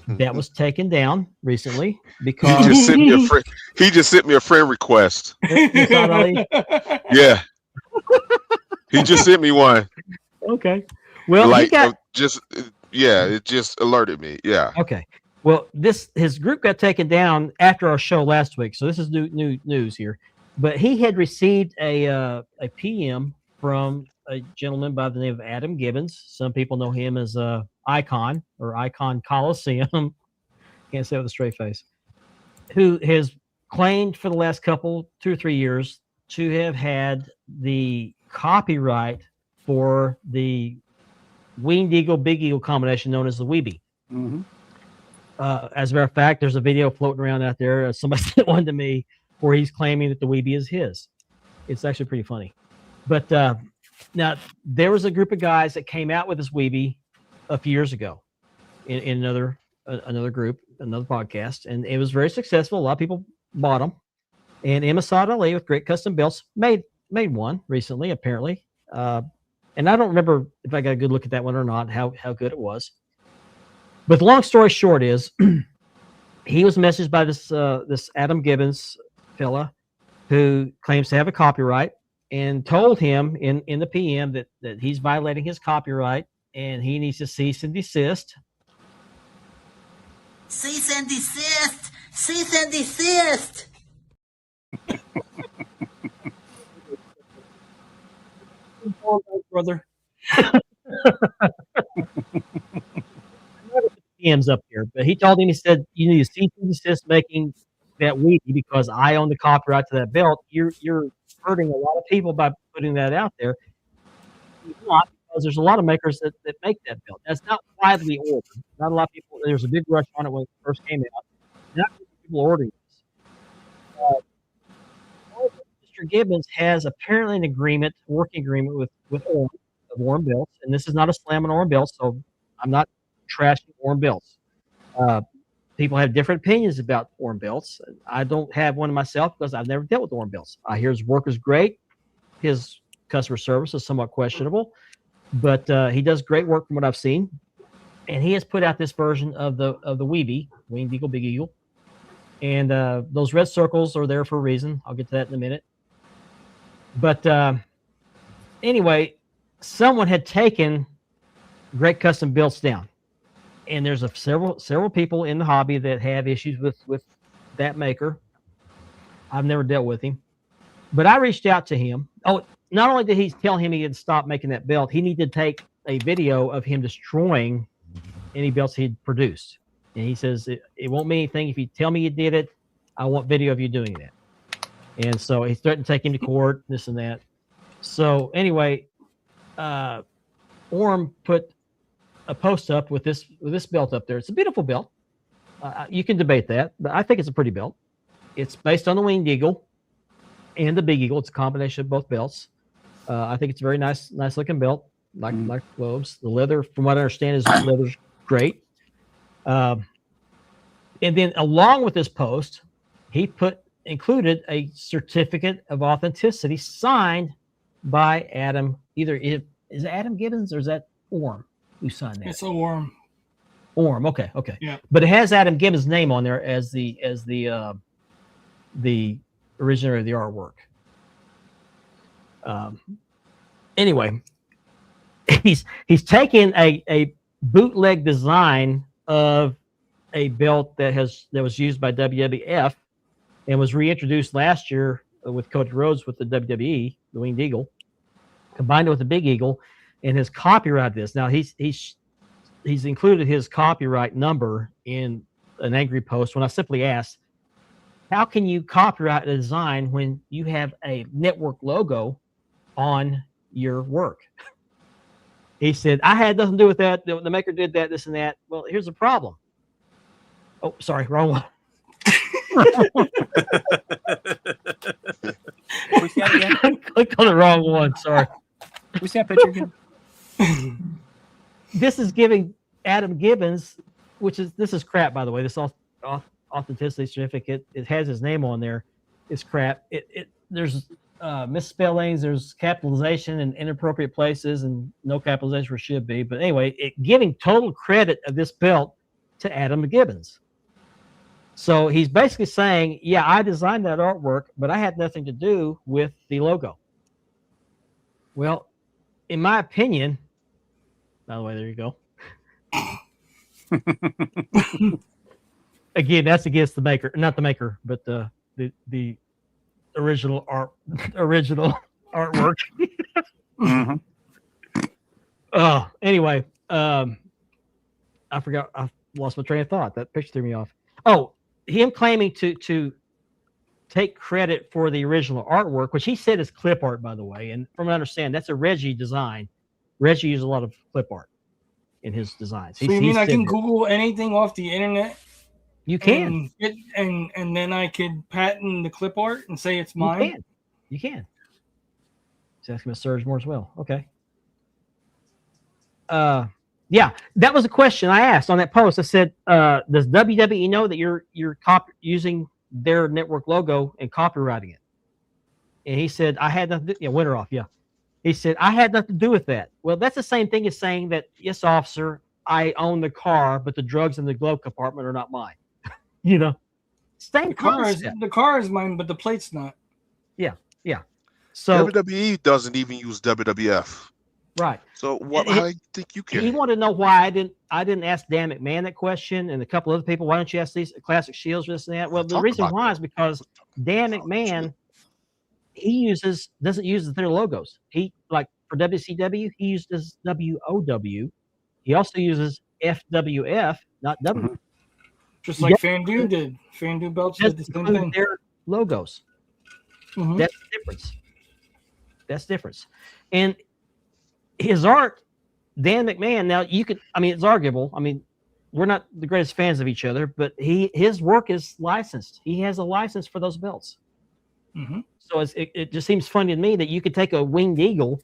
that was taken down recently because he just sent me a friend request. Yeah, he just sent me one. Okay, well, it just alerted me. Yeah. Okay, well, his group got taken down after our show last week, so this is new news here. But he had received a PM from a gentleman by the name of Adam Gibbons. Some people know him as Icon or Icon Coliseum. Can't say it with a straight face. Who has claimed for the last 2 or 3 years to have had the copyright for the Winged Eagle, Big Eagle combination known as the Weeby. Mm-hmm. As a matter of fact, there's a video floating around out there. Somebody sent one to me where he's claiming that the Weeby is his. It's actually pretty funny. But now, there was a group of guys that came out with this Weeby a few years ago in another group, another podcast, and it was very successful. A lot of people bought them. And Masad Ali with Great Custom Belts made one recently, apparently. And I don't remember if I got a good look at that one or not, how good it was. But the long story short is he was messaged by this Adam Gibbons fella who claims to have a copyright and told him in the PM that he's violating his copyright and he needs to cease and desist. Cease and desist! Cease and desist! Brother. PM's up here, but he told him, he said, you need to cease and desist making that Weeby because I own the copyright to that belt. You're hurting a lot of people by putting that out there. Not because there's a lot of makers that make that belt. That's not widely ordered. Not a lot of people. There's a big rush on it when it first came out. Not many people ordering this. Mr. Gibbons has apparently an working agreement with Orem of Orem Belts, and this is not a slam on Orem Belts, so I'm not trashing Orem Belts. People have different opinions about Orem Belts. I don't have one myself because I've never dealt with Orem Belts. I hear his work is great. His customer service is somewhat questionable, but he does great work from what I've seen. And he has put out this version of the Weeby, Winged Eagle, Big Eagle. And those red circles are there for a reason. I'll get to that in a minute. But anyway, someone had taken Great custom builds down. And there's several people in the hobby that have issues with that maker. I've never dealt with him, but I reached out to him. Oh, not only did he tell him he had stopped making that belt, he needed to take a video of him destroying any belts he'd produced. And he says, it won't mean anything if you tell me you did it. I want video of you doing that. And so he threatened to take him to court, this and that. So anyway, Orm put a post up with this belt up there. It's a beautiful belt. You can debate that, but I think it's a pretty belt. It's based on the Winged Eagle and the Big Eagle. It's a combination of both belts. I think it's a very nice looking belt, like globes. The leather, from what I understand, is leather's great. And then along with this post, he included a certificate of authenticity signed by Adam. Either is it Adam Gibbons or is that Orm who signed that? It's Orm. Orm, okay. Yeah. But it has Adam Gibbons' name on there as the originator of the artwork. Anyway, he's taken a bootleg design of a belt that was used by WWF and was reintroduced last year with Cody Rhodes with the WWE, the Winged Eagle, combined it with the Big Eagle, and has copyrighted this. Now he's included his copyright number in an angry post when I simply asked, how can you copyright a design when you have a network logo on your work? He said, I had nothing to do with that. The maker did that, this and that. Well, here's the problem. Oh, sorry, wrong one. Clicked on the wrong one. Sorry. We see that picture again. This is giving Adam Gibbons, this is crap, by the way. This authenticity certificate, it has his name on there. It's crap. There's misspellings, there's capitalization in inappropriate places, and no capitalization where it should be. But anyway, giving total credit of this belt to Adam Gibbons. So he's basically saying, yeah, I designed that artwork, but I had nothing to do with the logo. Well, in my opinion, by the way, there you go. Again, that's against the maker, not the maker, but the original artwork. Mm-hmm. Anyway, I forgot. I lost my train of thought. That picture threw me off. Oh, him claiming to take credit for the original artwork, which he said is clip art, by the way. And from what I understand, that's a Reggie design. Reggie used a lot of clip art in his designs. So you mean I can Google anything off the internet? You can. And then I could patent the clip art and say it's mine? You can. He's asking about Surge more as well. Okay. Yeah, that was a question I asked on that post. I said, does WWE know that you're using their network logo and copywriting it? And he said, I had nothing to do. Yeah, Winter Off, yeah. He said, I had nothing to do with that. Well, that's the same thing as saying that, yes, officer, I own the car, but the drugs in the glove compartment are not mine. You know, same concept. The car is mine, but the plate's not. Yeah. So WWE doesn't even use WWF. Right. So how do you think you can? He wanted to know why I didn't ask Dan McMahon that question and a couple other people. Why don't you ask these Classic Shields this and that? Well, the reason why is because Dan McMahon doesn't use their logos. He, like for WCW, he uses WOW. He also uses FWF, not W. Mm-hmm. Just like Fandu did. Fandu belts did the same thing. Their logos. Mm-hmm. That's the difference. And his art, Dan McMahon, now it's arguable. I mean, we're not the greatest fans of each other, but his work is licensed. He has a license for those belts. Mm-hmm. So it just seems funny to me that you could take a Winged Eagle,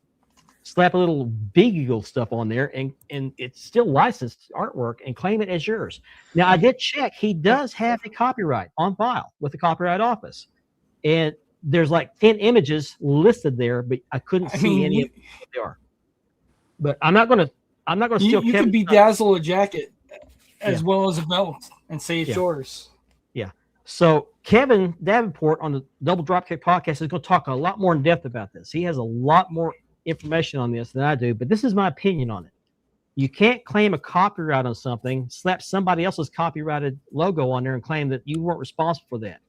slap a little Big Eagle stuff on there, and it's still licensed artwork and claim it as yours. Now, I did check. He does have a copyright on file with the Copyright Office. And there's like 10 images listed there, but I couldn't see any of what they are. But I'm not gonna steal. You could bedazzle a jacket as well as a belt and say it's yours. Yeah. So Kevin Davenport on the Double Dropkick podcast is going to talk a lot more in depth about this. He has a lot more information on this than I do, but this is my opinion on it. You can't claim a copyright on something, slap somebody else's copyrighted logo on there, and claim that you weren't responsible for that.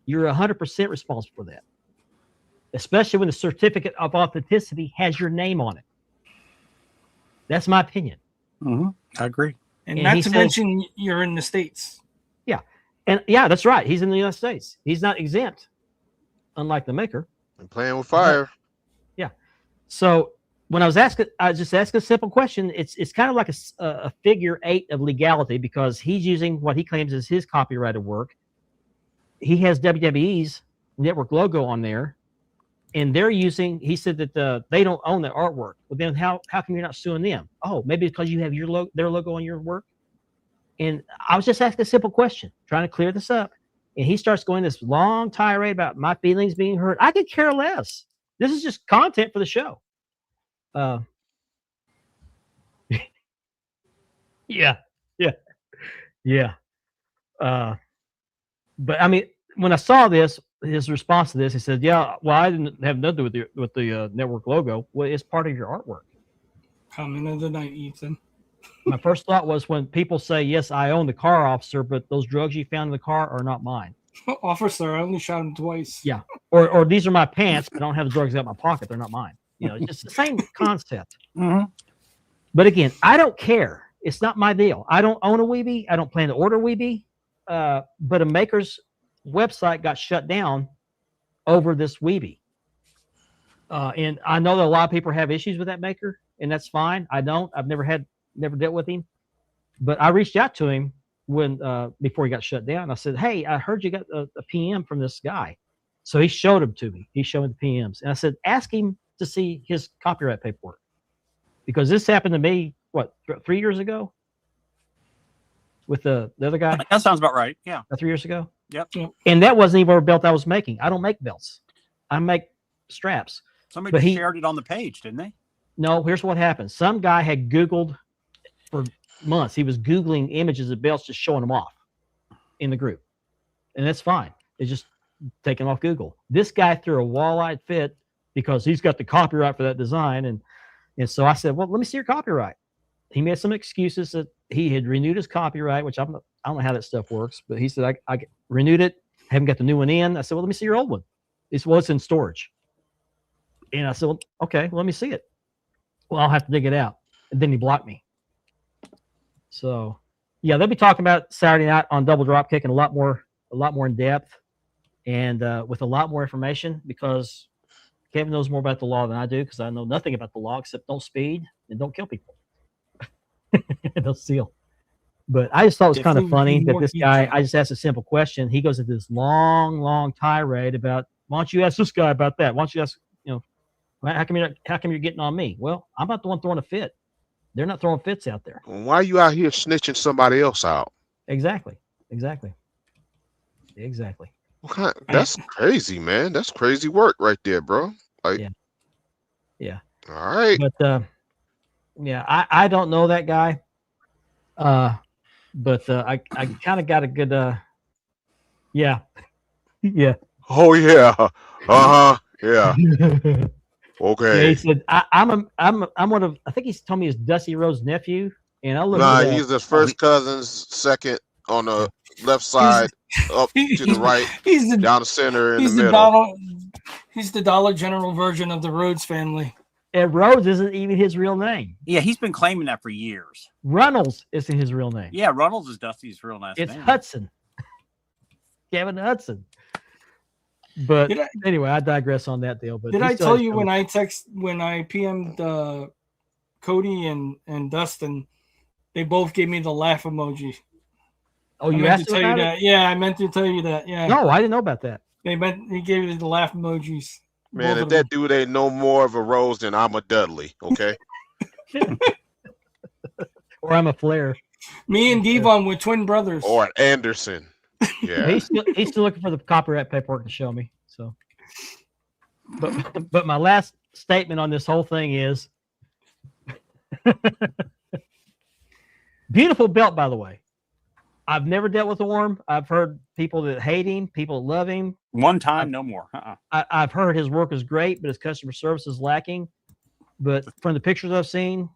You're 100% responsible for that, especially when the certificate of authenticity has your name on it. That's my opinion. Mm-hmm. I agree. And not to mention, you're in the States. Yeah. And yeah, that's right. He's in the United States. He's not exempt, unlike the maker. And playing with fire. Yeah. So when I was just asking a simple question. It's kind of like a figure 8 of legality, because he's using what he claims is his copyrighted work. He has WWE's network logo on there, and they're using. He said that they don't own the artwork. Well, then how come you're not suing them? Oh, maybe because you have their logo on your work. And I was just asking a simple question, trying to clear this up. And he starts going this long tirade about my feelings being hurt. I could care less. This is just content for the show. Yeah. But I mean, when I saw this, his response to this, he said, "Yeah, well, I didn't have nothing to do with the network logo. Well, it's part of your artwork." Comment of the night, Ethan. My first thought was when people say, "Yes, I own the car, officer, but those drugs you found in the car are not mine." Officer, I only shot him twice. Yeah. Or these are my pants, but I don't have the drugs out of my pocket. They're not mine. You know, it's just the same concept. Mm-hmm. But again, I don't care. It's not my deal. I don't own a Weebie. I don't plan to order a Weebie. But a maker's website got shut down over this Weebie. And I know that a lot of people have issues with that maker, and that's fine. I don't. I've never dealt with him. But I reached out to him before he got shut down. I said, "Hey, I heard you got a PM from this guy." So he showed them to me. He showed me the PMs. And I said, "Ask him to see his copyright paperwork." Because this happened to me, 3 years ago? With the other guy? That sounds about right. Yeah. 3 years ago? Yep. And that wasn't even a belt I was making. I don't make belts. I make straps. Somebody shared it on the page, didn't they? No, here's what happened. Some guy had Googled for months. He was Googling images of belts, just showing them off in the group. And that's fine. It's just taken off Google. This guy threw a wall-eyed fit because he's got the copyright for that design. And so I said, "Well, let me see your copyright." He made some excuses that he had renewed his copyright, which I don't know how that stuff works, but he said, I renewed it, haven't got the new one in. I said, "Well, let me see your old one." He said, "Well, it's in storage." And I said, "Well, okay, let me see it." "Well, I'll have to dig it out." And then he blocked me. So, yeah, they'll be talking about Saturday night on Double Dropkick and a lot more in depth and with a lot more information, because Kevin knows more about the law than I do, because I know nothing about the law except don't speed and don't kill people. Don't steal. But I just thought it was kind of funny that this guy, I just asked a simple question. He goes into this long tirade about, "Why don't you ask this guy about that? Why don't you ask, how come you're getting on me?" Well, I'm not the one throwing a fit. They're not throwing fits out there. Why are you out here snitching somebody else out? Exactly. That's crazy, man. That's crazy work right there, bro. Like, yeah. All right. But yeah, I don't know that guy. But I kind of got a good yeah. Oh yeah. Yeah. Okay. Yeah, he said I'm one of, I think he's told me he's Dusty Rhodes' nephew, and I look. He's his first cousin's second on the left side, up to the right, down the center, in the middle. He's the Dollar General version of the Rhodes family. And Rhodes isn't even his real name. Yeah, he's been claiming that for years. Runnels isn't his real name. Yeah, Runnels is Dusty's real name. It's Hudson. Kevin Hudson. But anyway, I digress on that deal. But did I tell you when I PM'd Cody and Dustin, they both gave me the laugh emoji. Oh, you asked to tell you that? Yeah, I meant to tell you that. Yeah. No, I didn't know about that. He gave me the laugh emojis. Man, if that dude ain't no more of a Rose than I'm a Dudley, okay? Or I'm a Flair. Me and Devon were twin brothers. Or an Anderson. Yeah. He's still looking for the copyright paperwork to show me. So, but my last statement on this whole thing is, beautiful belt, by the way. I've never dealt with Orm. I've heard people that hate him, people that love him. One time, no more. I've heard his work is great, but his customer service is lacking. But from the pictures I've seen,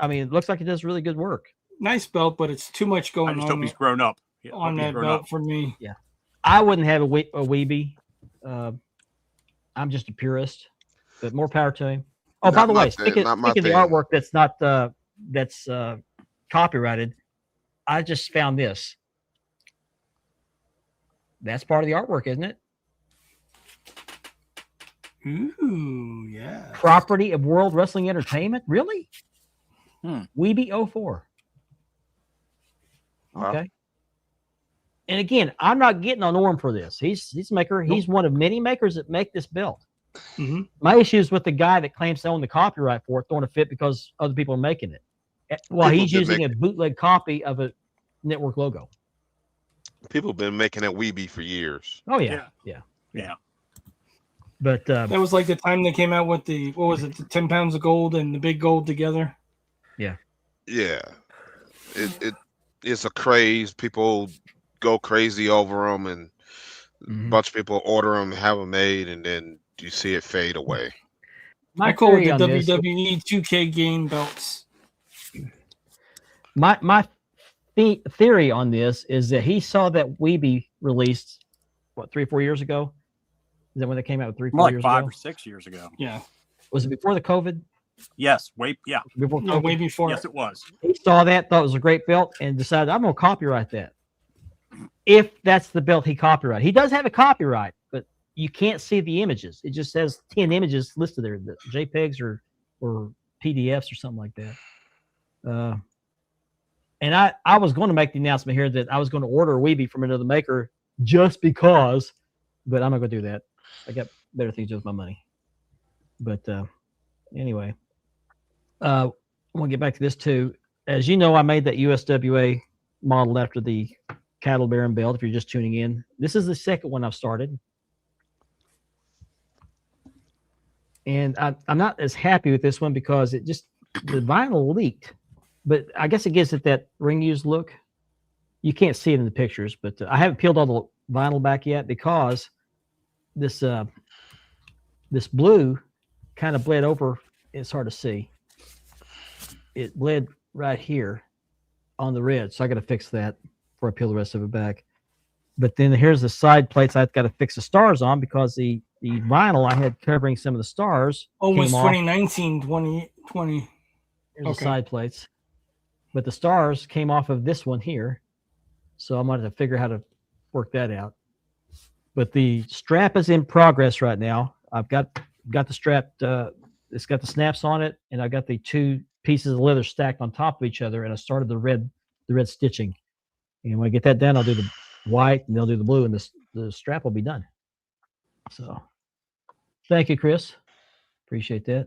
I mean, it looks like it does really good work. Nice belt, but it's too much going on. I just hope he's grown up. On that belt for me. Yeah. I wouldn't have a Weeby. I'm just a purist, but more power to him. Oh, by the way, speaking of the artwork that's not that's copyrighted, I just found this. That's part of the artwork, isn't it? Ooh, yeah. Property of World Wrestling Entertainment? Really? Weeby 04. Okay. Wow. And again, I'm not getting on Orm for this. He's a maker. He's one of many makers that make this belt. Mm-hmm. My issue is with the guy that claims to own the copyright for it, throwing a fit because other people are making it. Well, he's using a bootleg copy of a network logo. People have been making that Weeby for years. Oh yeah. But that was like the time they came out with the the 10 pounds of gold and the big gold together. Yeah. Yeah. It's a craze. People go crazy over them, and a bunch of people order them, have them made, and then you see it fade away. I call it the WWE 2K game belts. My theory on this is that he saw that Weeby released 3 or 4 years ago. Is that when they came out with 3 or 4 years ago? 5 or 6 years ago. Yeah. Was it before the COVID? Yes. Way before. Yes, it was. He saw that, thought it was a great belt, and decided, I'm going to copyright that. If that's the belt he copyrighted. He does have a copyright, but you can't see the images. It just says 10 images listed there, the JPEGs or PDFs or something like that. And I was going to make the announcement here that I was going to order a Weeby from another maker just because, but I'm not going to do that. I got better things to do with my money. But anyway, I want to get back to this too. As you know, I made that USWA modeled after the cattle baron belt. If you're just tuning in, this is the second one I've started. And I'm not as happy with this one because the vinyl leaked. But I guess it gives it that ring used look. You can't see it in the pictures, but I haven't peeled all the vinyl back yet because this blue kind of bled over. It's hard to see. It bled right here on the red, so I got to fix that before I peel the rest of it back. But then here's the side plates I've got to fix the stars on because the vinyl I had covering some of the stars. Oh, it was 2019, 2020. Here's the side plates. But the stars came off of this one here. So I'm going to figure out how to work that out. But the strap is in progress right now. I've got the strap. It's got the snaps on it, and I've got the 2 pieces of leather stacked on top of each other, and I started the red stitching. And when I get that done, I'll do the white, and they'll do the blue, and the strap will be done. So thank you, Chris. Appreciate that.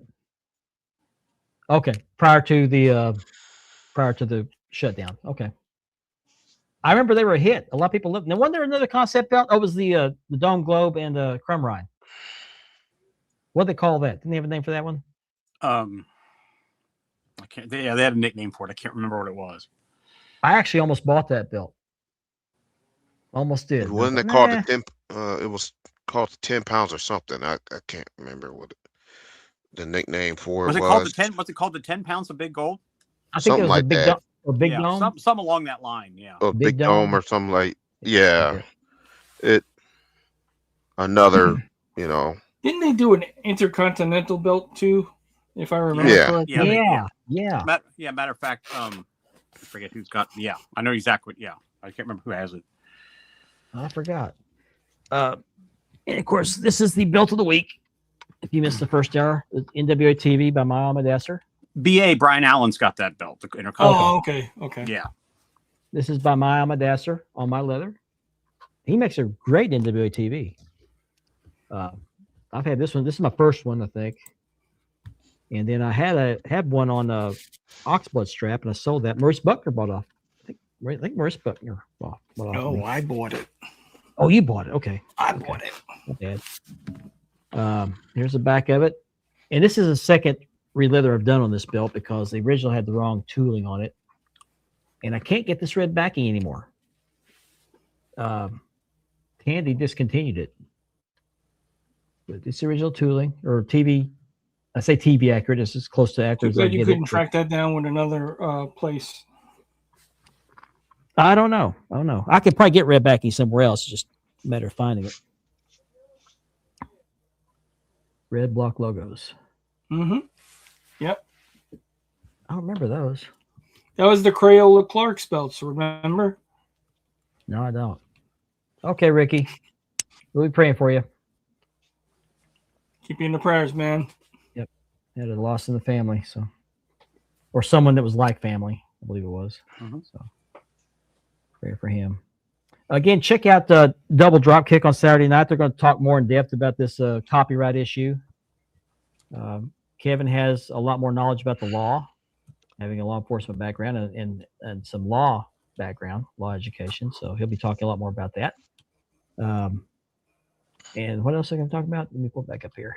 Okay, prior to the shutdown. Okay. I remember they were a hit. A lot of people lived. Now, wasn't there another concept belt? Oh, it was the Dome Globe and Crumb Ride. What did they call that? Didn't they have a name for that one? I can't. They had a nickname for it. I can't remember what it was. I actually almost bought that belt. Almost did. Wasn't it called the 10? It was called the 10 pounds or something. I can't remember what the nickname for was. It called the 10? Was it called the 10 pounds of big gold? I think something it was like that. Big dome. Some along that line. Yeah. Or big dome or something like. Yeah. Another. Didn't they do an intercontinental belt too? If I remember correctly. Yeah. Matter of fact, I forget who's got. Yeah, I know exactly. Yeah, I can't remember who has it. I forgot. And of course, this is the belt of the week. If you missed the first hour, NWA TV by my alma mater. BA Brian Allen's got that belt. The Intercontinental. Oh, okay. Yeah. This is by my alma mater on my leather. He makes a great NWA TV. I've had this one. This is my first one, I think. And then I had one on Oxblood strap, and I sold that. Maurice Buckner bought off. I think Maurice Buckner bought off. Oh, I bought it. Oh, you bought it. Okay. I bought it. Okay. Here's the back of it. And this is the second re-leather I've done on this belt because the original had the wrong tooling on it. And I can't get this red backing anymore. Tandy discontinued it. But it's the original tooling, or TV I say TV accurate. It's as close to accurate as I You get couldn't it, track that down with another place. I don't know. I could probably get Red Backing somewhere else. It's just a matter of finding it. Red block logos. Mm-hmm. Yep. I don't remember those. That was the Crayola Clark's belts, remember? No, I don't. Okay, Ricky. We'll be praying for you. Keep you in the prayers, man. Yep. Had a loss in the family, so, or someone that was like family, I believe it was. Mm-hmm. So pray for him. Again, check out the Double Dropkick on Saturday night. They're going to talk more in depth about this copyright issue. Kevin has a lot more knowledge about the law, having a law enforcement background and some law background, law education. So he'll be talking a lot more about that. And what else are I going to talk about? Let me pull it back up here.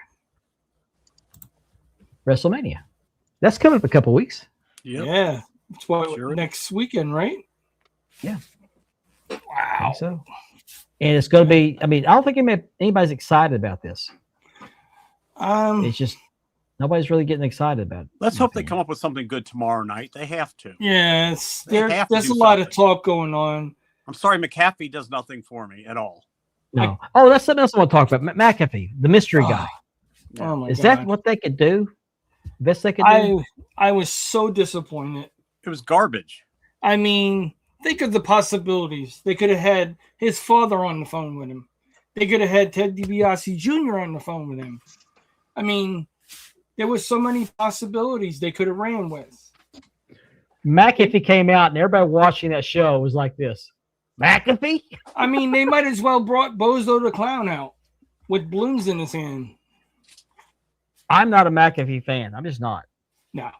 WrestleMania. That's coming up a couple weeks. Yep. Yeah. It's next weekend, right? Yeah. Wow. So. And it's going to be, I don't think anybody's excited about this. It's just, nobody's really getting excited about it. Let's hope they come up with something good tomorrow night. They have to. Yes. There's a lot of talk going on. I'm sorry, McAfee does nothing for me at all. No. That's something else I want to talk about. McAfee, the mystery guy. Oh my Is God. that what they could do? Best they could do? I was so disappointed. It was garbage. Think of the possibilities. They could have had his father on the phone with him. They could have had Ted DiBiase Jr. on the phone with him. There was so many possibilities they could have ran with. McAfee came out and everybody watching that show was like this. McAfee? They might as well brought Bozo the Clown out with balloons in his hand. I'm not a McAfee fan. I'm just not. No.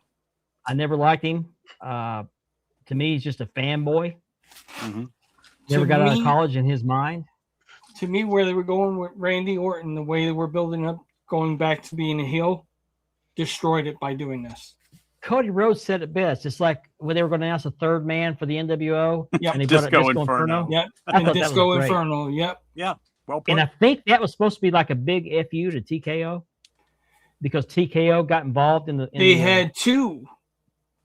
I never liked him. To me, he's just a fanboy. Mm-hmm. Never got out of college in his mind. To me, where they were going with Randy Orton, the way they were building up, going back to being a heel, destroyed it by doing this. Cody Rhodes said it best. It's like when they were going to announce a third man for the NWO. Yep. And they Disco Inferno. Yep. And Disco Inferno. Yep. Yeah. Well put. And I think that was supposed to be like a big FU to TKO because TKO got involved in the. They had two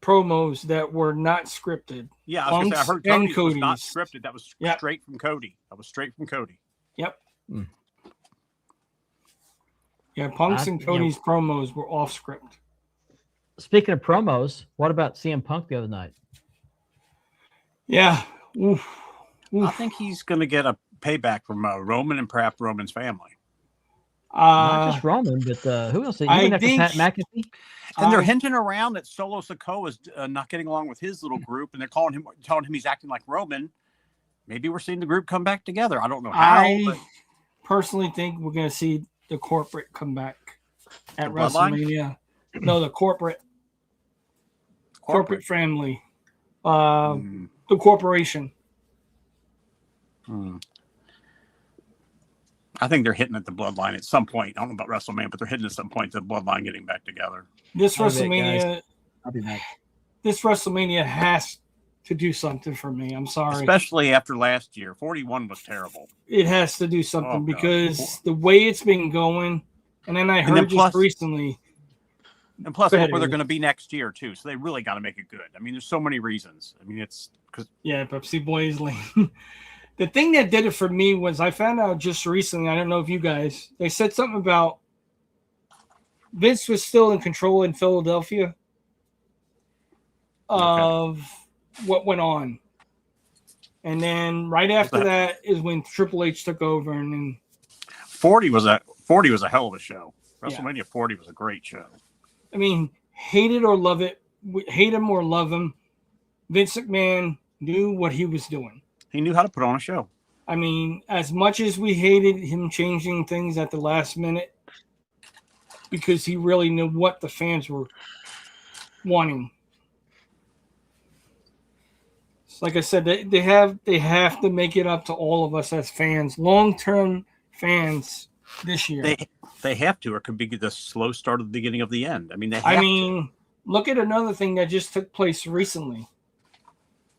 promos that were not scripted. Yeah, I was gonna say, I heard Cody's was not scripted. That was straight from Cody. Yep. Mm. Yeah, Punk's and Cody's promos were off script. Speaking of promos, what about CM Punk the other night? Yeah. Oof. I think he's going to get a payback from Roman and perhaps Roman's family. Not just Roman, but who else? Even after Pat McAfee? And they're hinting around that Solo Sikoa is not getting along with his little group, and they're telling him he's acting like Roman. Maybe we're seeing the group come back together. I don't know how. I personally think we're going to see the corporate come back at WrestleMania. No, the corporate family. The corporation. I think they're hitting at the bloodline at some point. I don't know about WrestleMania, but they're hitting at some point to the bloodline getting back together. This WrestleMania, I'll be back. This WrestleMania has to do something for me. I'm sorry. Especially after last year. 41 was terrible. It has to do something because the way it's been going, and then I heard just recently. And plus, look where they're going to be next year, too. So they really got to make it good. There's so many reasons. It's because. Yeah, Pepsi Boys Lane. The thing that did it for me was I found out just recently, I don't know if you guys, they said something about Vince was still in control in Philadelphia of what went on. And then right after that is when Triple H took over. And then 40 was a hell of a show. WrestleMania 40 was a great show. Hate it or love it, hate him or love him, Vince McMahon knew what he was doing. He knew how to put on a show. As much as we hated him changing things at the last minute, because he really knew what the fans were wanting. Like I said, they have to make it up to all of us as fans, long-term fans this year. They have to, or it could be the slow start of the beginning of the end. Look at another thing that just took place recently.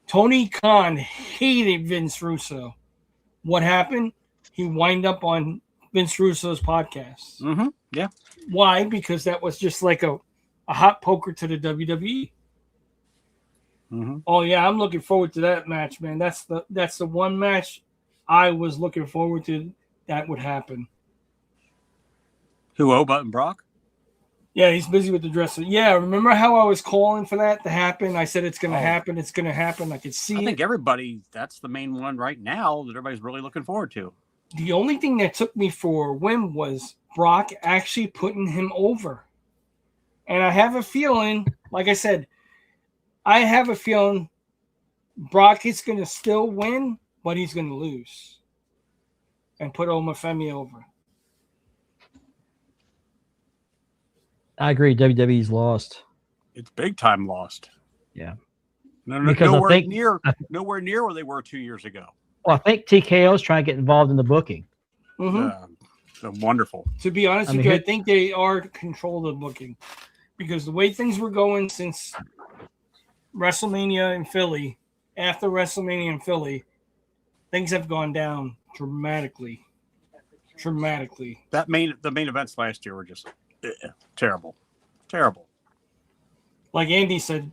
Tony Khan hated Vince Russo. What happened? He wound up on Vince Russo's podcast. Mm-hmm. Yeah. Why? Because that was just like a hot poker to the WWE. Mm-hmm. Oh yeah, I'm looking forward to that match, man. That's the one match I was looking forward to that would happen. Who, Oba and Brock? Yeah, he's busy with the dresser. Yeah, remember how I was calling for that to happen? I said it's going to happen. It's going to happen. I could see I think everybody, that's the main one right now that everybody's really looking forward to. The only thing that took me for a whim was Brock actually putting him over. And I have a feeling, like I said, I have a feeling Brock is going to still win, but he's going to lose and put Omofemi over. I agree. WWE's lost. It's big time lost. Yeah. Because nowhere near where they were 2 years ago. Well, I think TKO is trying to get involved in the booking. Mm-hmm. Wonderful. To be honest with you, I think they are control the booking because the way things were going since WrestleMania in Philly, after WrestleMania in Philly, things have gone down dramatically. Dramatically. The main events last year were just terrible. Terrible. Like Andy said,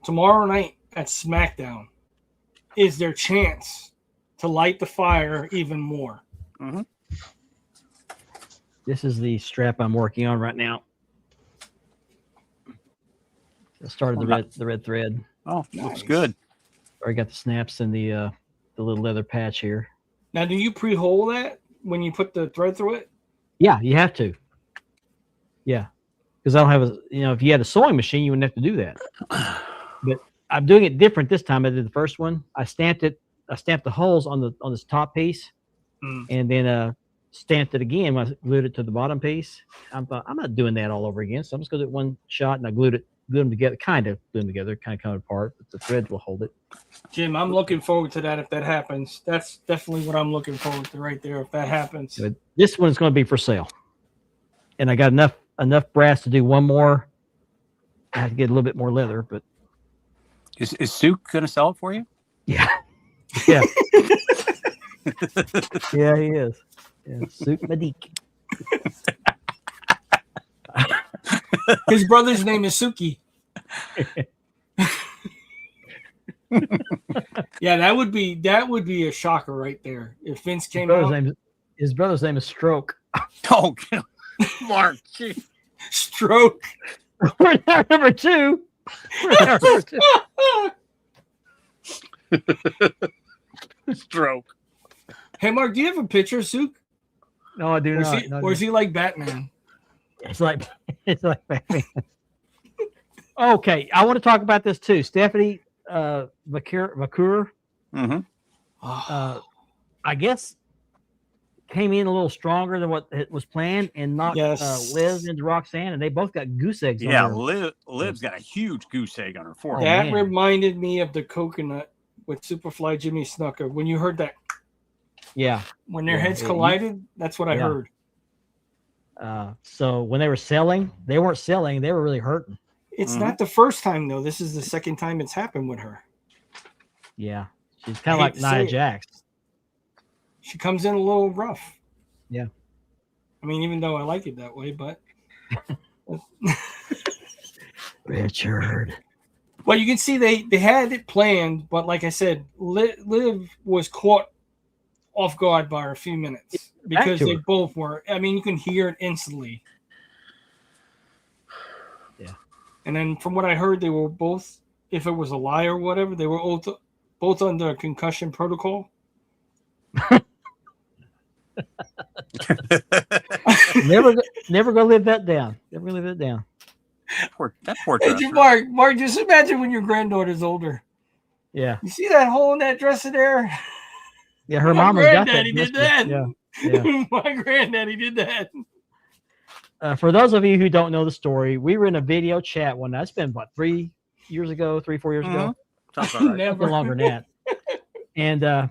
tomorrow night at SmackDown is their chance to light the fire even more. Mm-hmm. This is the strap I'm working on right now. I started the red thread. Oh, nice. Looks good. I got the snaps and the little leather patch here. Now, do you pre-hole that when you put the thread through it? Yeah, you have to. Yeah, because I don't have if you had a sewing machine, you wouldn't have to do that. But I'm doing it different this time. I did the first one. I stamped the holes on this top piece, and then stamped it again when I glued it to the bottom piece. I'm not doing that all over again, so I'm just going to do it one shot, and I glued them together, kind of glue them together, kind of come apart, but the threads will hold it. Jim, I'm looking forward to that if that happens. That's definitely what I'm looking forward to right there if that happens. But this one's going to be for sale, and I got enough brass to do one more. I have to get a little bit more leather, but is Suk going to sell it for you? Yeah. Yeah. Yeah, he is. Yeah, Suk Madik. His brother's name is Suki. Yeah, that would be a shocker right there if Vince came out. His brother's name is Stroke. Oh, Mark. Stroke. We're now number two. Stroke. Hey, Mark, do you have a picture of Suk? No, I do not. Or is he like Batman? It's like Batman. Okay, I want to talk about this too. Stephanie Vakur. Mm-hmm. I guess came in a little stronger than what it was planned and knocked Liz into Roxanne, and they both got goose eggs. Yeah, Liv's got a huge goose egg on her forehead. That reminded me of the coconut with Superfly Jimmy Snuka. When you heard that, when their heads collided, that's what I heard. So when they were selling, they weren't selling; they were really hurting. It's not the first time though. This is the second time it's happened with her. Yeah, she's kind of like Nia Jax. She comes in a little rough. Yeah. I mean, even though I like it that way, but Richard. Well, you can see they had it planned, but like I said, Liv was caught off guard by a few minutes because they both were. I mean, you can hear it instantly. Yeah. And then from what I heard, they were both, if it was a lie or whatever, they were both under concussion protocol. Never gonna live that down. Never gonna live that down. That poor dresser. Mark, just imagine when your granddaughter's older. Yeah. You see that hole in that dresser there? Yeah, her mama's got that. Granddaddy did that. Yeah. My granddaddy did that. For those of you who don't know the story, we were in a video chat one night. It's been about 4 years ago. Never longer than that. And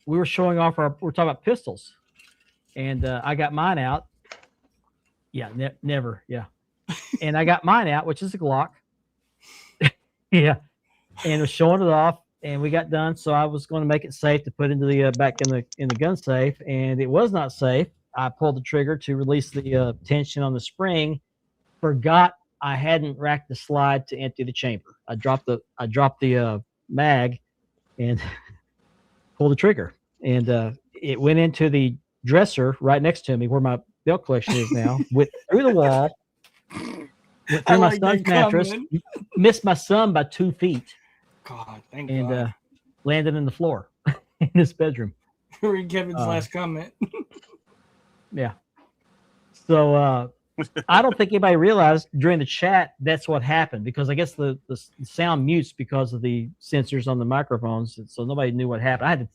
we were showing off we're talking about pistols. And I got mine out. Yeah, never. Yeah. And I got mine out, which is a Glock. Yeah. And was showing it off. and we got done. So I was going to make it safe to put into the back in the gun safe, and it was not safe. I pulled the trigger to release the tension on the spring. Forgot I hadn't racked the slide to empty the chamber. I dropped the mag and pulled the trigger, and it went into the dresser right next to me where my belt collection is now. Went through the wall, went through my son's mattress, missed my son by 2 feet. God, thank God. And landed in the floor in his bedroom. Read Kevin's last comment. Yeah. So I don't think anybody realized during the chat that's what happened, because I guess the sound mutes because of the sensors on the microphones, so nobody knew what happened.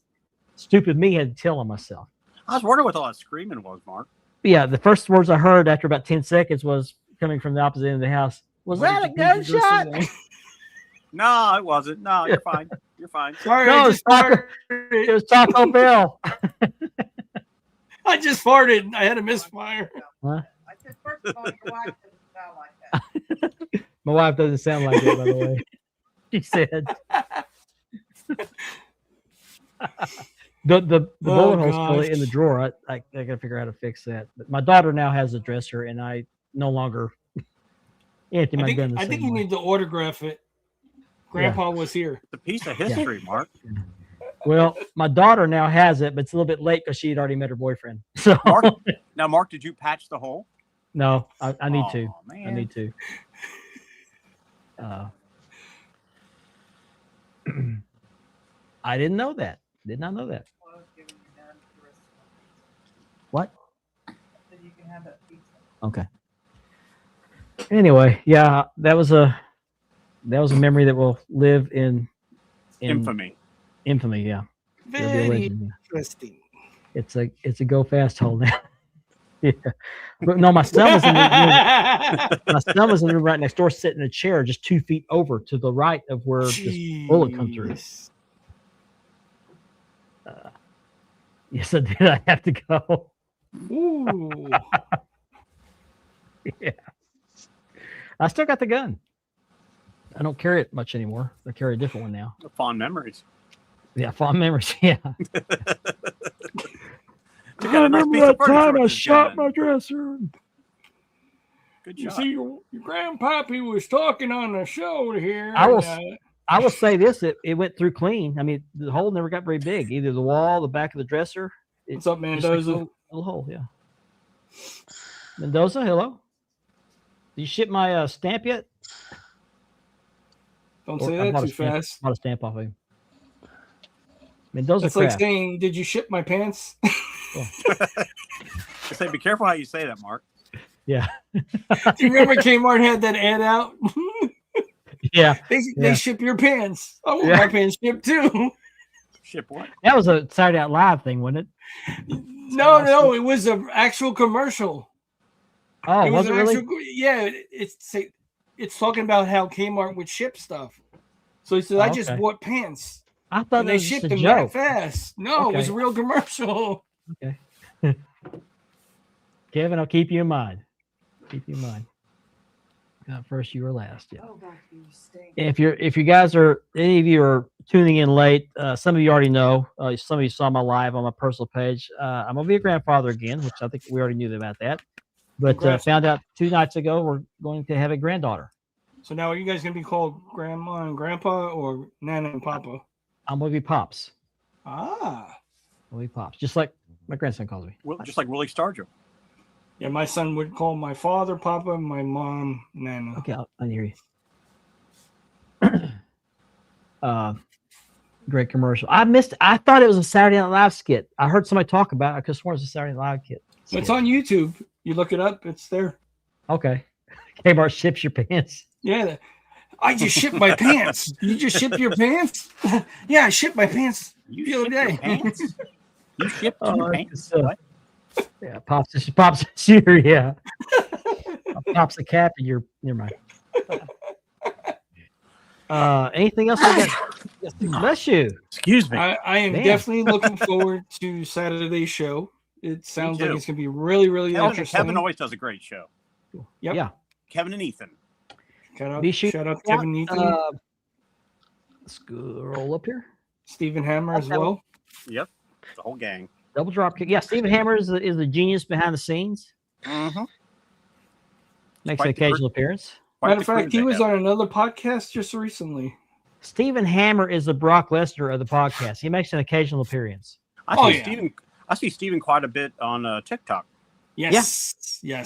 Stupid me had to tell on myself. I was wondering what all that screaming was, Mark. Yeah, the first words I heard after about 10 seconds was coming from the opposite end of the house. Was that a gunshot? No, it wasn't. No, you're fine. You're fine. Sorry, no, it was Taco Bell. I just farted. I had a misfire. Huh? I said, first of all, your wife doesn't sound like that. My wife doesn't sound like that, by the way. She said. The bullet hole's still in the drawer. I gotta figure out how to fix that. But my daughter now has a dresser, and I no longer empty my gun. I think you need to autograph it. Grandpa was here. It's a piece of history, Mark. Well, my daughter now has it, but it's a little bit late because she had already met her boyfriend. So Mark, did you patch the hole? No, I need to. Man. I need to. I didn't know that. Did not know that. What? So you can have that pizza. Okay. Anyway, yeah, that was a memory that will live in infamy. Infamy, yeah. Very interesting. It's a go fast hole now. Yeah, but no, my son was in the room right next door, sitting in a chair just 2 feet over to the right of where this bullet come through. Yes, I did. I have to go. Ooh. Yeah. I still got the gun. I don't carry it much anymore. I carry a different one now. Fond memories. Yeah, fond memories. Yeah. I remember that time I shot my dresser. Good You job. see, your grandpappy was talking on the show here. I will say this: it went through clean. I mean, the hole never got very big. Either the wall, the back of the dresser. What's up, Mendoza? Like a little hole, yeah. Mendoza, hello. Did you ship my stamp yet? Don't say that too fast. I bought a stamp off of him. Mendoza. It's like saying, "Did you ship my pants?" I say, be careful how you say that, Mark. Yeah. Do you remember Kmart had that ad out? Yeah. They ship your pants. I want my pants shipped too. Ship what? That was a Saturday Night Live thing, wasn't it? No, it was an actual commercial. Oh, was it really? Yeah, it's talking about how Kmart would ship stuff. So he said, "I just bought pants." I thought they shipped them that fast. No, it was a real commercial. Okay. Kevin, I'll keep you in mind. Keep you in mind. Not first, you were last. Yeah. Oh, God, you stink. If you guys are, any of you are tuning in late, some of you already know. Some of you saw my live on my personal page. I'm gonna be a grandfather again, which I think we already knew about that. But found out 2 nights ago we're going to have a granddaughter. So now are you guys gonna be called Grandma and Grandpa or Nana and Papa? I'm gonna be Pops. Ah. I'll be Pops, just like my grandson calls me. Just like Willie Stargell. Yeah, my son would call my father Papa and my mom Nana. Okay, I'll hear you. Great commercial. I thought it was a Saturday Night Live skit. I heard somebody talk about it. I could have sworn it's a Saturday Night Live skit. It's on YouTube. You look it up. It's there. Okay. Kmart ships your pants. Yeah. I just shipped my pants. You just shipped your pants? Yeah, I shipped my pants the other day. You shipped your pants? Yeah, Pops is here. Yeah. Pops the cap and you're never mind. Anything else? Bless you. Excuse me. I am definitely looking forward to Saturday's show. It sounds like it's going to be really, really interesting. Kevin always does a great show. Yep. Yeah. Kevin and Ethan. Shout out Kevin and Ethan. Scroll up here. Stephen Hammer as well. Yep, the whole gang. Double drop kick. Yeah, Stephen Hammer is the genius behind the scenes. Mm-hmm. Makes an occasional appearance. Matter of fact, he was on another podcast just recently. Stephen Hammer is the Brock Lesnar of the podcast. He makes an occasional appearance. I see Stephen quite a bit on TikTok. Yes. Yeah.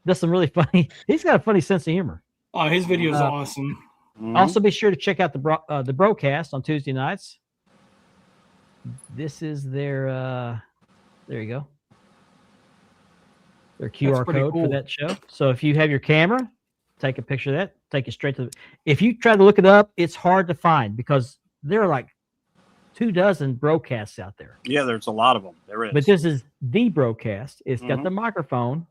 Does some really funny. He's got a funny sense of humor. Oh, his video is awesome. Mm-hmm. Also, be sure to check out the broadcast on Tuesday nights. This is their. There you go. Their QR code for that show. So if you have your camera, take a picture of that. Take it straight to the. If you try to look it up, it's hard to find because there are like 24 broadcasts out there. Yeah, there's a lot of them. There is. But this is the broadcast. It's got the microphone.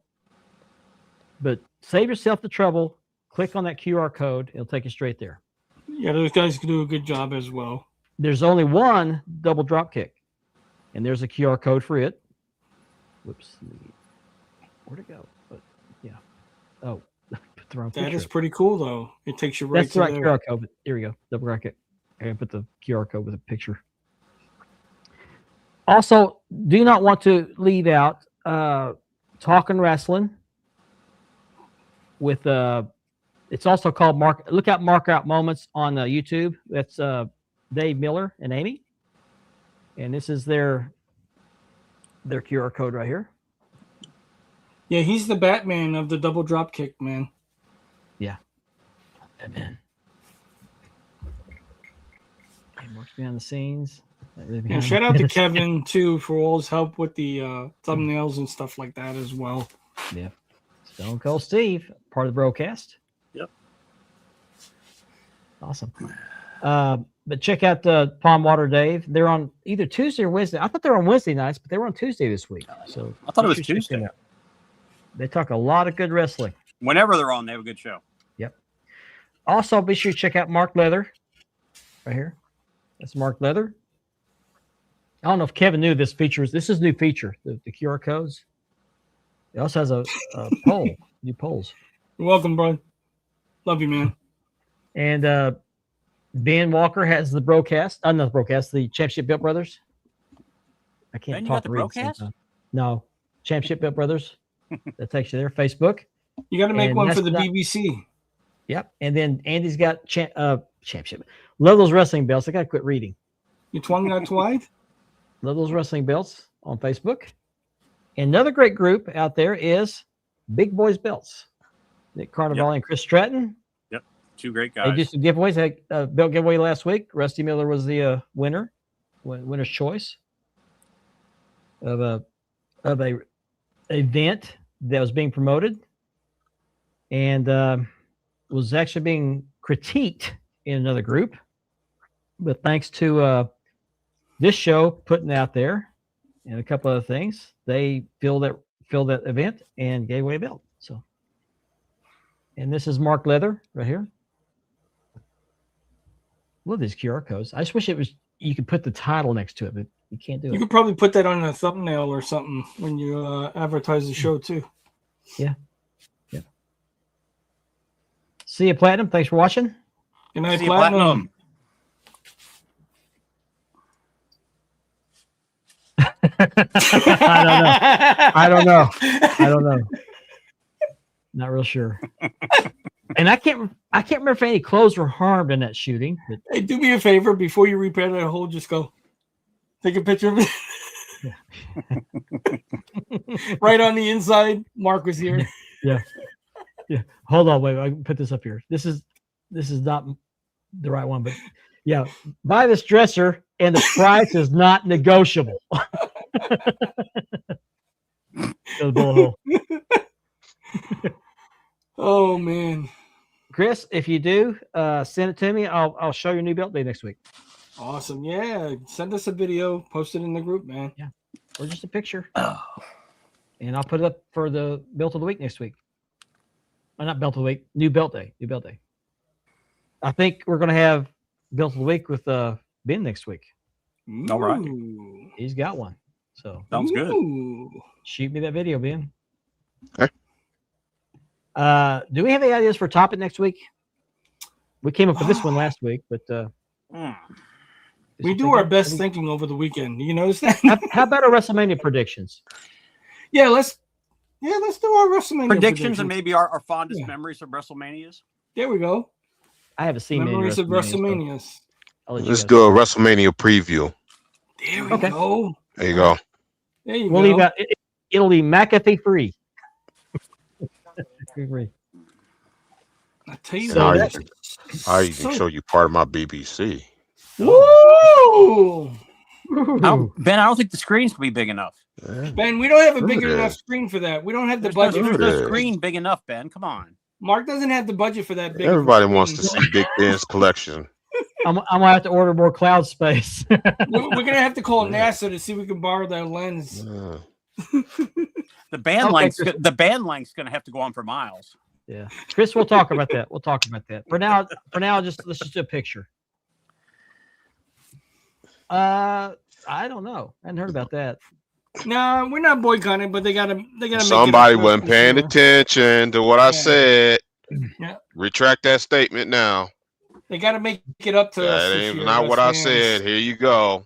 But save yourself the trouble. Click on that QR code. It'll take you straight there. Yeah, those guys can do a good job as well. There's only one double drop kick, and there's a QR code for it. Whoops. Where'd it go? But yeah. Oh, put the wrong picture. That is pretty cool, though. It takes you right That's to the right there. QR code. But here we go. Double drop kick. I gotta put the QR code with a picture. Also, do not want to leave out Talking Wrestling with it's also called Mark Out Moments on YouTube. That's Dave Miller and Amy, and this is their QR code right here. Yeah, he's the Batman of the double drop kick, man. Yeah, Batman. He works behind the scenes. And shout out to Kevin too for all his help with the thumbnails and stuff like that as well. Yeah, Stone Cold Steve, part of the broadcast. Yep. Awesome. But check out Palm Water Dave. They're on either Tuesday or Wednesday. I thought they were on Wednesday nights, but they were on Tuesday this week. So I thought it was Tuesday. They talk a lot of good wrestling. Whenever they're on, they have a good show. Yep. Also, be sure to check out Mark Leather right here. That's Mark Leather. I don't know if Kevin knew this feature. This is a new feature, the QR codes. It also has a poll, new polls. You're welcome, bro. Love you, man. And Ben Walker has the broadcast. Not the broadcast, the Championship Belt Brothers. I can't talk the broadcast? No, Championship Belt Brothers. That takes you there. Facebook. You got to make one for the BBC. Yep. And then Andy's got Championship. Love those wrestling belts. I got to quit reading. Your tongue got wide? Love those wrestling belts on Facebook. Another great group out there is Big Boys Belts. Nick Carnivale and Chris Stratton. Yep. Two great guys. They did some giveaways. They had a belt giveaway last week. Rusty Miller was the winner's choice of a event that was being promoted and was actually being critiqued in another group. But thanks to this show putting out there and a couple other things, they filled that event and gave away a belt. So, and this is Mark Leather right here. Love these QR codes. I just wish you could put the title next to it, but you can't do it. You could probably put that on a thumbnail or something when you advertise the show too. Yeah. See you, Platinum. Thanks for watching. Good night, Platinum. I don't know. Not real sure. And I can't remember if any clothes were harmed in that shooting. But... Hey, do me a favor before you repair that hole. Just go take a picture of it. Right on the inside. Mark was here. Yeah. Hold on, wait. I can put this up here. This is not the right one, but yeah. Buy this dresser, and the price is not negotiable. Oh man, Chris, if you do, send it to me. I'll show your new belt day next week. Awesome. Yeah, send us a video, post it in the group, man. Yeah, or just a picture, and I'll put it up for the belt of the week next week. Well, not belt of the week, new belt day. I think we're gonna have belt of the week with Ben next week. All right, he's got one. So sounds good. Shoot me that video, Ben. Okay. Do we have any ideas for topic next week? We came up with this one last week, but We do our best thinking over the weekend. You notice that? How about our WrestleMania predictions? Yeah, let's do our WrestleMania predictions and maybe our fondest memories of WrestleManias. There we go. I haven't seen memories of WrestleManias. So let's do a WrestleMania preview. There we go. There you go. There you we'll go. Leave out, it'll be McAfee free. I tell you, I even show you part of my BBC. Woo! Ben, I don't think the screen's gonna be big enough. Ben, we don't have a big enough screen for that. We don't have the budget. There's no screen big enough, Ben. Come on. Mark doesn't have the budget for that big. Everybody wants to see Big Ben's collection. I'm gonna have to order more cloud space. We're gonna have to call NASA to see if we can borrow their lens. The band length's gonna have to go on for miles. Yeah, Chris, we'll talk about that. For now, let's just do a picture. I don't know. I hadn't heard about that. No, we're not boycotting, but they gotta. Somebody wasn't paying attention to what I said. Yeah. Retract that statement now. They gotta make it up to us. That ain't not what I said. Here you go.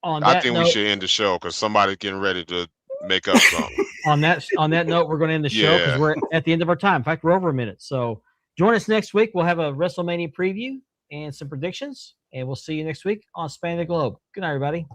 I think we should end the show because somebody's getting ready to make up something. on that note, we're going to end the show because we're at the end of our time. In fact, we're over a minute. So join us next week. We'll have a WrestleMania preview and some predictions, and we'll see you next week on Spanning the Globe. Good night, everybody.